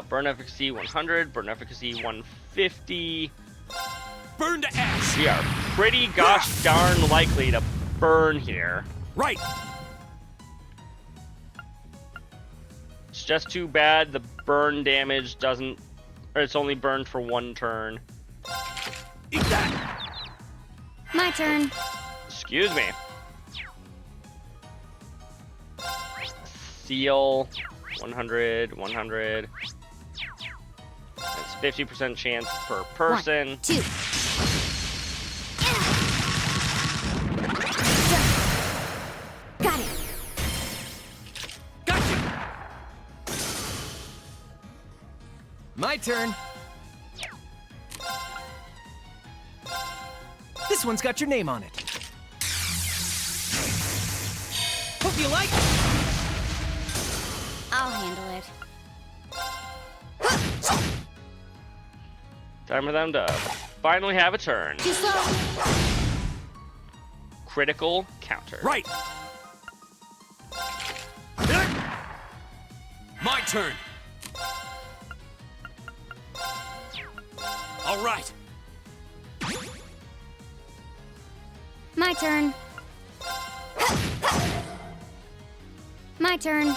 Burn efficacy 100, burn efficacy 150. Burn to ash. We are pretty gosh darn likely to burn here. Right. It's just too bad the burn damage doesn't, or it's only burned for 1 turn. Eat that. My turn. Excuse me. Seal 100, 100. That's 50% chance per person. 1, 2. Got it. Gotcha. My turn. This one's got your name on it. Hope you like it. I'll handle it. Time for them to finally have a turn. Too slow. Critical counter. Right. My turn. All right. My turn. My turn.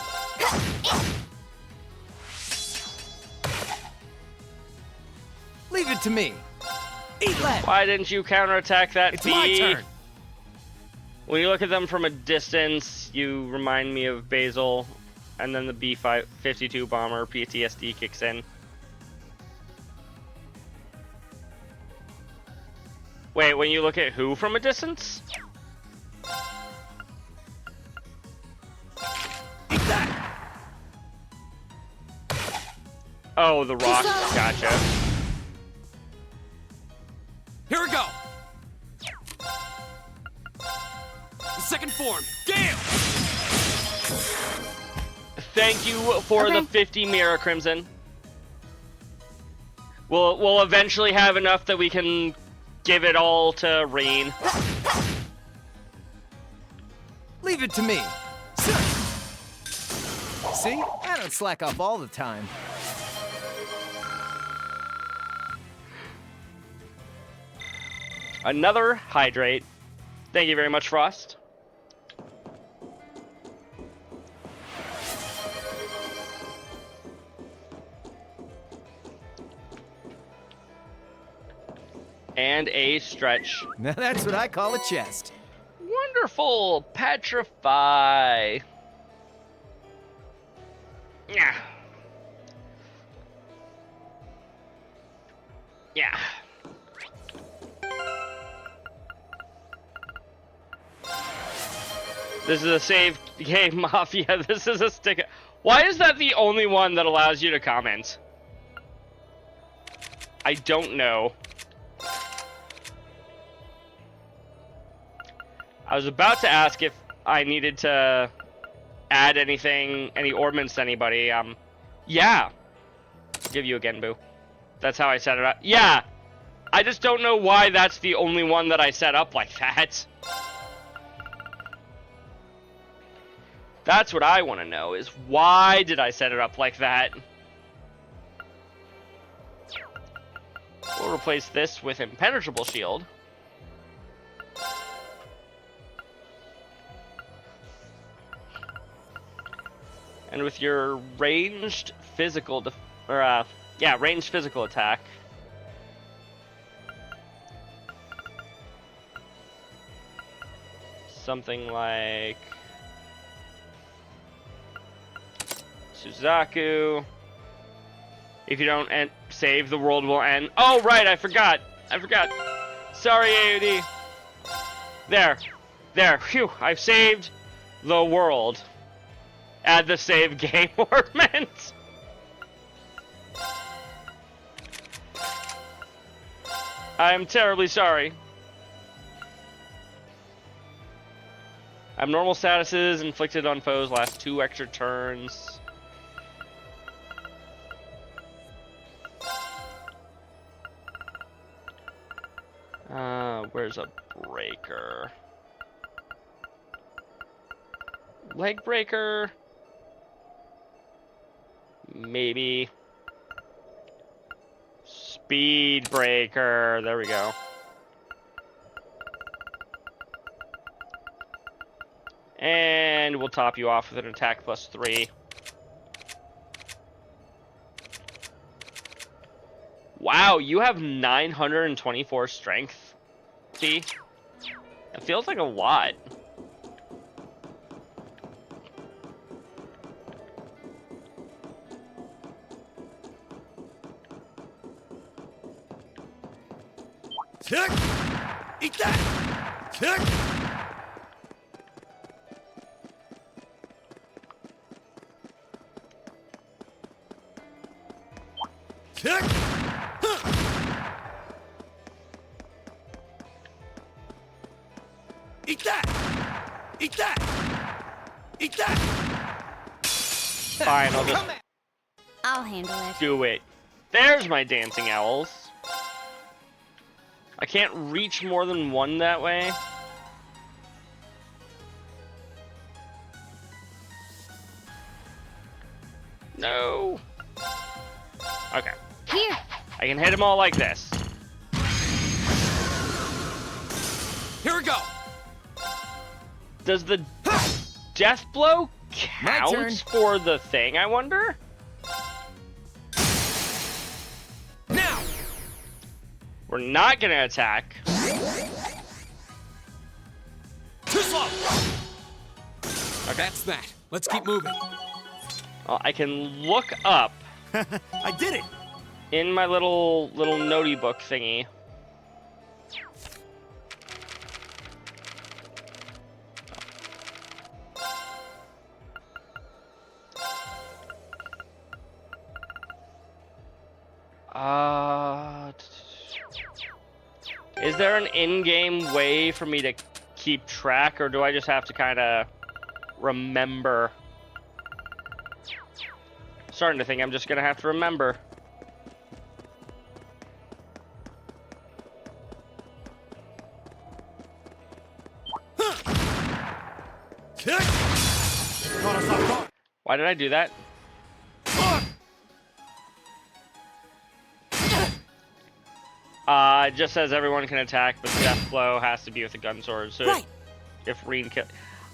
Leave it to me. Eat that. Why didn't you counterattack that It's bee? my turn. When you look at them from a distance, you remind me of Basil, and then the B-52 bomber PTSD kicks in. Wait, when you look at who from a distance? Eat that. Oh, the rock. Gotcha. Here we go. second form, Gale! Thank you for the 50 Mirror Crimson. We'll eventually have enough that we can give it all to Rain. Leave it to me. See? I don't slack off all the time. Another Hydrate. Thank you very much, Frost. And a Stretch. Now that's what I call a chest. Wonderful! Petrify. Yeah. Yeah. This is a save game, Mafia. This is a sticker. Why is that the only one that allows you to comment? I don't know. I was about to ask if I needed to add anything, any ornaments to anybody. Yeah. I'll give you again, Boo. That's how I set it up. Yeah. I just don't know why that's the only one that I set up like that. That's what I want to know, is why did I set it up like that? We'll replace this with Impenetrable Shield. And with your ranged physical, ranged physical attack. Something like Suzaku. If you don't save, the world will end. Oh, right, I forgot. Sorry, AOD. There, phew, I've saved the world. Add the save game ornament. I am terribly sorry. Abnormal statuses inflicted on foes last 2 extra turns. Where's a breaker? Leg breaker? Maybe. Speed breaker. There we go. And we'll top you off with an attack +3. Wow, you have 924 strength. See? It feels like a lot. Kick! Eat that! Kick! Kick! Eat that! Eat that! Eat that! Fine, I'll handle it. do it. There's my dancing owls. I can't reach more than one that way. No. Okay. Here. I can hit them all like this. Here we go. Does the death blow count for the thing, I wonder? Now. We're not gonna attack. Too slow. Okay. That's that. Let's keep moving. Well, I can look up. I did it. In my little notey book thingy. Is there an in-game way for me to keep track, or do I just have to kind of remember? Starting to think I'm just gonna have to remember. Why did I do that? It just says everyone can attack, but the death blow has to be with a gun sword. So if Reen killed,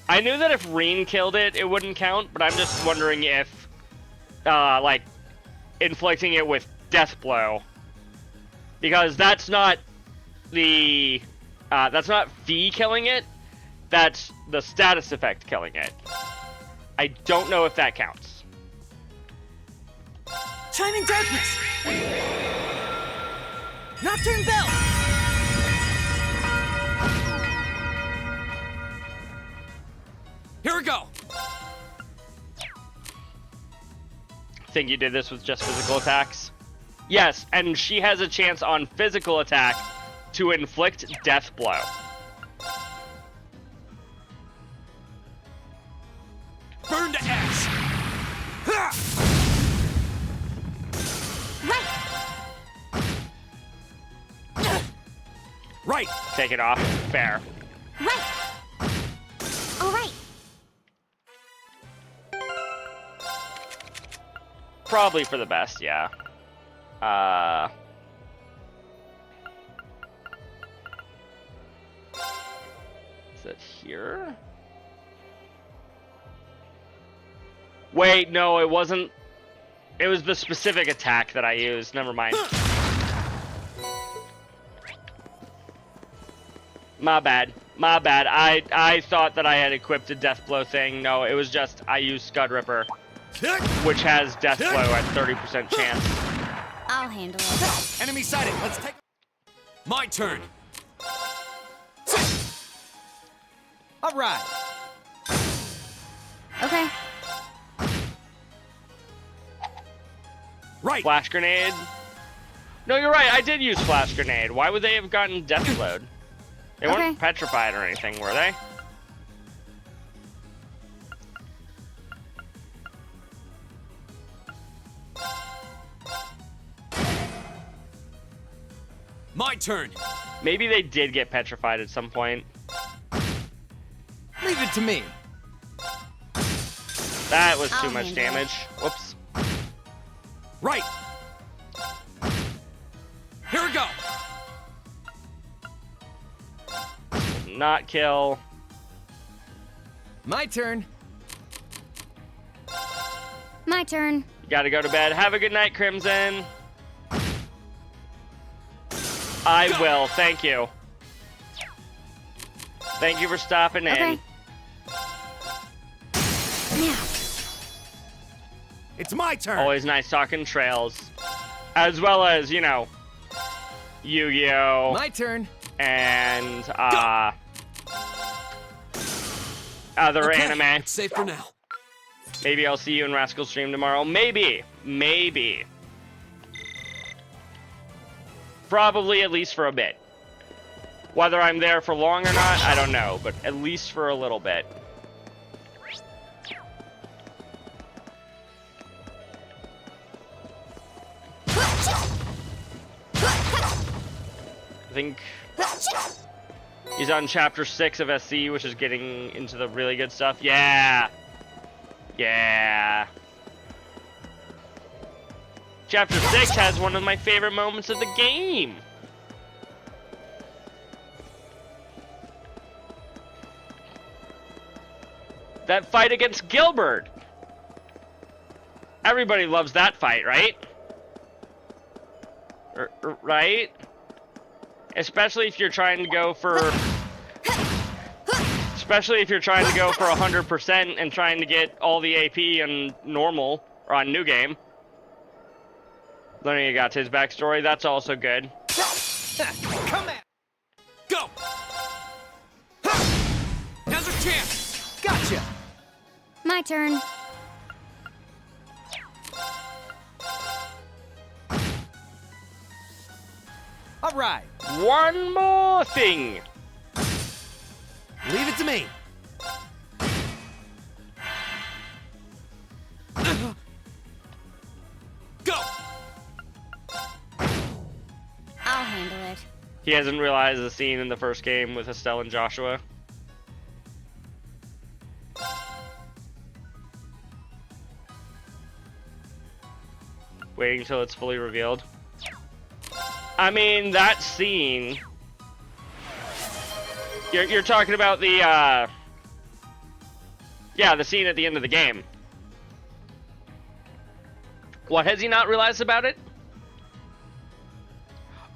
I knew that if Reen killed it, it wouldn't count. But I'm just wondering if, like, inflicting it with death blow, because that's not the, that's not Fee killing it. That's the status effect killing it. I don't know if that counts. Shining Darkness! Nocturne Bell! Here we go! Think you did this with just physical attacks? Yes, and she has a chance on physical attack to inflict death blow. Burn to ash! Right. Take it off. Fair. All right. Probably for the best, yeah. Is it here? Wait, no, it wasn't. It was the specific attack that I used. Never mind. My bad. My bad. I thought that I had equipped a death blow thing. No, it was just I used Scud Ripper, which has death blow at 30% chance. I'll handle it. Enemy sighted. Let's take. My turn. All right. Okay. Right. Flash grenade. No, you're right. I did use flash grenade. Why would they have gotten death blowed? They weren't petrified or anything, were they? My turn. Maybe they did get petrified at some point. Leave it to me. That was too much damage. Whoops. Right. Here we go. Not kill. My turn. My turn. You gotta go to bed. Have a good night, Crimson. I will. Thank you. Thank you for stopping in. It's my turn. Always nice talking Trails. As well as, you know, Yu-Gi-Oh! My turn. And, other anime. It's safe for now. Maybe I'll see you in Rascal Stream tomorrow. Maybe. Maybe. Probably at least for a bit. Whether I'm there for long or not, I don't know. But at least for a little bit. I think he's on chapter 6 of SC, which is getting into the really good stuff. Yeah. Yeah. Chapter 6 has one of my favorite moments of the game. That fight against Gilbert. Everybody loves that fight, right? Right? Especially if you're trying to go for... Especially if you're trying to go for 100% and trying to get all the AP on normal, or on new game. Learning got his backstory, that's also good. Come at. Go. Now's our chance. Gotcha. My turn. All right. One more thing. Leave it to me. Go! I'll handle it. He hasn't realized the scene in the first game with Estelle and Joshua. Waiting until it's fully revealed. I mean, that scene... You're talking about the, yeah, the scene at the end of the game. What has he not realized about it?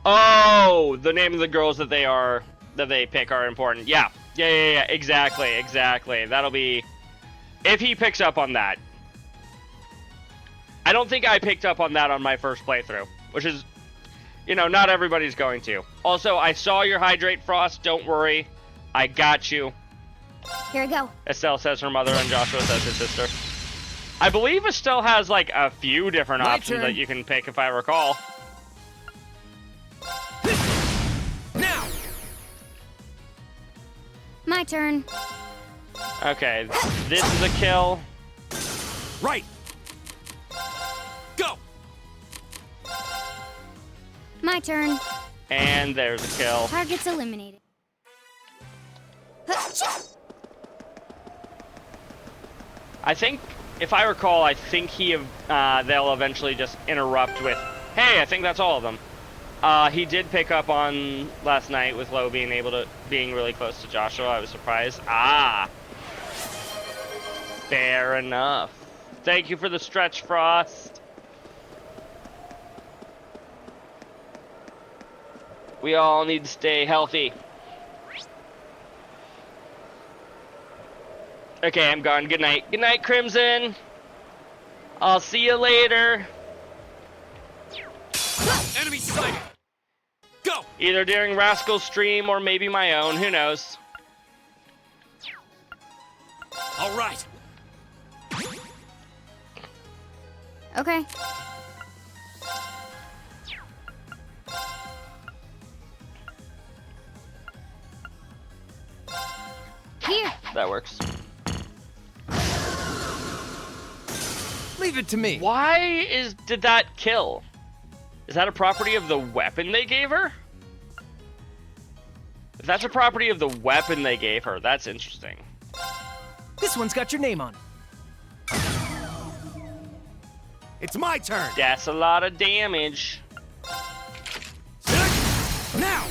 Oh, the name of the girls that they pick are important. Yeah, exactly. That'll be, if he picks up on that. I don't think I picked up on that on my first playthrough, which is, you know, not everybody's going to. Also, I saw your hydrate, Frost. Don't worry. I got you. Here we go. Estelle says her mother and Joshua says his sister. I believe Estelle has like a few different options that you can pick, if I recall. Now! My turn. Okay, this is a kill. Right! Go! My turn. And there's a kill. Target's eliminated. I think, if I recall, I think they'll eventually just interrupt with, hey, I think that's all of them. He did pick up on last night with Lo being really close to Joshua. I was surprised. Ah, fair enough. Thank you for the stretch, Frost. We all need to stay healthy. Okay, I'm gone. Good night. Good night, Crimson. I'll see you later. Enemy sighted! Go! Either during Rascal's stream or maybe my own. Who knows? All right. Okay. Here. That works. Leave it to me. Why did that kill? Is that a property of the weapon they gave her? If that's a property of the weapon they gave her, that's interesting. This one's got your name on it. It's my turn. That's a lot of damage. Now.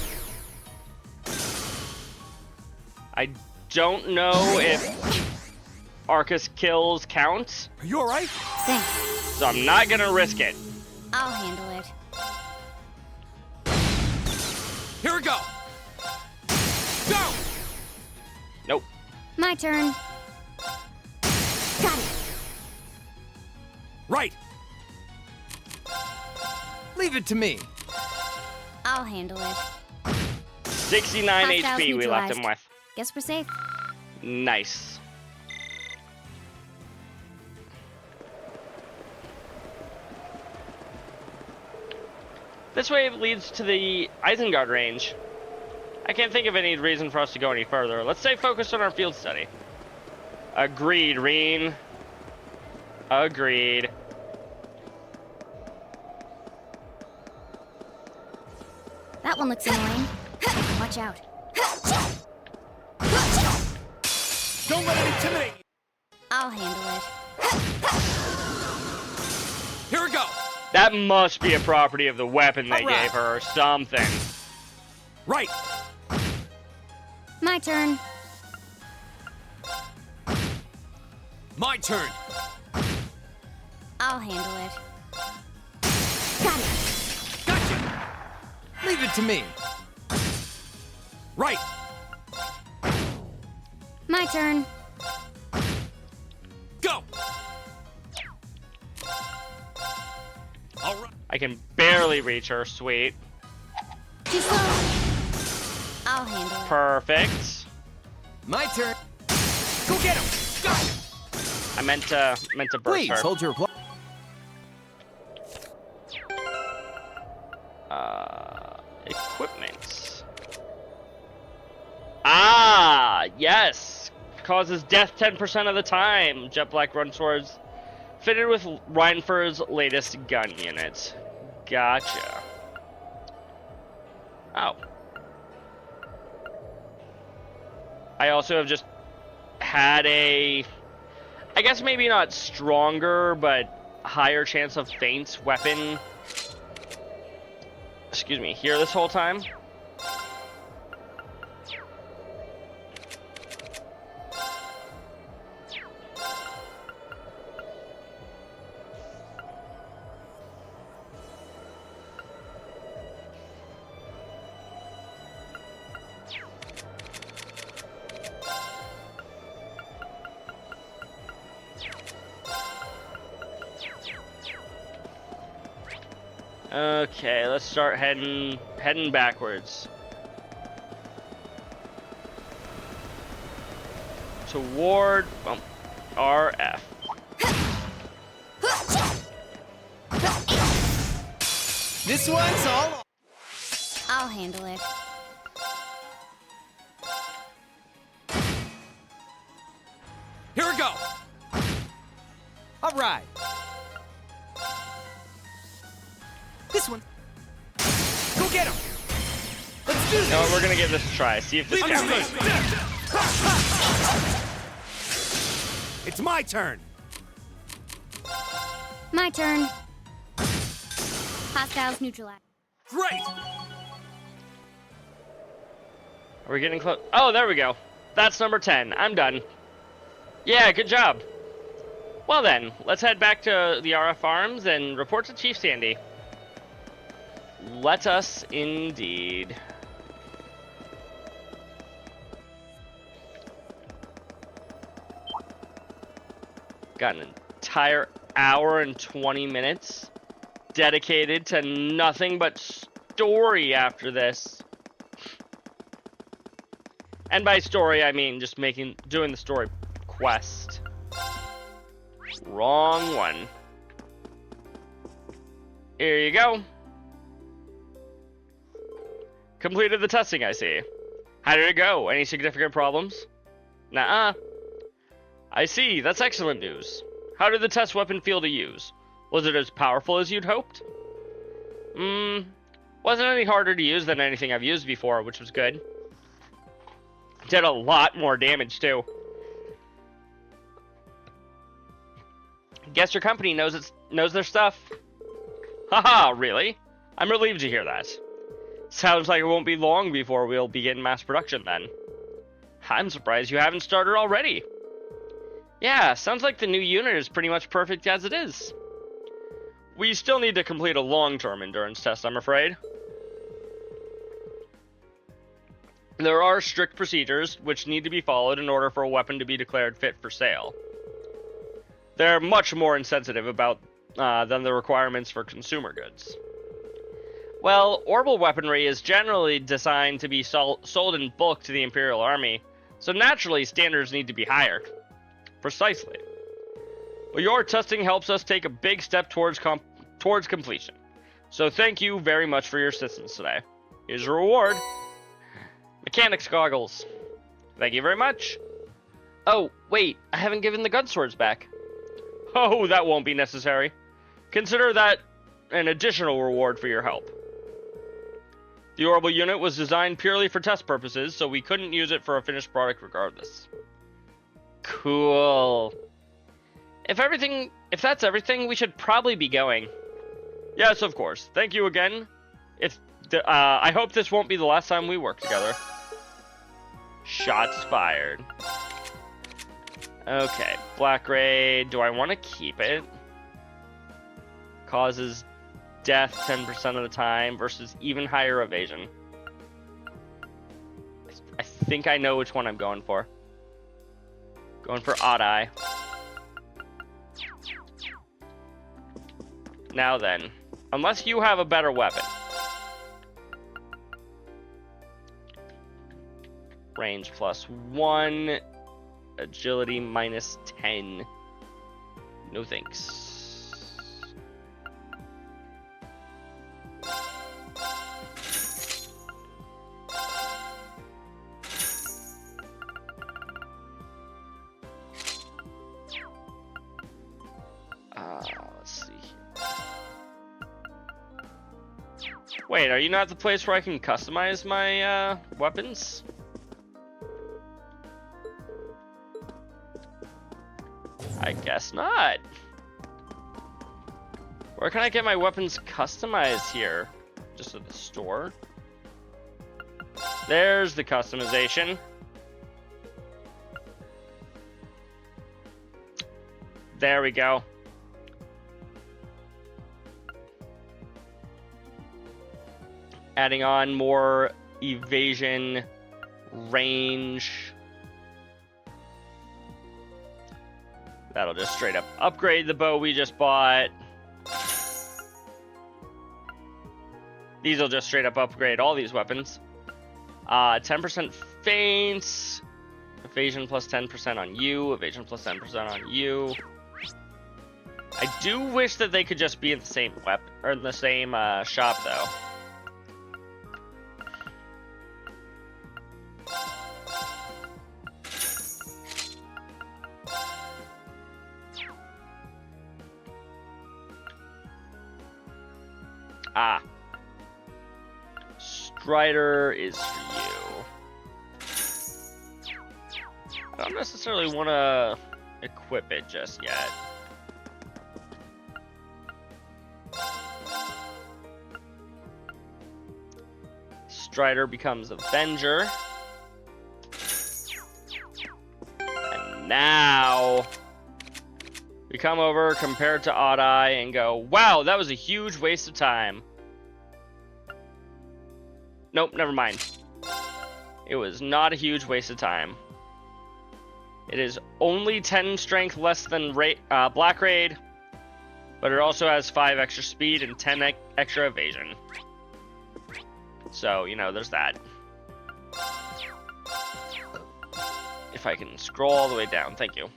I don't know if Arcus kills count. Are you alright? Thanks. So I'm not gonna risk it. I'll handle it. Here we go. Go. Nope. My turn. Got it. Right. Leave it to me. I'll handle it. 69 Hostiles HP we left him neutralized. with. Guess we're safe. Nice. This way leads to the Isengard range. I can't think of any reason for us to go any further. Let's stay focused on our field study. Agreed, Reen. Agreed. That one looks annoying. Watch out. Don't let it intimidate you. I'll handle it. Here we go. That must be a property of the weapon they Alright. gave her or something. Right. My turn. My turn. I'll handle it. Got it. Gotcha. Leave it to me. Right. My turn. Go. All right. I can barely reach her. Sweet. Too slow. I'll handle it. Perfect. My turn. Go get him. Go. I meant to burst Please her. hold your applause. Equipment. Ah, Yes! Causes death 10% of the time. Jet black run swords. Fitted with Reinfur's latest gun unit. Gotcha. Oh. I also have just had a, I guess maybe not stronger, but higher chance of feint weapon. Excuse me, here this whole time. Okay, let's start heading backwards. Toward RF. This one's all. I'll handle it. Here we go. All right. This one. Go get him. Let's do this. No, we're gonna give this a try. See if this happens. It's my turn. My turn. Hostiles neutralized. Great. Are we getting close? Oh, there we go. That's number 10. I'm done. Yeah, good job. Well then, let's head back to the RF Farms and report to Chief Sandy. Let us indeed. Got an entire hour and 20 minutes dedicated to nothing but story after this. And by story, I mean just doing the story quest. Wrong one. Here you go. Completed the testing, I see. How did it go? Any significant problems? Nuh-uh. I see, that's excellent news. How did the test weapon feel to use? Was it as powerful as you'd hoped? Wasn't any harder to use than anything I've used before, which was good. Did a lot more damage, too. Guess your company knows their stuff. Haha, really? I'm relieved to hear that. Sounds like it won't be long before we'll begin mass production then. I'm surprised you haven't started already. Yeah, sounds like the new unit is pretty much perfect as it is. We still need to complete a long-term endurance test, I'm afraid. There are strict procedures which need to be followed in order for a weapon to be declared fit for sale. They're much more insensitive about than the requirements for consumer goods. Well, orbital weaponry is generally designed to be sold in bulk to the Imperial Army, so naturally standards need to be higher. Precisely. But your testing helps us take a big step towards completion. So thank you very much for your assistance today. Here's your reward. Mechanics goggles. Thank you very much. Oh, wait, I haven't given the gun swords back. Oh, that won't be necessary. Consider that an additional reward for your help. The orbital unit was designed purely for test purposes, so we couldn't use it for a finished product regardless. Cool. If that's everything, we should probably be going. Yes, of course. Thank you again. I hope this won't be the last time we work together. Shots fired. Okay, Black Ray. Do I want to keep it? Causes death 10% of the time versus even higher evasion. I think I know which one I'm going for. Going for Odd Eye. Now then, unless you have a better weapon. Range +1. Agility -10. No thanks. Wait, are you not the place where I can customize my weapons? I guess not. Where can I get my weapons customized here? Just at the store? There's the customization. There we go. Adding on more evasion, range. That'll just straight up upgrade the bow we just bought. These will just straight up upgrade all these weapons. 10% feints. Evasion plus 10% on you. Evasion plus 10% on you. I do wish that they could just be in the same weapon or in the same shop though. Ah. Strider is for you. I don't necessarily want to equip it just yet. Strider becomes Avenger. And now we come over compared to Odd Eye and go, wow, that was a huge waste of time. Nope, never mind. It was not a huge waste of time. It is only 10 strength less than Black Raid, but it also has 5 extra speed and 10 extra evasion. So, you know, there's that. If I can scroll all the way down, thank you.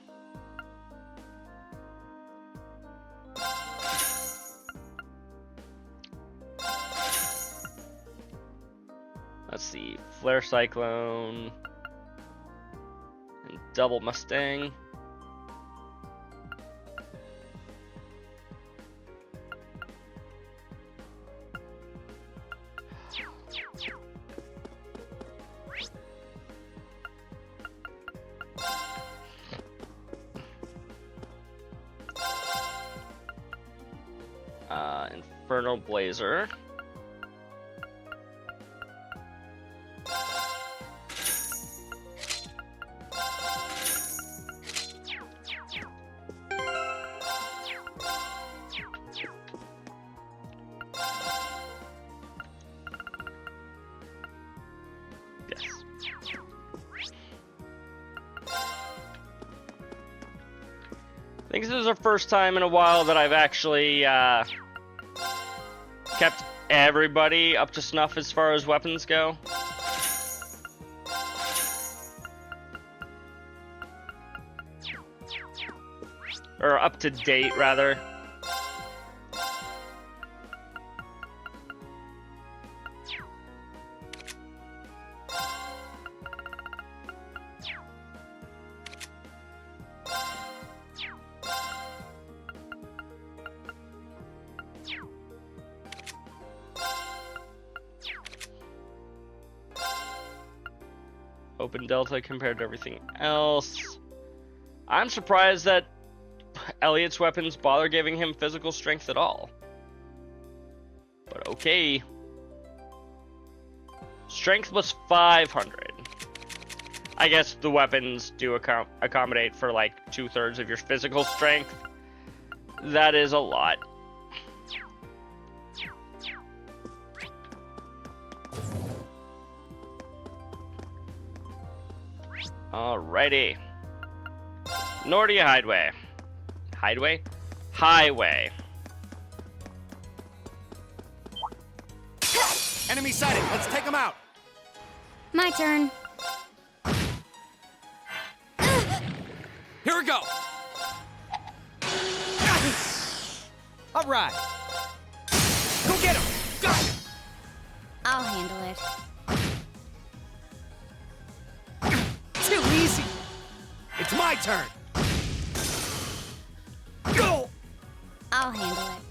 Let's see, Flare Cyclone and Double Mustang. Infernal Blazer. I think this is the first time in a while that I've actually kept everybody up to snuff as far as weapons go. Or up to date, rather. Open Delta compared to everything else. I'm surprised that Elliot's weapons bother giving him physical strength at all. But okay. Strength was 500. I guess the weapons do accommodate for like 2/3 of your physical strength. That is a lot. Alrighty. Nordia Highway. Highway? Highway. Enemy sighted. Let's take them out. My turn. Here we go. All right. Go get him. Go. I'll handle it. Too easy. It's my turn. Go. I'll handle it.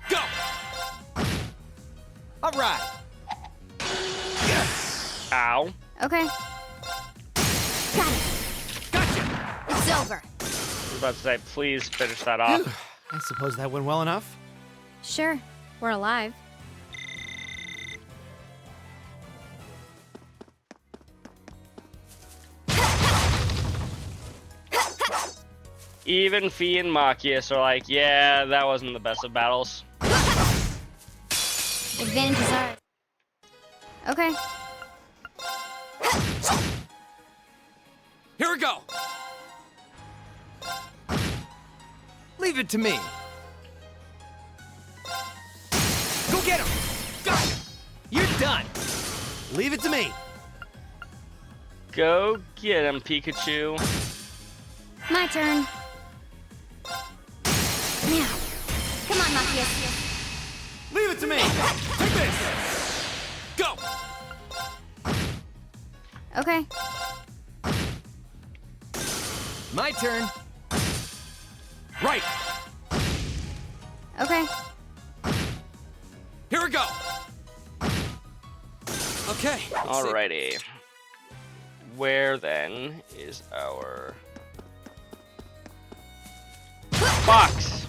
Go. Ow. Okay. Got it. Gotcha. It's over. I was about to say, please finish that off. I suppose that went well enough. Sure, we're alive. Even Fee and Machias are like, yeah, that wasn't the best of battles. Advantage is ours. Okay. Here we go. Leave it to me. Go get him. Gotcha. You're done. Leave it to me. Go get him, Pikachu. My turn. Now. Come on, Machias. Leave it to me. Take this. Go. Okay. My turn. Right. Okay. Here we go. Okay. Alrighty. Where then is our box?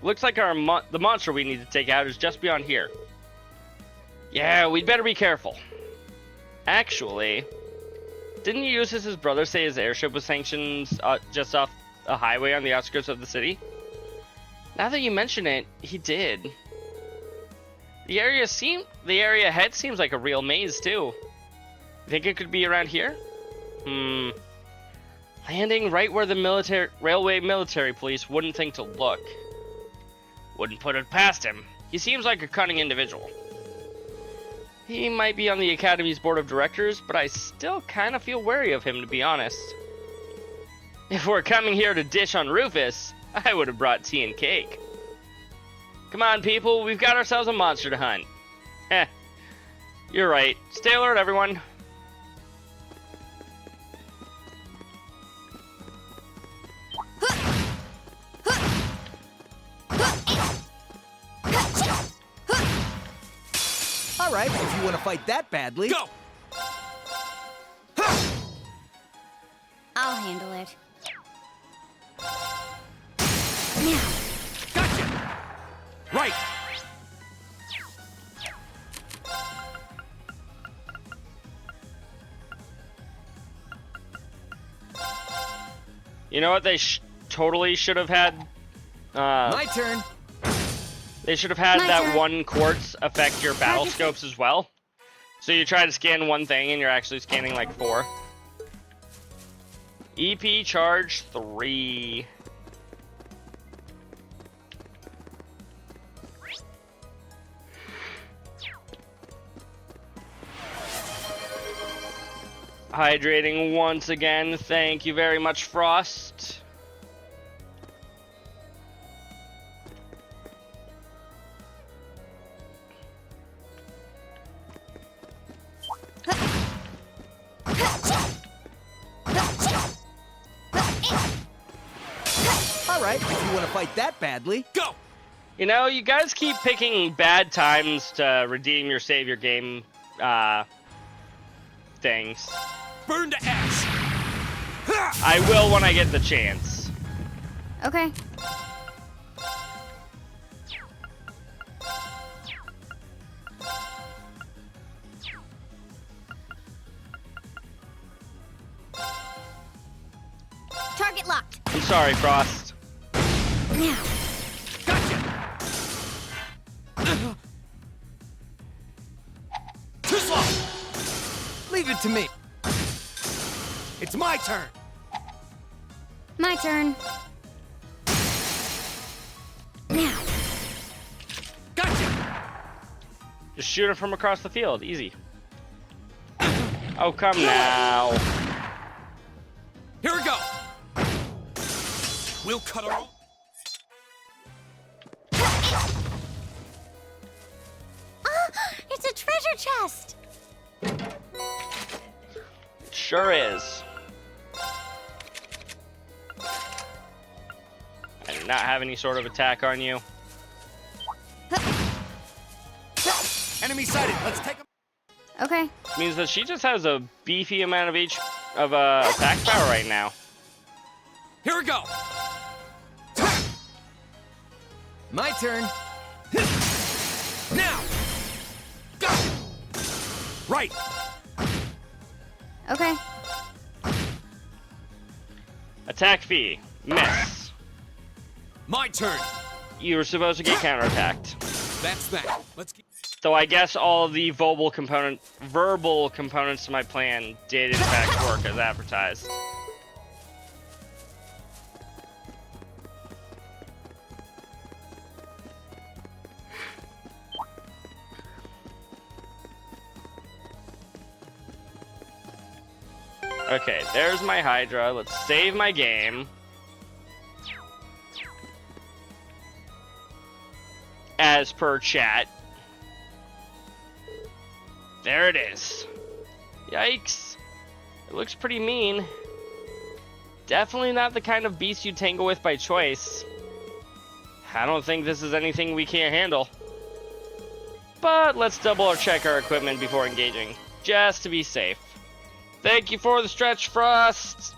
Looks like our the monster we need to take out is just beyond here. Yeah, we'd better be careful. Actually, didn't Ulysses' brother say his airship was sanctioned just off a highway on the outskirts of the city? Now that you mention it, he did. The area ahead seems like a real maze too. You think it could be around here? Landing right where the railway military police wouldn't think to look. Wouldn't put it past him. He seems like a cunning individual. He might be on the Academy's board of directors, but I still kind of feel wary of him, to be honest. If we're coming here to dish on Rufus, I would have brought tea and cake. Come on, people, we've got ourselves a monster to hunt. You're right. Stay alert, everyone. All right, if you want to fight that badly. Go! I'll handle it. Now. Gotcha! Right! You know what they totally should have had? My turn. They should have had that one quartz affect your battle scopes as well. So you try to scan one thing and you're actually scanning like 4. EP charge 3. Hydrating once again. Thank you very much, Frost. Alright, if you want to fight that badly, go! You know, you guys keep picking bad times to redeem your save your game things. Burn to ash! I will when I get the chance. Okay. Target locked. I'm sorry, Frost. Now. Gotcha! Too slow! Leave it to me. It's my turn. My turn. Now. Gotcha! Just shoot it from across the field. Easy. Oh, come now. Here we go. We'll cut our... It's a treasure chest! Sure is. I do not have any sort of attack on you. Enemy sighted. Let's take him. Okay. Means that she just has a beefy amount of attack power right now. Here we go. My turn. Now. Go. Right. Okay. Attack fee. Miss. My turn. You were supposed to get counterattacked. That's that. Let's get. Though I guess all the verbal components to my plan did in fact work as advertised. Okay, there's my Hydra. Let's save my game. As per chat. There it is. Yikes. It looks pretty mean. Definitely not the kind of beast you tangle with by choice. I don't think this is anything we can't handle. But let's double check our equipment before engaging, just to be safe. Thank you for the stretch, Frost!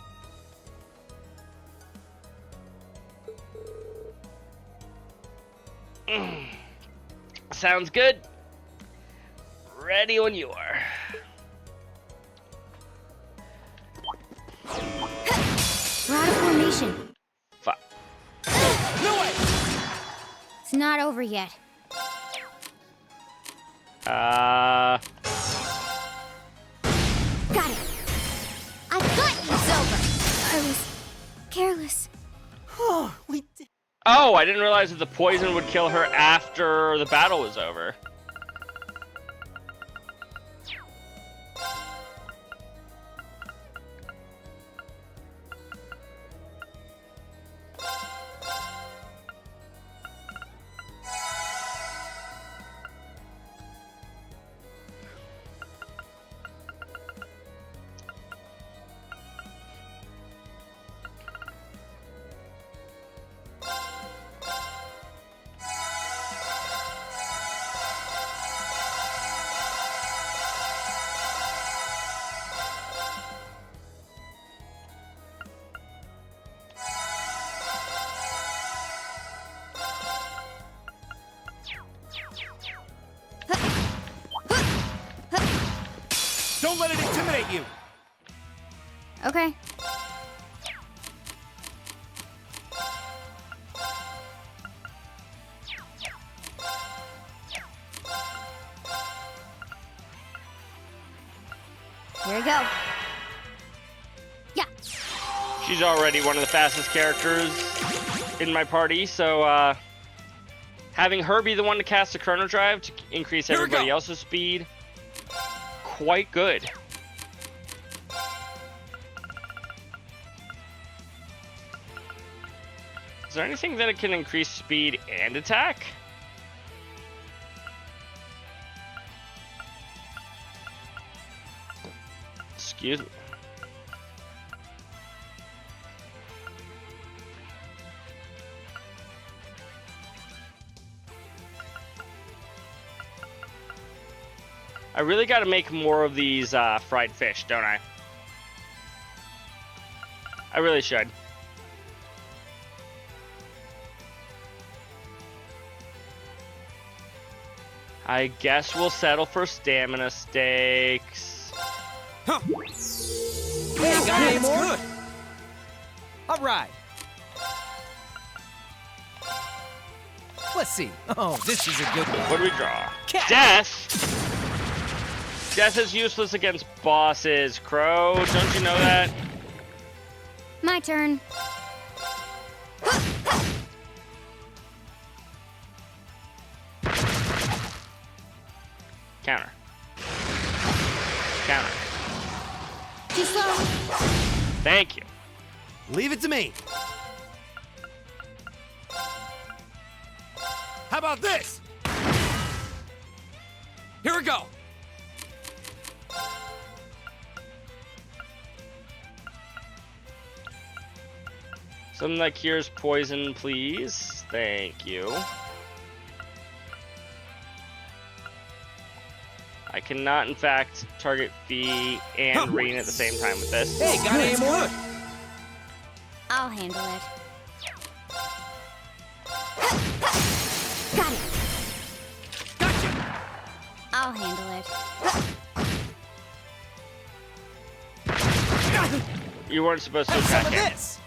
Sounds good. Ready when you are. We're out of formation. Fuck. No way! It's not over yet. Got it. I got you, Silver. I was careless. Oh, we did. Oh, I didn't realize that the poison would kill her after the battle was over. Don't let it intimidate you. Okay. Here we go. Yeah. She's already one of the fastest characters in my party, so having her be the one to cast a Chrono Drive to increase everybody else's speed, quite good. Is there anything that it can increase speed and attack? Excuse me. I really got to make more of these fried fish, don't I? I really should. I guess we'll settle for stamina steaks. Huh. Hey, got any more? Good. All right. Let's see. Oh, this is a good one. What do we draw? Death? Death is useless against bosses, Crow. Don't you know that? My turn. Counter. Counter. Too slow. Thank you. Leave it to me. How about this? Here we go. Something that cures poison, please. Thank you. I cannot, in fact, target Fee and Reen at the same time with this. Hey, got any more? I'll handle it. Got it. Gotcha. I'll handle it. You weren't supposed to Have some attack of him. this.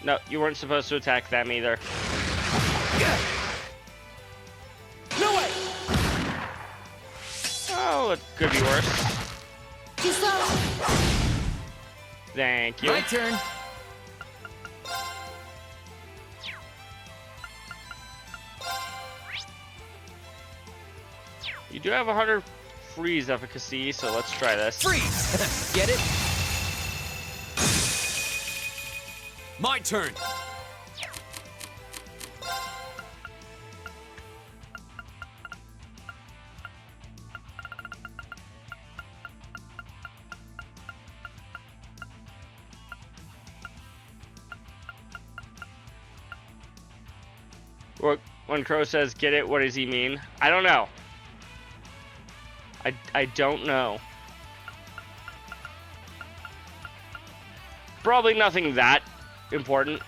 No, you weren't supposed to attack them either. No way. Oh, it could be worse. Too slow. Thank you. My turn. You do have 100 freeze efficacy, so let's try this. Freeze. Get it? My turn. When Crow says get it, what does he mean? I don't know. I don't know. Probably nothing that important.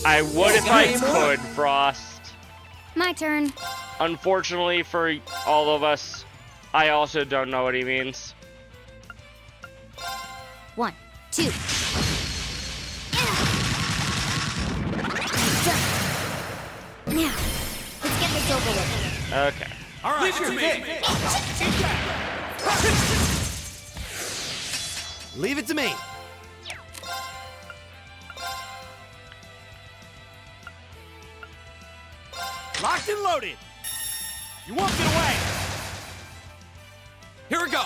I would if I could, Frost. My turn. Unfortunately for all of us, I also don't know what he means. 1, 2. Now, let's get this over with. Okay. All right, leave it to me. Locked and loaded. You won't get away. Here we go.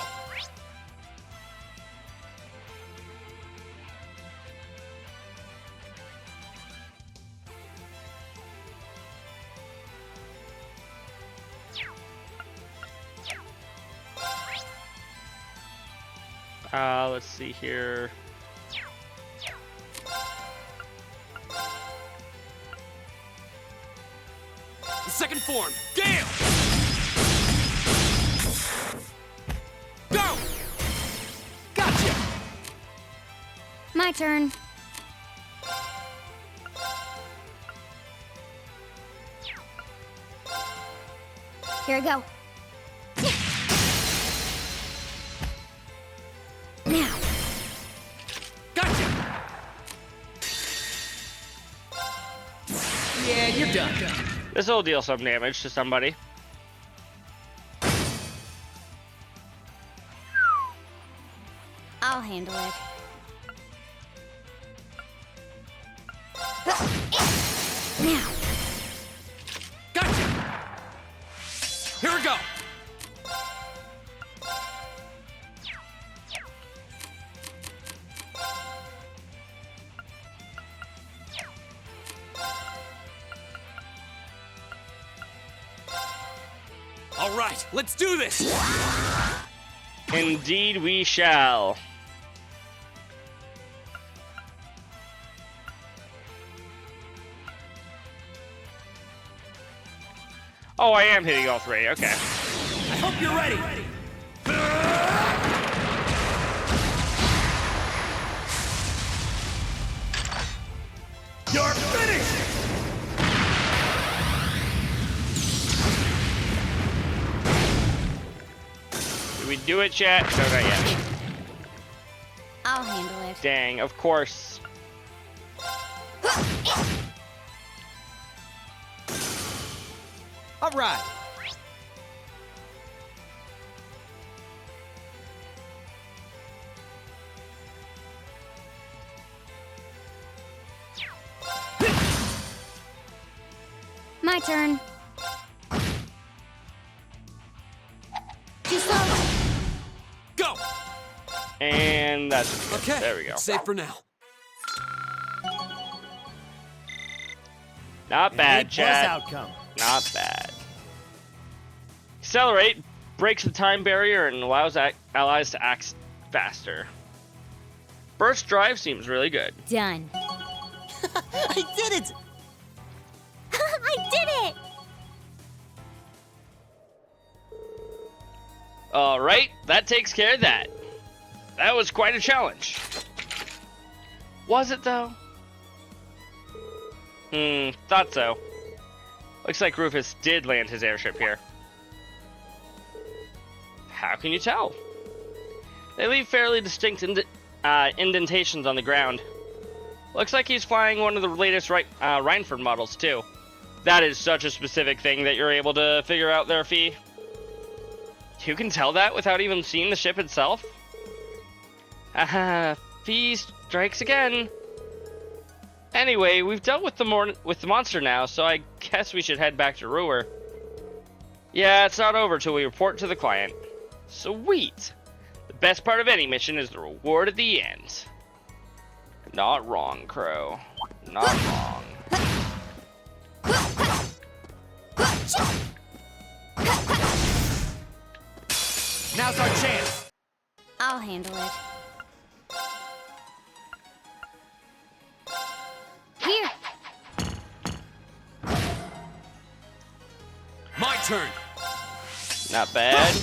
Let's see here. The second form, Gale! Go! Gotcha! My turn. Here we go. Now. Gotcha! Yeah, you're done. This will deal some damage to somebody. I'll handle it. Now. Gotcha! Here we go! All right, let's do this! Indeed we shall. Oh, I am hitting all three, okay. I hope you're ready! You're finished! Did we do it, chat? No, not yet. I'll handle it. Dang, of course. All right. My turn. Too slow. Go! And that's Okay, there we go. it's safe for now. Not bad, A+ chat. outcome. Not bad. Accelerate breaks the time barrier and allows allies to act faster. Burst drive seems really good. Done. I did it! I did it! Alright, that takes care of that. That was quite a challenge. Was it though? Thought so. Looks like Rufus did land his airship here. How can you tell? They leave fairly distinct indentations on the ground. Looks like he's flying one of the latest Reinford models too. That is such a specific thing that you're able to figure out there, Fee. You can tell that without even seeing the ship itself? Haha, Fee strikes again. Anyway, we've dealt with the monster now, so I guess we should head back to Ruhr. Yeah, it's not over till we report to the client. Sweet! The best part of any mission is the reward at the end. Not wrong, Crow. Not wrong. Now's our chance. I'll handle it. Here. My turn. Not bad.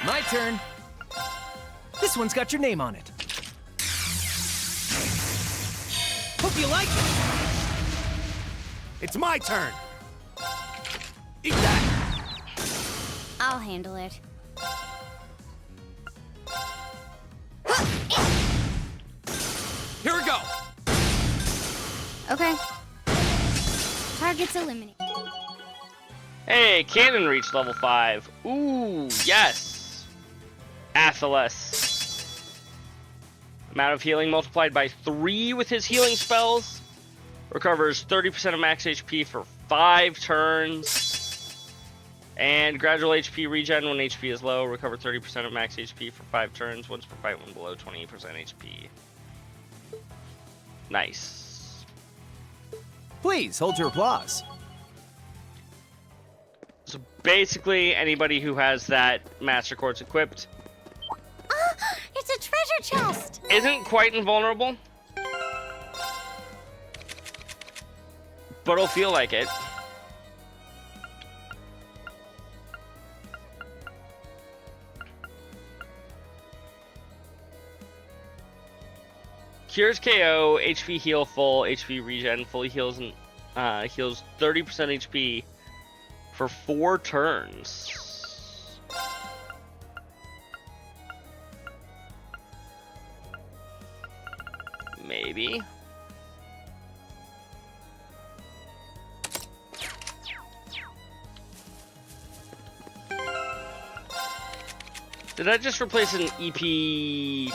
My turn. This one's got your name on it. Hope you like it. It's my turn. Eat that. I'll handle it. Here we go. Okay. Targets eliminated. Hey, cannon reached level 5. Ooh, yes. Athelas. Amount of healing multiplied by 3 with his healing spells. Recovers 30% of max HP for 5 turns. And gradual HP regen when HP is low. Recover 30% of max HP for 5 turns once per fight when below 28% HP. Nice. Please hold your applause. So basically, anybody who has that Master Quartz equipped It's a treasure chest! isn't quite invulnerable, but it'll feel like it. Cures KO, HP heal full, HP regen, fully heals and heals 30% HP for 4 turns. Maybe. Did I just replace an EP?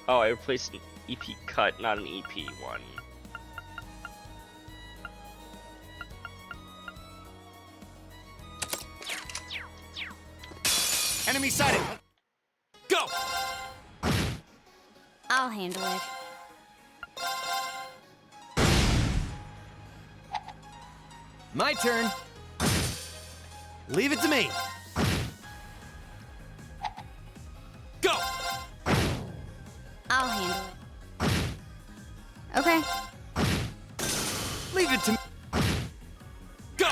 Oh, I replaced an EP cut, not an EP one. Enemy sighted. Go. I'll handle it. My turn. Leave it to me. Go. I'll handle it. Okay. Leave it to me. Go.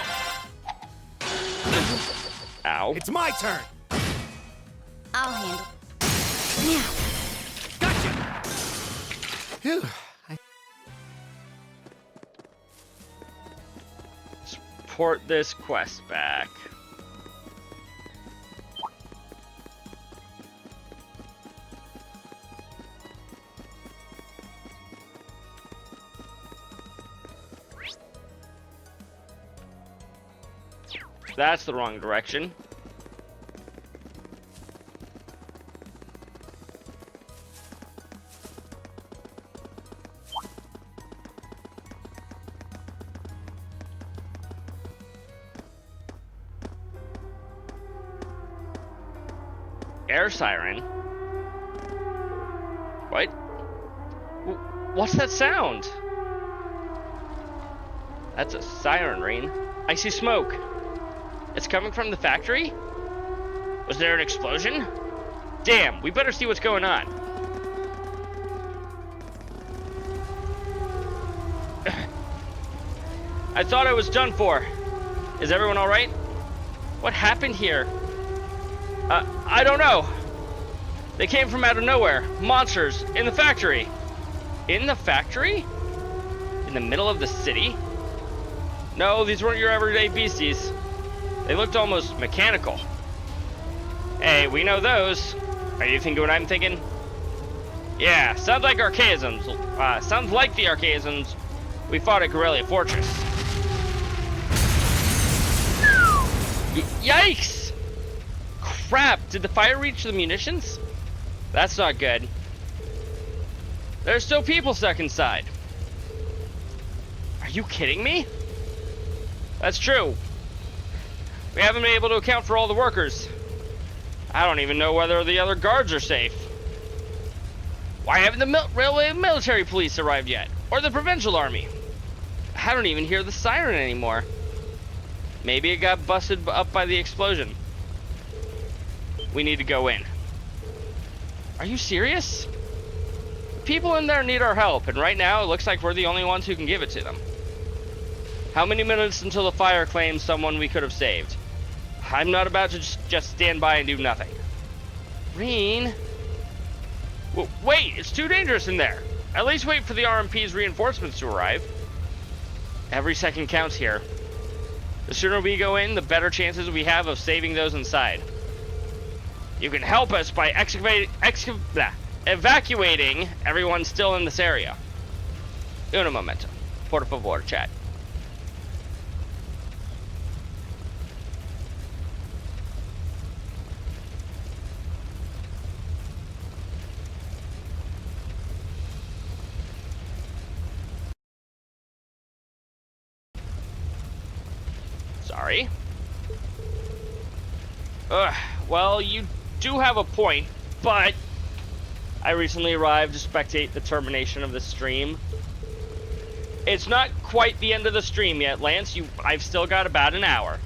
Ow. It's my turn. I'll handle it. Now. Gotcha. Phew. Port this quest back. That's the wrong direction. Air siren? What? What's that sound? That's a siren, Rain. I see smoke. It's coming from the factory? Was there an explosion? Damn, we better see what's going on. I thought I was done for. Is everyone alright? What happened here? I don't know. They came from out of nowhere. Monsters in the factory. In the factory? In the middle of the city? No, these weren't your everyday beasties. They looked almost mechanical. Hey, we know those. Are you thinking what I'm thinking? Yeah, sounds like archaisms. Sounds like the archaisms we fought at Corellia Fortress. Yikes! Crap, did the fire reach the munitions? That's not good. There's still people stuck inside. Are you kidding me? That's true. We haven't been able to account for all the workers. I don't even know whether the other guards are safe. Why haven't the railway military police arrived yet? Or the provincial army? I don't even hear the siren anymore. Maybe it got busted up by the explosion. We need to go in. Are you serious? People in there need our help, and right now it looks like we're the only ones who can give it to them. How many minutes until the fire claims someone we could have saved? I'm not about to just stand by and do nothing. Reen? Wait, it's too dangerous in there. At least wait for the RMP's reinforcements to arrive. Every second counts here. The sooner we go in, the better chances we have of saving those inside. You can help us by evacuating everyone still in this area. Uno momento. Por favor, chat. Sorry. Well, you do have a point, but I recently arrived to spectate the termination of the stream. It's not quite the end of the stream yet, Lance. I've still got about an hour.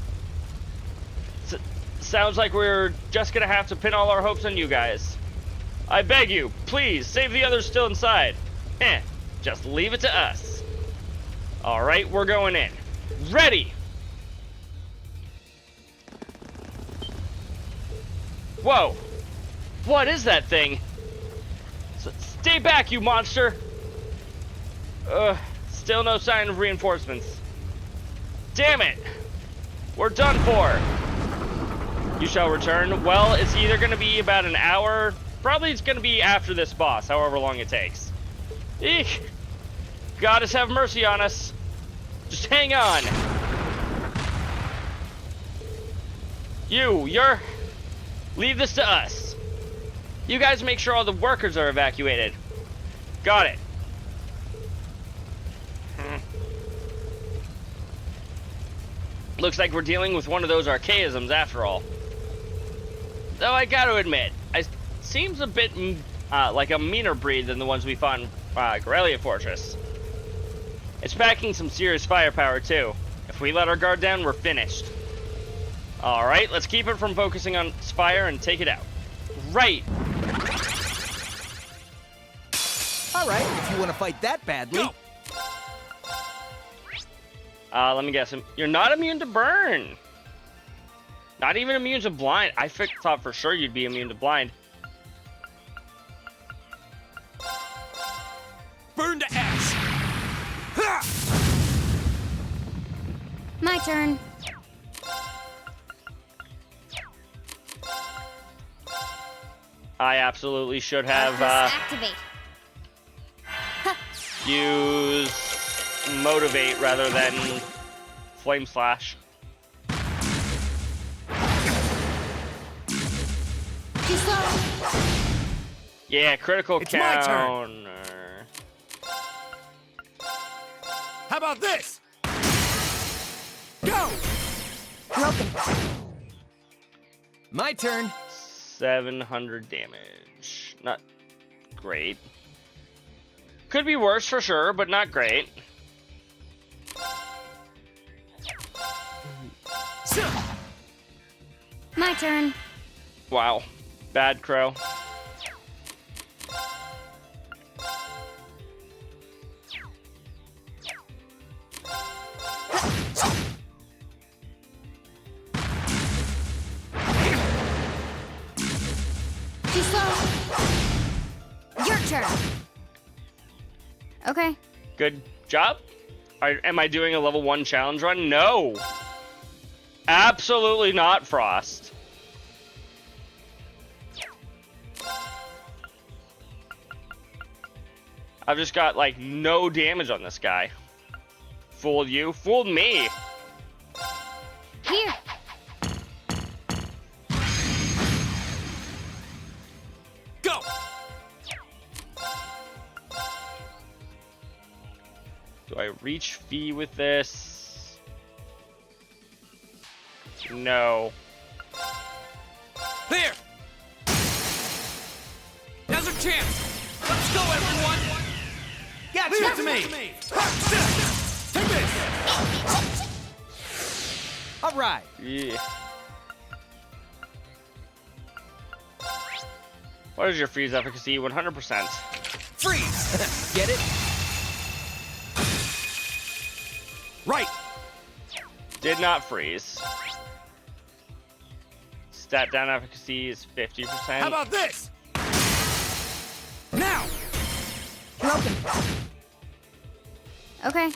Sounds like we're just gonna have to pin all our hopes on you guys. I beg you, please, save the others still inside. Just leave it to us. Alright, we're going in. Ready! Whoa! What is that thing? Stay back, you monster! Still no sign of reinforcements. Damn it! We're done for! You shall return. Well, it's either gonna be about an hour, probably it's gonna be after this boss, however long it takes. Eek! Goddess have mercy on us. Just hang on. You're... Leave this to us. You guys make sure all the workers are evacuated. Got it. Looks like we're dealing with one of those archaisms after all. Though I gotta admit, it seems a bit like a meaner breed than the ones we fought in Corellia Fortress. It's packing some serious firepower too. If we let our guard down, we're finished. Alright, let's keep it from focusing on fire and take it out. Right! Alright, if you want to fight that badly. Let me guess. You're not immune to burn. Not even immune to blind. I thought for sure you'd be immune to blind. Burn to ash! Ha! My turn. I absolutely should have Activate. used motivate rather than flame slash. Too slow. Yeah, critical It's my counter. turn. How about this? Go! Broken. My turn. 700 damage. Not great. Could be worse for sure, but not great. My turn. Wow. Bad crow. Too slow. Your turn. Okay. Good job. Am I doing a level 1 challenge run? No. Absolutely not, Frost. I've just got, like, no damage on this guy. Fooled you. Fooled me. Here. Go. Do I reach Fee with this? No. Here. Now's our chance. Let's go, everyone. Gotcha. Give it to me. Take this. All right. Yeah. What is your freeze efficacy? 100%. Freeze. Get it? Right. Did not freeze. Stat down efficacy is 50%. How about this? Now. Broken. Okay.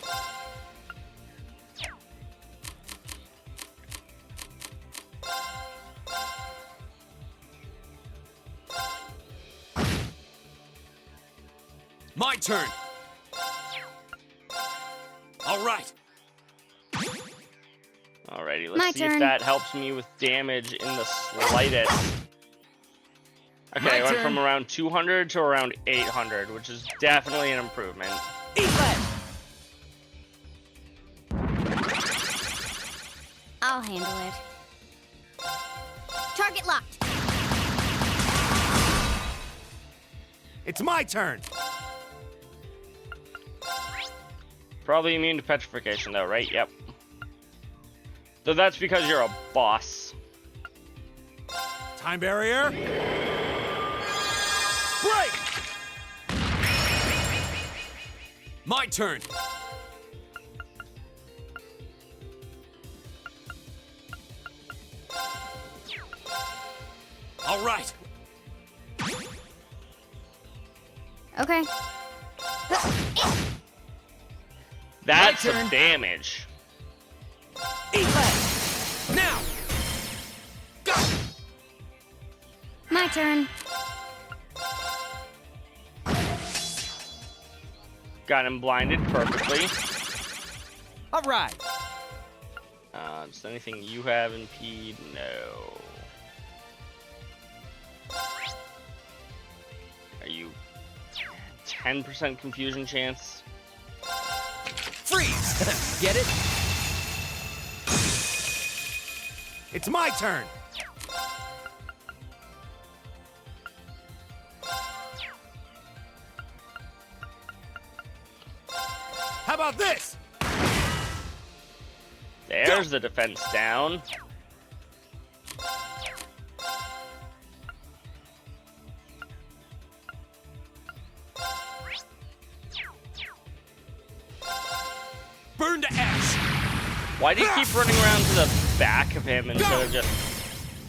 My turn. All right. Alrighty, let's My see turn. if that helps me with damage in the slightest. Okay, My I went turn. from around 200 to around 800, which is definitely an improvement. Eat that. I'll handle it. Target locked. It's my turn. Probably immune to petrification, though, right? Yep. So that's because you're a boss. Time barrier. Break. My turn. All right. Okay. That's My some turn. damage. Eat that. Now. Go. My turn. Got him blinded perfectly. All right. Does anything you have impede? No. Are you 10% confusion chance? Freeze. Get it? It's my turn. How about this? There's the defense down. Burn to ash. Why do you keep running around to the back of him instead of just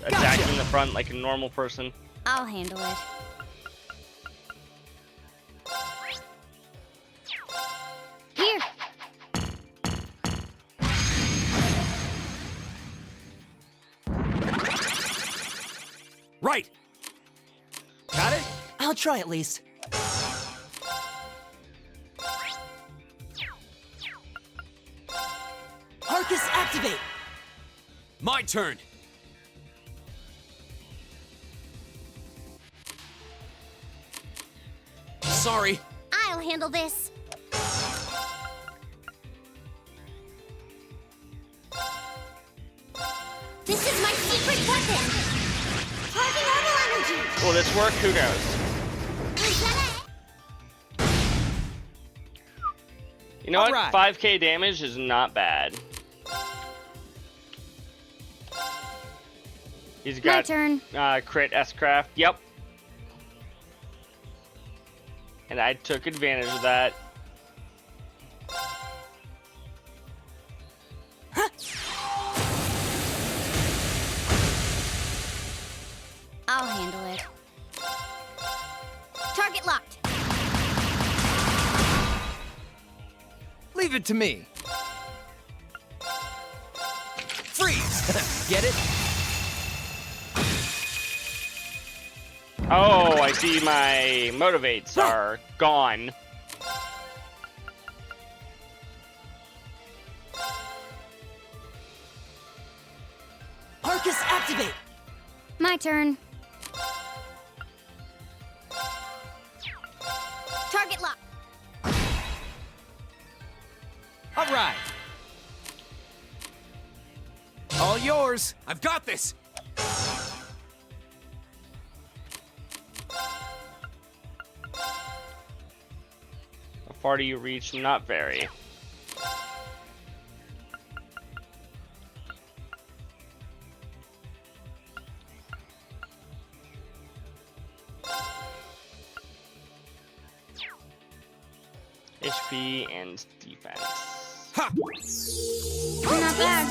attacking the front like a normal person? I'll handle it. Here. Right. Got it? I'll try at least. Arcus, activate! My turn. Sorry. I'll handle this. This is my secret weapon. Target normal energy. Will this work? Who knows? You know what? Alright. 5k damage is not bad. He's got turn. Crit S-Craft. Yep. And I took advantage of that. I'll handle it. Target locked. Leave it to me. Freeze! Get it? Oh, I see my motivates are gone. Arcus activate! My turn. Target locked. All right. All yours. I've got this. How far do you reach? Not very. HP and defense. Ha! Not bad.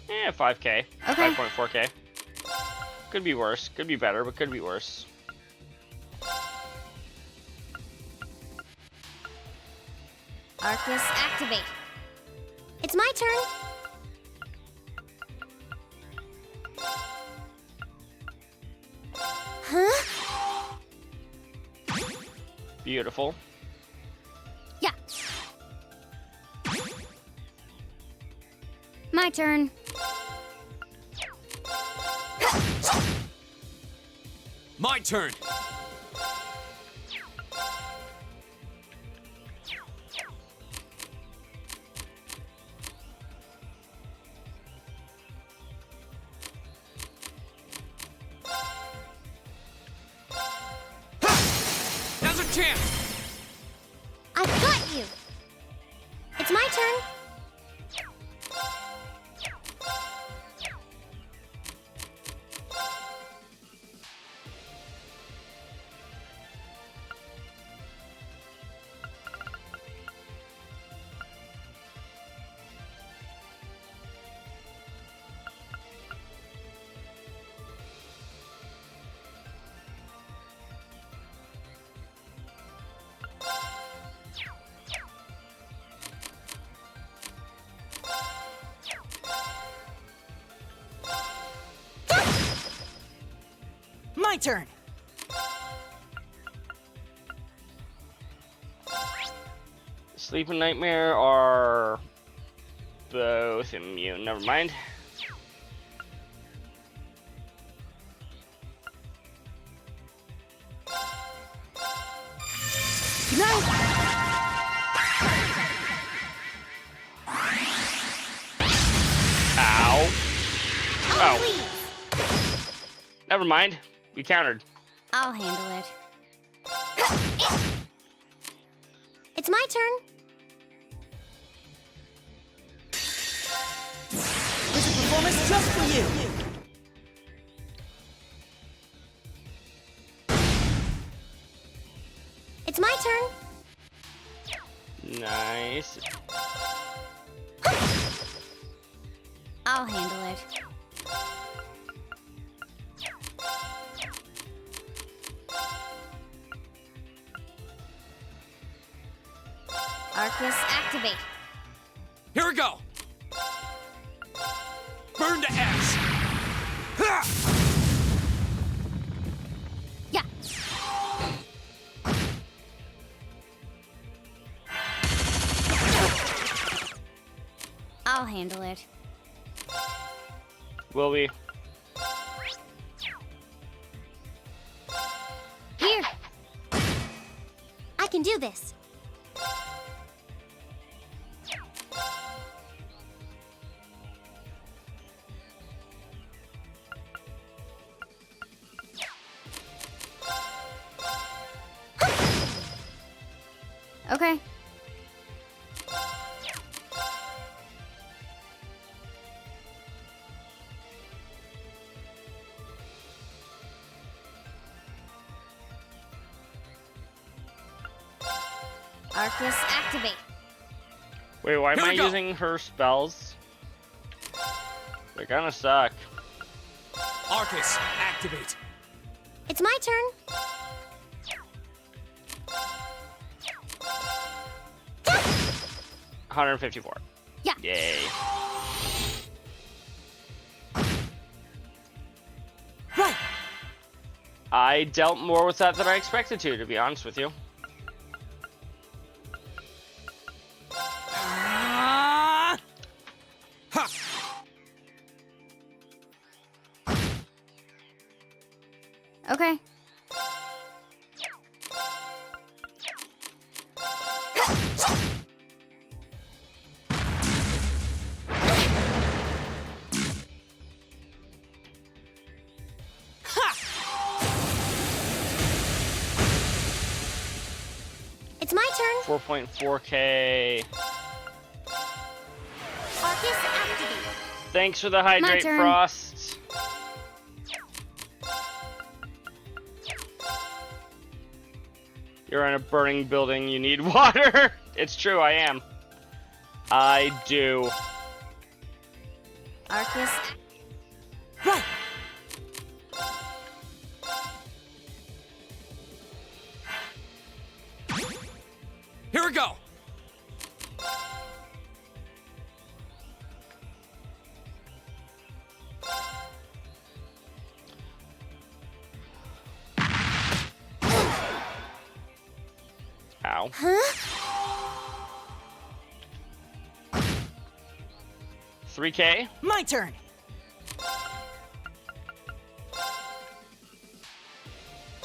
Yeah, 5K. Okay. 5.4K. Could be worse. Could be better, but could be worse. Arcus activate. It's my turn. Huh? Beautiful. Yeah. My turn. My turn. Now's a chance. I've got you. It's my turn. My turn. Sleep and Nightmare are both immune. Never mind. Good night. Ow. Oh. Never mind. We countered. I'll handle it. It's my turn. There's a performance just for you. It's my turn. Nice. I'll handle it. Arcus activate. Here we go. Burn to ash. Ha! Yeah. I'll handle it. Will we? Here. I can do this. Okay. Arcus, activate. Wait, why am Here I we go. using her spells? They kind of suck. Arcus, activate. It's my turn. 154. Yeah. Yay. Right. I dealt more with that than I expected to be honest with you. Ha! Okay. It's my turn. 4.4k. Arcus, activate. Thanks for the hydrate, turn. Frost. You're in a burning building, you need water. It's true, I am. I do. Arcus. Right. Here we go. Ow. Huh? 3k? My turn.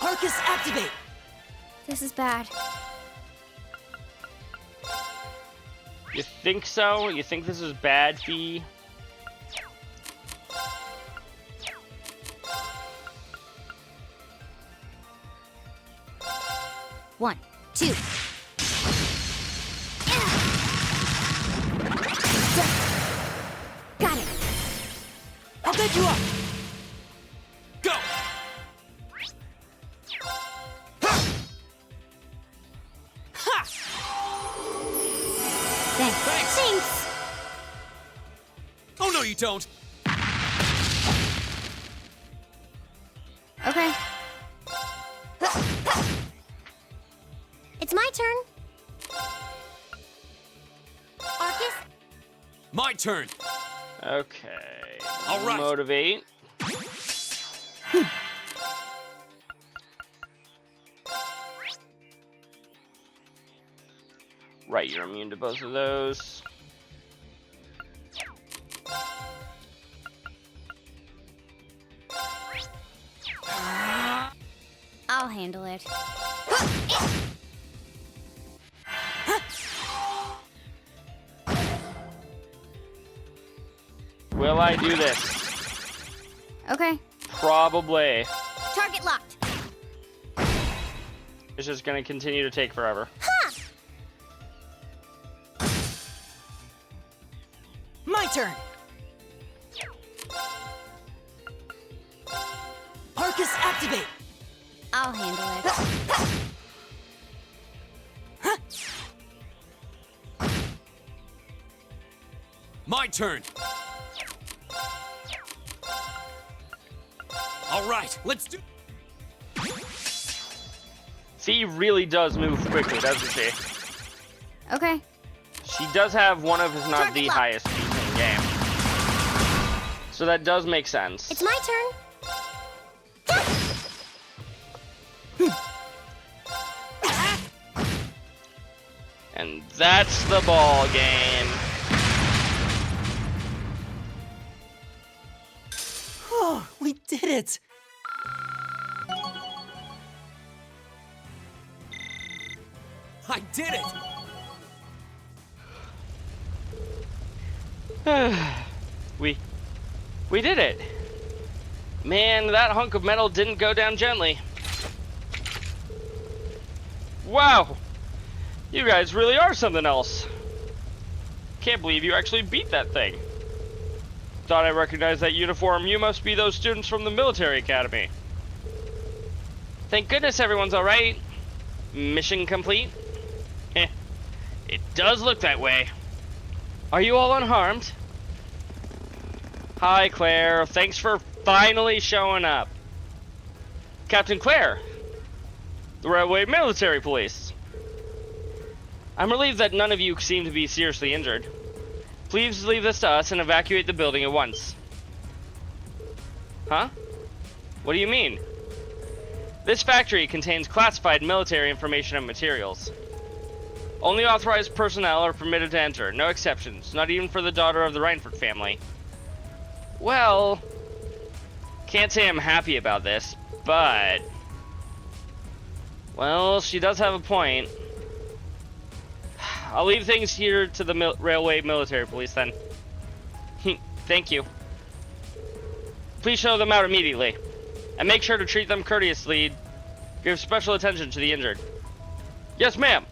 Arcus, activate. This is bad. You think so? You think this is bad, Fee? One, two. Got it. I'll get you up. Go. Ha! Thanks. Thanks. Oh no, you don't. Okay. It's my turn. Arcus, My turn. Okay. All right. Motivate. Right, you're immune to both of those. I'll handle it. Will I do this? Okay. Probably. target locked. It's just gonna continue to take forever. My turn. Arcus, activate. I'll handle it. My turn. All right, let's do. She really does move quickly, doesn't she? Okay. She does have one of, if not the highest speeds in the game. So that does make sense. It's my turn. And that's the ball game. Oh, we did it! I did it! We did it. Man, that hunk of metal didn't go down gently. Wow. You guys really are something else. Can't believe you actually beat that thing. Thought I recognized that uniform. You must be those students from the military academy. Thank goodness everyone's alright. Mission complete? Heh. It does look that way. Are you all unharmed? Hi, Claire. Thanks for finally showing up. Captain Claire, the Railway Military Police. I'm relieved that none of you seem to be seriously injured. Please leave this to us and evacuate the building at once. Huh? What do you mean? This factory contains classified military information and materials. Only authorized personnel are permitted to enter, no exceptions, not even for the daughter of the Reinford family. Well, can't say I'm happy about this, but... well, she does have a point. I'll leave things here to the Railway Military Police then. Thank you. Please show them out immediately. And make sure to treat them courteously. Give special attention to the injured. Yes, ma'am.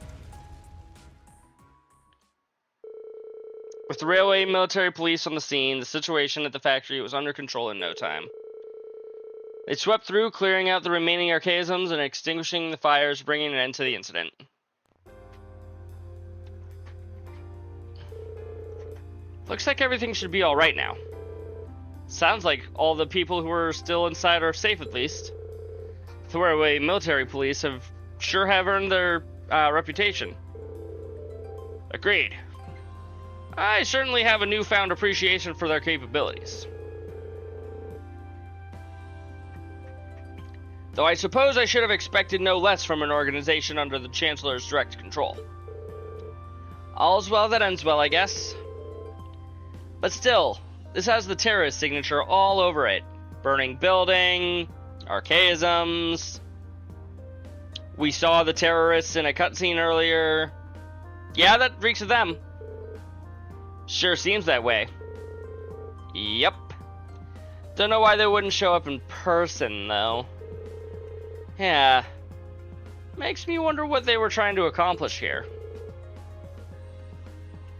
With the Railway Military Police on the scene, the situation at the factory was under control in no time. They swept through, clearing out the remaining archaisms and extinguishing the fires, bringing an end to the incident. Looks like everything should be alright now. Sounds like all the people who are still inside are safe, at least. The Railway Military Police have earned their reputation. Agreed. I certainly have a newfound appreciation for their capabilities. Though I suppose I should have expected no less from an organization under the Chancellor's direct control. All's well that ends well, I guess. But still, this has the terrorist signature all over it. Burning building, archaisms. We saw the terrorists in a cutscene earlier. Yeah, that reeks of them. Sure seems that way. Yep. Don't know why they wouldn't show up in person, though. Yeah. Makes me wonder what they were trying to accomplish here.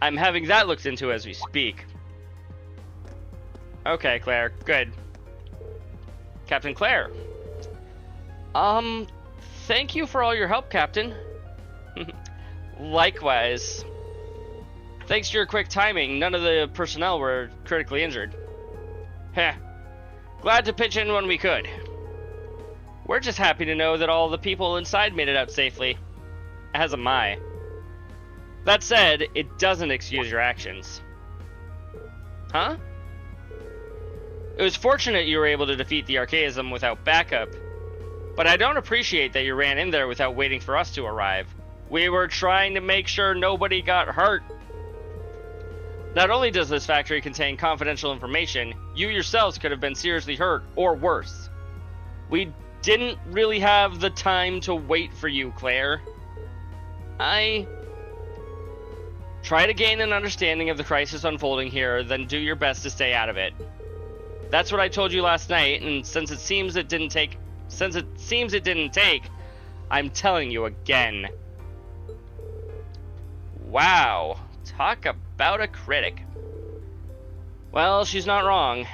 I'm having that looked into as we speak. Okay, Claire. Good. Captain Claire. Thank you for all your help, Captain. Likewise. Thanks to your quick timing, none of the personnel were critically injured. Heh. Glad to pitch in when we could. We're just happy to know that all the people inside made it out safely. As am I. That said, it doesn't excuse your actions. Huh? It was fortunate you were able to defeat the Archaism without backup, but I don't appreciate that you ran in there without waiting for us to arrive. We were trying to make sure nobody got hurt. Not only does this factory contain confidential information, you yourselves could have been seriously hurt, or worse. We didn't really have the time to wait for you, Claire. Try to gain an understanding of the crisis unfolding here, then do your best to stay out of it. That's what I told you last night, and since it seems it didn't take, I'm telling you again. Wow, talk about a critic. Well, she's not wrong.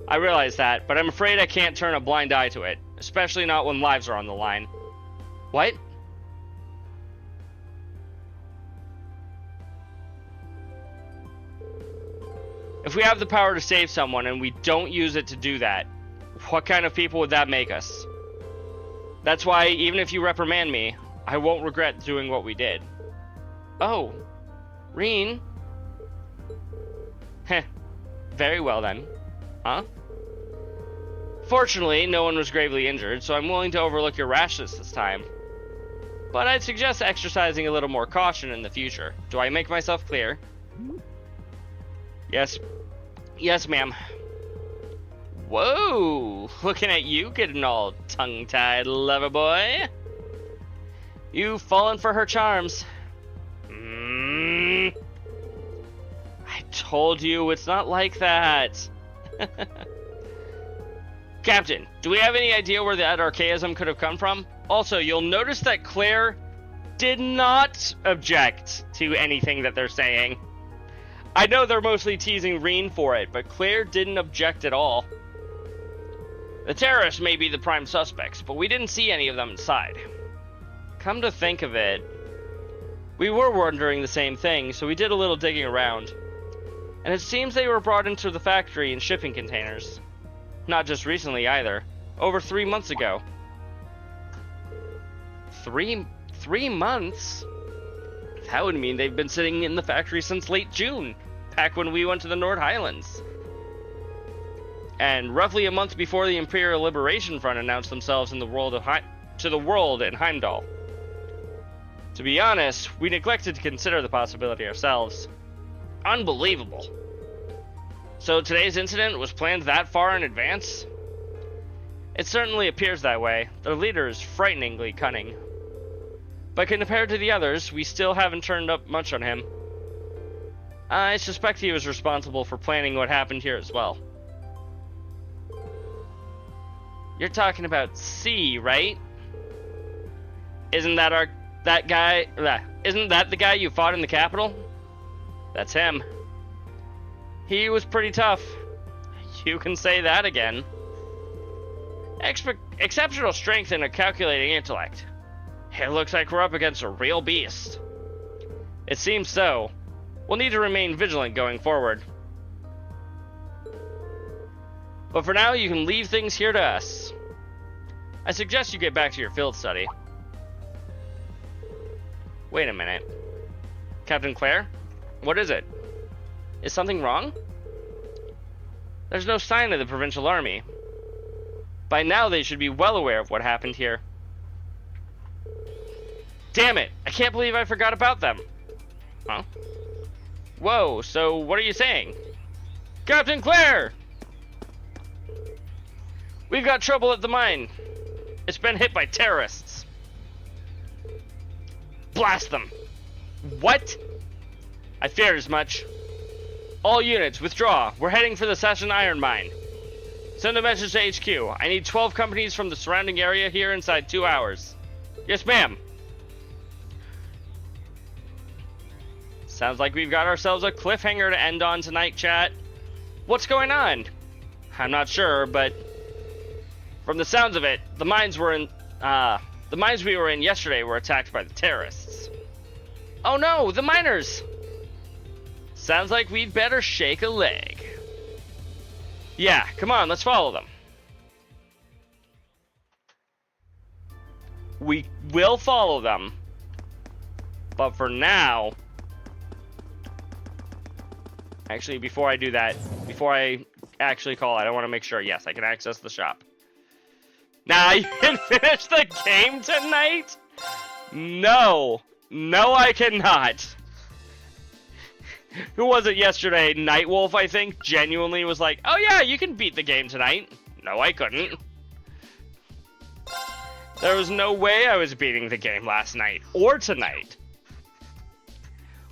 I realize that, but I'm afraid I can't turn a blind eye to it, especially not when lives are on the line. What? If we have the power to save someone and we don't use it to do that, what kind of people would that make us? That's why, even if you reprimand me, I won't regret doing what we did. Oh, Reen? Heh, very well then. Huh? Fortunately, no one was gravely injured, so I'm willing to overlook your rashness this time. But I'd suggest exercising a little more caution in the future. Do I make myself clear? Yes. Yes, ma'am. Whoa! Looking at you getting all tongue-tied, lover boy. You've fallen for her charms. I told you it's not like that. Captain, do we have any idea where that archaism could have come from? Also, you'll notice that Claire did not object to anything that they're saying. I know they're mostly teasing Reen for it, but Claire didn't object at all. The terrorists may be the prime suspects, but we didn't see any of them inside. Come to think of it, we were wondering the same thing, so we did a little digging around. And it seems they were brought into the factory in shipping containers. Not just recently either. Over 3 months ago. Three months? That would mean they've been sitting in the factory since late June, back when we went to the Nord Highlands. And roughly a month before the Imperial Liberation Front announced themselves in the world of to the world in Heimdall. To be honest, we neglected to consider the possibility ourselves. Unbelievable. So today's incident was planned that far in advance? It certainly appears that way. Their leader is frighteningly cunning. But compared to the others, we still haven't turned up much on him. I suspect he was responsible for planning what happened here as well. You're talking about C, right? Isn't that the guy you fought in the Capitol? That's him. He was pretty tough. You can say that again. Exceptional strength and a calculating intellect. It looks like we're up against a real beast. It seems so. We'll need to remain vigilant going forward. But for now, you can leave things here to us. I suggest you get back to your field study. Wait a minute. Captain Claire? What is it? Is something wrong? There's no sign of the Provincial Army. By now, they should be well aware of what happened here. Damn it! I can't believe I forgot about them. Huh? Whoa, so what are you saying? Captain Claire! We've got trouble at the mine. It's been hit by terrorists. Blast them! What? I feared as much. All units, withdraw. We're heading for the Sasson Iron Mine. Send a message to HQ. I need 12 companies from the surrounding area here inside 2 hours. Yes, ma'am. Sounds like we've got ourselves a cliffhanger to end on tonight, chat. What's going on? I'm not sure, but from the sounds of it, the mines we were in yesterday were attacked by the terrorists. Oh no, the miners! Sounds like we'd better shake a leg. Yeah, come on, let's follow them. We will follow them. But for now... Actually, before I do that, before I actually call it, I want to make sure, yes, I can access the shop. Now, you can finish the game tonight? No. No, I cannot. Who was it yesterday? Nightwolf, I think, genuinely was like, oh yeah, you can beat the game tonight. No, I couldn't. There was no way I was beating the game last night, or tonight.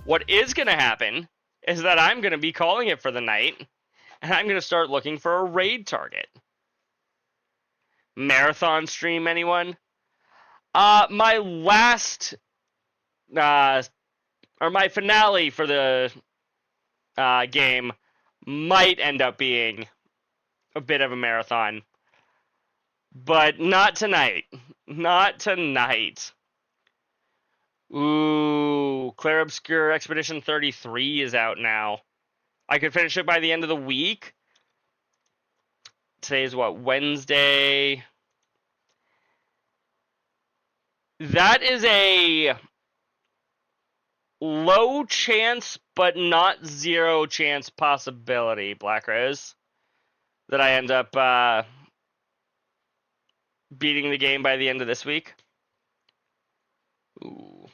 What is going to happen is that I'm going to be calling it for the night, and I'm going to start looking for a raid target. Marathon stream, anyone? My last, or my finale for the game might end up being a bit of a marathon. But not tonight. Not tonight. Ooh, Clair Obscur Expedition 33 is out now. I could finish it by the end of the week. Today is what, Wednesday? That is a low chance, but not zero chance possibility, Black Rose, that I end up beating the game by the end of this week. Ooh.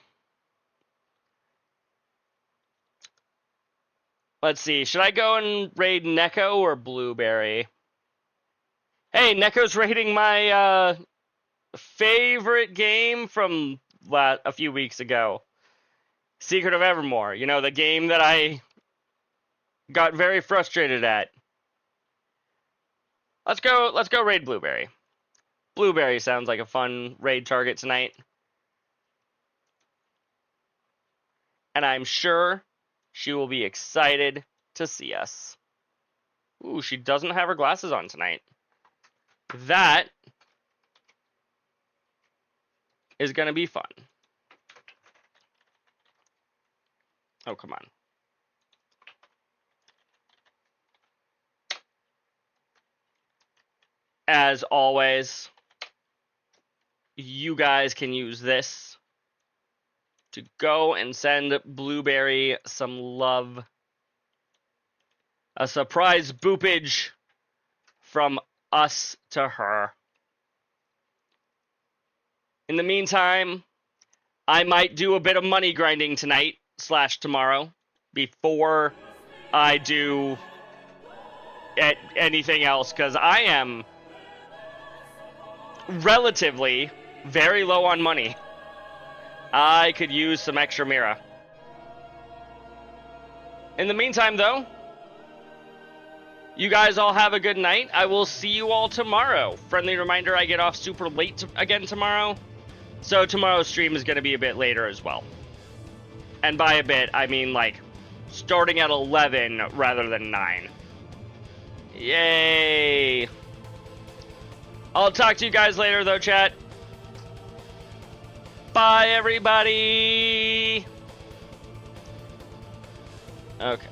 Let's see, should I go and raid Neko or Blueberry? Hey, Neko's raiding my favorite game from a few weeks ago. Secret of Evermore. You know, the game that I got very frustrated at. Let's go raid Blueberry. Blueberry sounds like a fun raid target tonight. And I'm sure she will be excited to see us. Ooh, she doesn't have her glasses on tonight. That is going to be fun. Oh, come on. As always, you guys can use this to go and send Blueberry some love. A surprise boopage from us to her. In the meantime, I might do a bit of money grinding tonight / tomorrow before I do anything else, because I am relatively very low on money. I could use some extra Mira. In the meantime, though, you guys all have a good night. I will see you all tomorrow. Friendly reminder, I get off super late again tomorrow. So tomorrow's stream is going to be a bit later as well. And by a bit, I mean like starting at 11 rather than 9. Yay! I'll talk to you guys later though, chat. Bye, everybody! Okay.